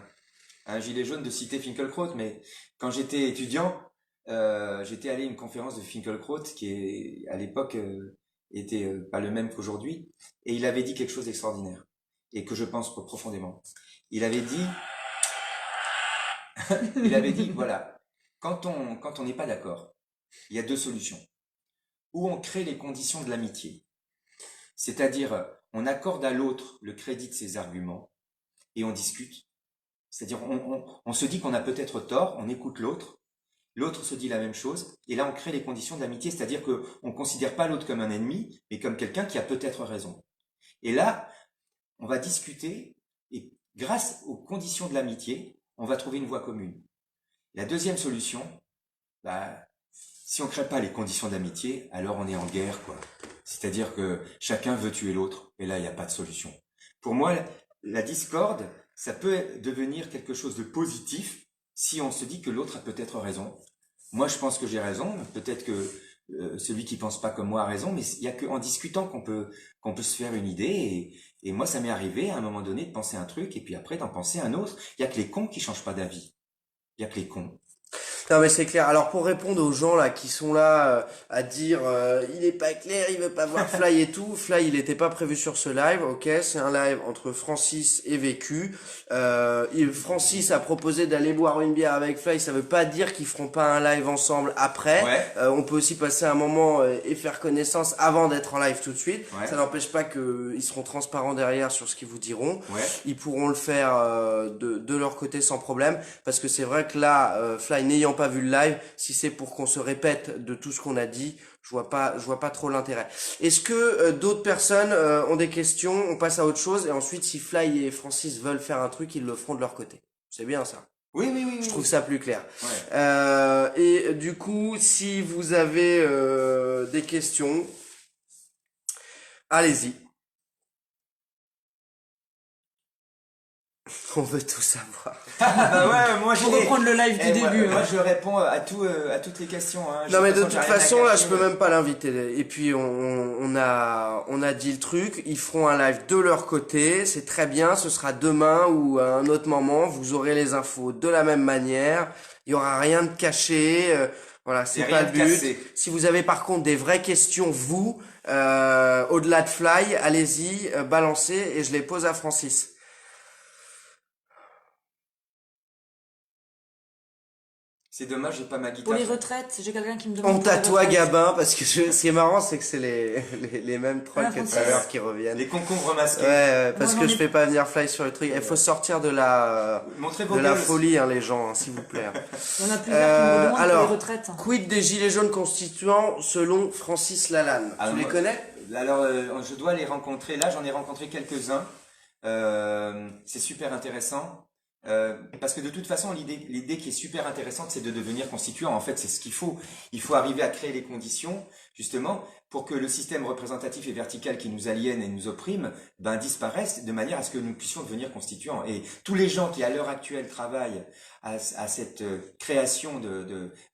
un gilet jaune de citer Finkielkraut, mais quand j'étais étudiant, j'étais allé à une conférence de Finkielkraut qui est à l'époque était pas le même qu'aujourd'hui, et il avait dit quelque chose d'extraordinaire et que je pense profondément. Il avait dit, voilà, quand on n'est pas d'accord, il y a deux solutions. Ou on crée les conditions de l'amitié, c'est-à-dire on accorde à l'autre le crédit de ses arguments et on discute. C'est-à-dire on se dit qu'on a peut-être tort, on écoute l'autre, l'autre se dit la même chose, et là on crée les conditions de l'amitié, c'est-à-dire que on considère pas l'autre comme un ennemi, mais comme quelqu'un qui a peut-être raison. Et là, on va discuter, et grâce aux conditions de l'amitié, on va trouver une voie commune. La deuxième solution, bah, si on crée pas les conditions de l'amitié, alors on est en guerre, quoi. C'est-à-dire que chacun veut tuer l'autre, et là il n'y a pas de solution. Pour moi, la discorde, ça peut devenir quelque chose de positif si on se dit que l'autre a peut-être raison. Moi, je pense que j'ai raison. Peut-être que celui qui pense pas comme moi a raison, mais il y a qu'en discutant qu'on peut se faire une idée. Et moi, ça m'est arrivé à un moment donné de penser un truc et puis après d'en penser un autre. Il y a que les cons qui changent pas d'avis. Il y a que les cons. Non mais c'est clair. Alors pour répondre aux gens là qui sont là à dire il est pas clair, il veut pas voir Fly et tout. Fly il était pas prévu sur ce live, ok. C'est un live entre Francis et Vécu. Francis a proposé d'aller boire une bière avec Fly. Ça veut pas dire qu'ils feront pas un live ensemble après. Ouais. On peut aussi passer un moment et faire connaissance avant d'être en live tout de suite. Ouais. Ça n'empêche pas que ils seront transparents derrière sur ce qu'ils vous diront. Ouais. Ils pourront le faire de leur côté sans problème parce que c'est vrai que là Fly n'ayant pas vu le live, si c'est pour qu'on se répète de tout ce qu'on a dit, je vois pas trop l'intérêt. Est-ce que d'autres personnes ont des questions? On passe à autre chose et ensuite si Fly et Francis veulent faire un truc, ils le feront de leur côté. C'est bien ça. Oui. Je trouve ça plus clair. Ouais. Et du coup, si vous avez des questions, allez-y. On veut tout savoir. Bah ouais, moi Pour reprendre le live du début. Moi, hein. je réponds à toutes les questions. Hein. Non mais de j'ai toute rien à façon là cacher. je peux même pas l'inviter et puis on a dit le truc, ils feront un live de leur côté, c'est très bien, ce sera demain ou à un autre moment, vous aurez les infos de la même manière, il y aura rien de caché, voilà, c'est Y a pas rien le de but. cassé. Si vous avez par contre des vraies questions vous au-delà de Fly, allez-y, balancez et je les pose à Francis. C'est dommage, j'ai pas ma guitare. Pour les retraites, j'ai quelqu'un qui me demande. Honte pour à les toi retraites. Gabin parce que ce qui est marrant c'est que c'est les mêmes trolls Ah, que tout à Francis. l'heure qui reviennent. Les concombres masqués. Ouais, parce Moi, que j'en je ai- fais pas venir Fly sur le truc. Il faut sortir de la Montrez vos de la gueules. folie, hein, les gens, hein, s'il vous plaît. Il y en a plusieurs qui me demandent pour alors, les retraites. Quid des gilets jaunes constituants selon Francis Lalanne? Ah, Tu les moi- connais? Alors, je dois les rencontrer. Là, j'en ai rencontré quelques-uns. C'est super intéressant. Parce que de toute façon, l'idée qui est super intéressante, c'est de devenir constituant. En fait, c'est ce qu'il faut. Il faut arriver à créer les conditions, justement, pour que le système représentatif et vertical qui nous aliène et nous opprime, disparaisse de manière à ce que nous puissions devenir constituants. Et tous les gens qui, à l'heure actuelle, travaillent à cette création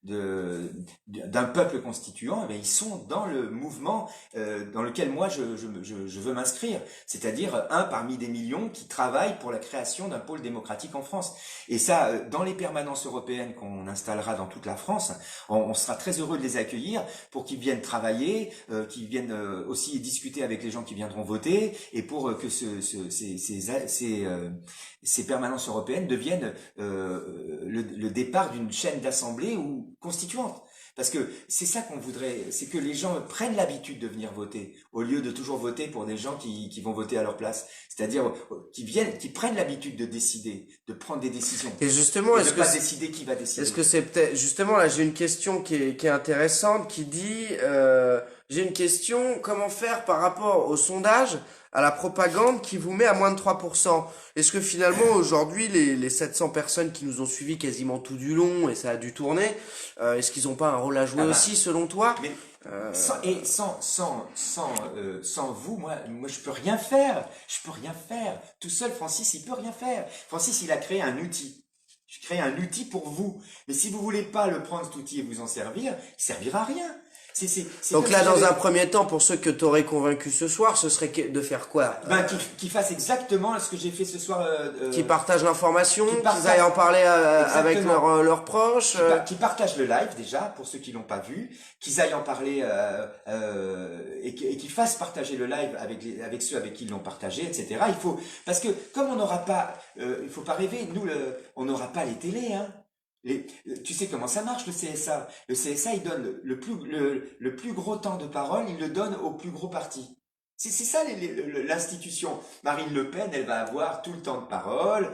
d'un peuple constituant, ils sont dans le mouvement dans lequel moi je veux m'inscrire, c'est-à-dire un parmi des millions qui travaillent pour la création d'un pôle démocratique en France. Et ça, dans les permanences européennes qu'on installera dans toute la France, on sera très heureux de les accueillir pour qu'ils viennent travailler, qu'ils viennent aussi discuter avec les gens qui viendront voter, et pour que ces permanences européennes deviennent le départ d'une chaîne d'assemblée ou constituante. Parce que c'est ça qu'on voudrait, c'est que les gens prennent l'habitude de venir voter, au lieu de toujours voter pour des gens qui vont voter à leur place. C'est-à-dire qui prennent l'habitude de décider, de prendre des décisions. Et justement, et de pas décider qui va décider. Est-ce que c'est peut-être, justement, là, j'ai une question qui est intéressante, qui dit, j'ai une question, comment faire par rapport au sondage, à la propagande qui vous met à moins de 3%? Est-ce que finalement, aujourd'hui, les 700 personnes qui nous ont suivis quasiment tout du long, et ça a dû tourner, est-ce qu'ils n'ont pas un rôle à jouer aussi, selon toi? Mais sans vous, moi, je peux rien faire. Je peux rien faire. Tout seul, Francis, il peut rien faire. Francis, il a créé un outil. Je crée un outil pour vous. Mais si vous voulez pas le prendre, cet outil, et vous en servir, il servira à rien. Donc là, dans un premier temps, pour ceux que tu aurais convaincu ce soir, ce serait de faire quoi? Qu'ils fassent exactement ce que j'ai fait ce soir. Qui partagent l'information, qu'ils aillent en parler avec leurs proches. Qui partagent le live déjà, pour ceux qui l'ont pas vu, qu'ils aillent en parler et qu'ils fassent partager le live avec ceux avec qui ils l'ont partagé, etc. Parce que comme on n'aura pas, il faut pas rêver, nous on n'aura pas les télés, hein. Tu sais comment ça marche, le CSA. Le CSA, il donne le plus gros temps de parole, il le donne au plus gros parti. C'est ça l'institution. Marine Le Pen, elle va avoir tout le temps de parole.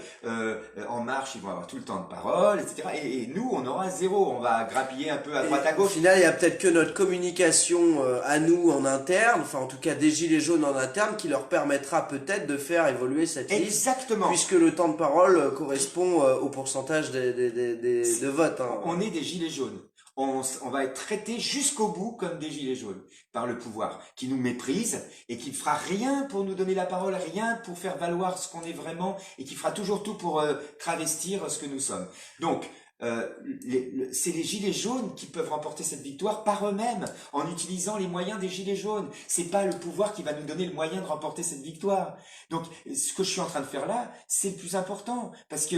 En Marche, ils vont avoir tout le temps de parole, etc. Et nous, on aura zéro. On va grappiller un peu à droite à gauche. Au final, il y a peut-être que notre communication à nous en interne, enfin en tout cas des gilets jaunes en interne, qui leur permettra peut-être de faire évoluer cette liste. Exactement. Puisque le temps de parole correspond au pourcentage de votes. Hein. On est des gilets jaunes. On va être traité jusqu'au bout comme des gilets jaunes par le pouvoir, qui nous méprise et qui ne fera rien pour nous donner la parole, rien pour faire valoir ce qu'on est vraiment, et qui fera toujours tout pour travestir ce que nous sommes. Donc, c'est les gilets jaunes qui peuvent remporter cette victoire par eux-mêmes, en utilisant les moyens des gilets jaunes. C'est pas le pouvoir qui va nous donner le moyen de remporter cette victoire. Donc, ce que je suis en train de faire là, c'est le plus important, parce que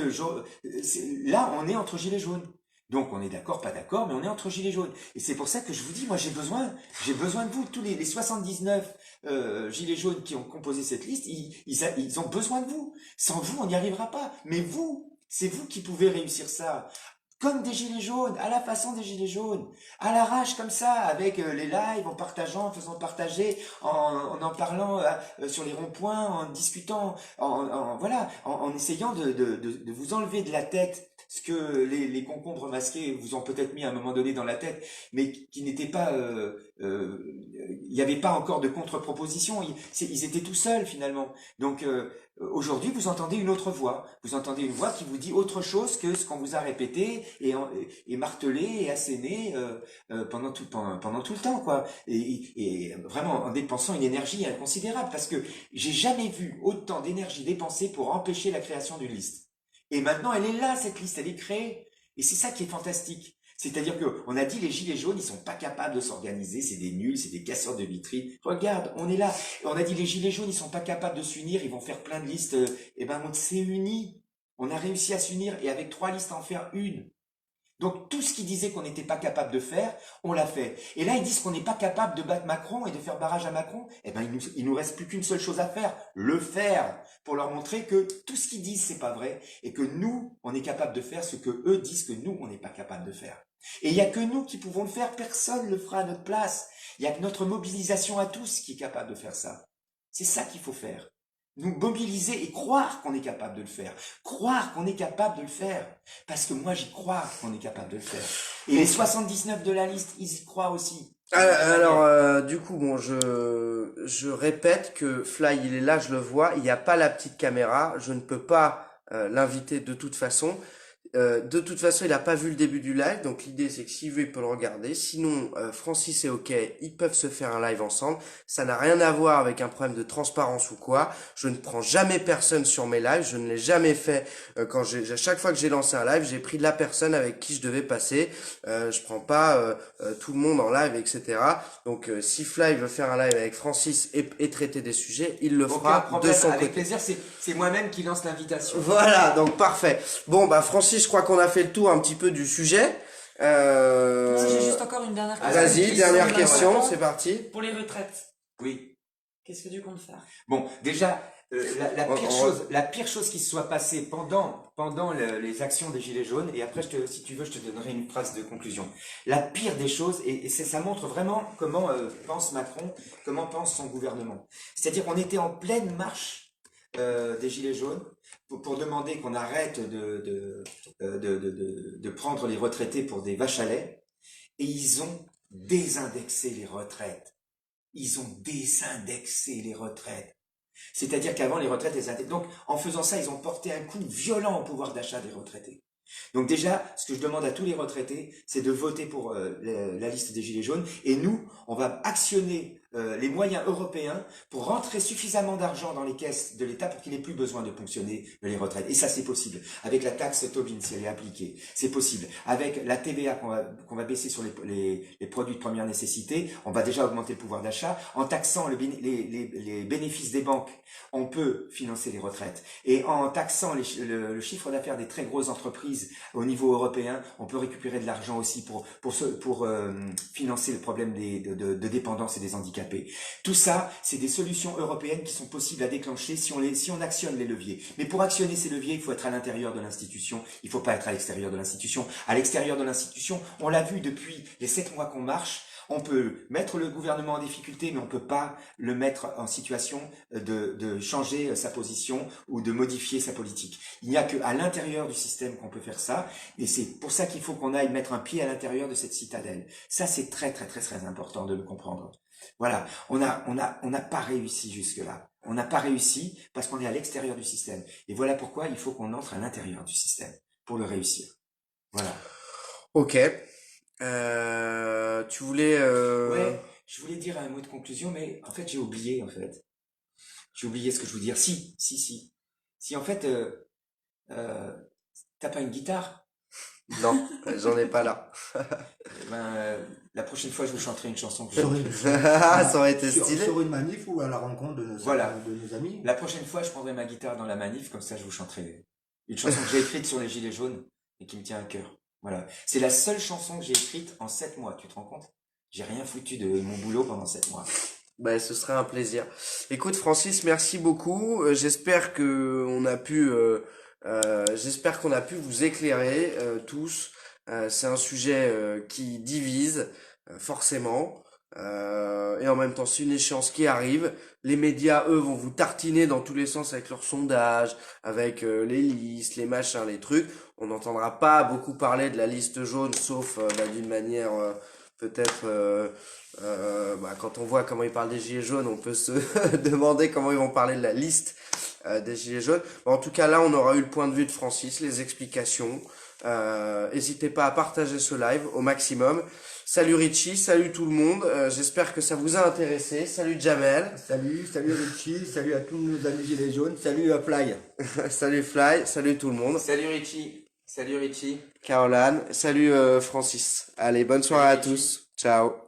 là, on est entre gilets jaunes. Donc on est d'accord, pas d'accord, mais on est entre gilets jaunes. Et c'est pour ça que je vous dis, moi j'ai besoin de vous, tous les 79 gilets jaunes qui ont composé cette liste, ils ont besoin de vous. Sans vous, on n'y arrivera pas. Mais vous, c'est vous qui pouvez réussir ça. Comme des gilets jaunes, à la façon des gilets jaunes, à l'arrache comme ça, avec les lives, en partageant, en faisant partager, en parlant sur les ronds-points, en discutant, en essayant de vous enlever de la tête ce que les concombres masqués vous ont peut-être mis à un moment donné dans la tête, mais qui n'était pas, il n'y avait pas encore de contre-proposition, ils étaient tout seuls finalement. Donc aujourd'hui, vous entendez une autre voix. Vous entendez une voix qui vous dit autre chose que ce qu'on vous a répété et martelé et asséné pendant tout le temps, quoi. Et vraiment en dépensant une énergie inconsidérable, parce que j'ai jamais vu autant d'énergie dépensée pour empêcher la création d'une liste. Et maintenant, elle est là, cette liste, elle est créée. Et c'est ça qui est fantastique. C'est-à-dire que on a dit les gilets jaunes, ils sont pas capables de s'organiser, c'est des nuls, c'est des casseurs de vitrines. Regarde, on est là. On a dit les gilets jaunes, ils sont pas capables de s'unir, ils vont faire plein de listes. On s'est unis. On a réussi à s'unir et avec 3 listes à en faire une. Donc tout ce qu'ils disaient qu'on n'était pas capable de faire, on l'a fait. Et là, ils disent qu'on n'est pas capable de battre Macron et de faire barrage à Macron. Il nous reste plus qu'une seule chose à faire, le faire, pour leur montrer que tout ce qu'ils disent, c'est pas vrai, et que nous, on est capable de faire ce que eux disent que nous, on n'est pas capable de faire. Et il y a que nous qui pouvons le faire, personne le fera à notre place. Il y a que notre mobilisation à tous qui est capable de faire ça. C'est ça qu'il faut faire. Nous mobiliser et croire qu'on est capable de le faire. Croire qu'on est capable de le faire. Parce que moi, j'y crois qu'on est capable de le faire. Et les 79 de la liste, ils y croient aussi. Alors, du coup, bon, je répète que Fly, il est là, je le vois. Il n'y a pas la petite caméra. Je ne peux pas l'inviter de toute façon. Il n'a pas vu le début du live, donc l'idée c'est que s'il veut, il peut le regarder. Sinon, Francis est OK, ils peuvent se faire un live ensemble. Ça n'a rien à voir avec un problème de transparence ou quoi. Je ne prends jamais personne sur mes lives, je ne l'ai jamais fait. À chaque fois que j'ai lancé un live, j'ai pris la personne avec qui je devais passer. Je prends pas tout le monde en live, etc. Donc, si Fly veut faire un live avec Francis et traiter des sujets, il le Aucun fera de problème, son avec côté. plaisir, c'est moi-même qui lance l'invitation. Voilà, donc parfait. Bon, bah Francis, je crois qu'on a fait le tour un petit peu du sujet. Moi, j'ai juste encore une dernière question. Vas-y, dernière Voilà. question, c'est parti. Pour les retraites, Oui. qu'est-ce que tu comptes faire? Bon, déjà, On- la pire chose qui se soit passée pendant les actions des Gilets jaunes, et après, si tu veux, je te donnerai une phrase de conclusion. La pire des choses, et ça montre vraiment comment pense Macron, comment pense son gouvernement. C'est-à-dire qu'on était en pleine marche des Gilets jaunes pour demander qu'on arrête de prendre les retraités pour des vaches à lait, et ils ont désindexé les retraites. Ils ont désindexé les retraites. C'est-à-dire qu'avant, les retraites étaient indexées. Donc, en faisant ça, ils ont porté un coup violent au pouvoir d'achat des retraités. Donc déjà, ce que je demande à tous les retraités, c'est de voter pour la liste des Gilets jaunes. Et nous, on va actionner les moyens européens pour rentrer suffisamment d'argent dans les caisses de l'État pour qu'il n'ait plus besoin de ponctionner les retraites. Et ça, c'est possible. Avec la taxe Tobin, si elle est appliquée, c'est possible. Avec la TVA qu'on va baisser sur les produits de première nécessité, on va déjà augmenter le pouvoir d'achat. En taxant les bénéfices des banques, on peut financer les retraites. Et en taxant le chiffre d'affaires des très grosses entreprises au niveau européen, on peut récupérer de l'argent aussi pour financer le problème de dépendance et des handicapés. Tout ça, c'est des solutions européennes qui sont possibles à déclencher si on actionne les leviers. Mais pour actionner ces leviers, il faut être à l'intérieur de l'institution, il ne faut pas être à l'extérieur de l'institution. À l'extérieur de l'institution, on l'a vu depuis les 7 mois qu'on marche, on peut mettre le gouvernement en difficulté, mais on ne peut pas le mettre en situation de changer sa position ou de modifier sa politique. Il n'y a qu'à l'intérieur du système qu'on peut faire ça, et c'est pour ça qu'il faut qu'on aille mettre un pied à l'intérieur de cette citadelle. Ça, c'est très, très, très, très important de le comprendre. Voilà, on n'a pas réussi jusque-là. On n'a pas réussi parce qu'on est à l'extérieur du système. Et voilà pourquoi il faut qu'on entre à l'intérieur du système pour le réussir. Voilà. Ok. Tu voulais... Ouais, je voulais dire un mot de conclusion, mais en fait, j'ai oublié, en fait. J'ai oublié ce que je voulais dire. Si. Si, en fait, t'as pas une guitare? Non, j'en ai pas là. La prochaine fois, je vous chanterai une chanson que Sur j'ai. une, Ça aurait été stylé. sur une manif ou à la rencontre Voilà. de nos amis. La prochaine fois, je prendrai ma guitare dans la manif, comme ça, je vous chanterai une chanson que j'ai écrite sur les Gilets jaunes et qui me tient à cœur. Voilà. C'est la seule chanson que j'ai écrite en 7 mois, tu te rends compte? J'ai rien foutu de mon boulot pendant 7 mois. Ben, ce serait un plaisir. Écoute, Francis, merci beaucoup. J'espère que j'espère qu'on a pu vous éclairer tous. C'est un sujet qui divise forcément. Et en même temps, c'est une échéance qui arrive. Les médias, eux, vont vous tartiner dans tous les sens avec leurs sondages, avec les listes, les machins, les trucs. On n'entendra pas beaucoup parler de la liste jaune, sauf d'une manière peut-être... quand on voit comment ils parlent des gilets jaunes, on peut se demander comment ils vont parler de la liste des gilets jaunes. En tout cas, là, on aura eu le point de vue de Francis, les explications. N'hésitez pas à partager ce live au maximum. Salut Richie, salut tout le monde. J'espère que ça vous a intéressé. Salut Jamel. Salut Richie, salut à tous nos amis Gilets jaunes, salut Fly. Salut Fly, salut tout le monde. Salut Richie. Caroline, salut Francis. Allez, bonne soirée à tous. Ciao.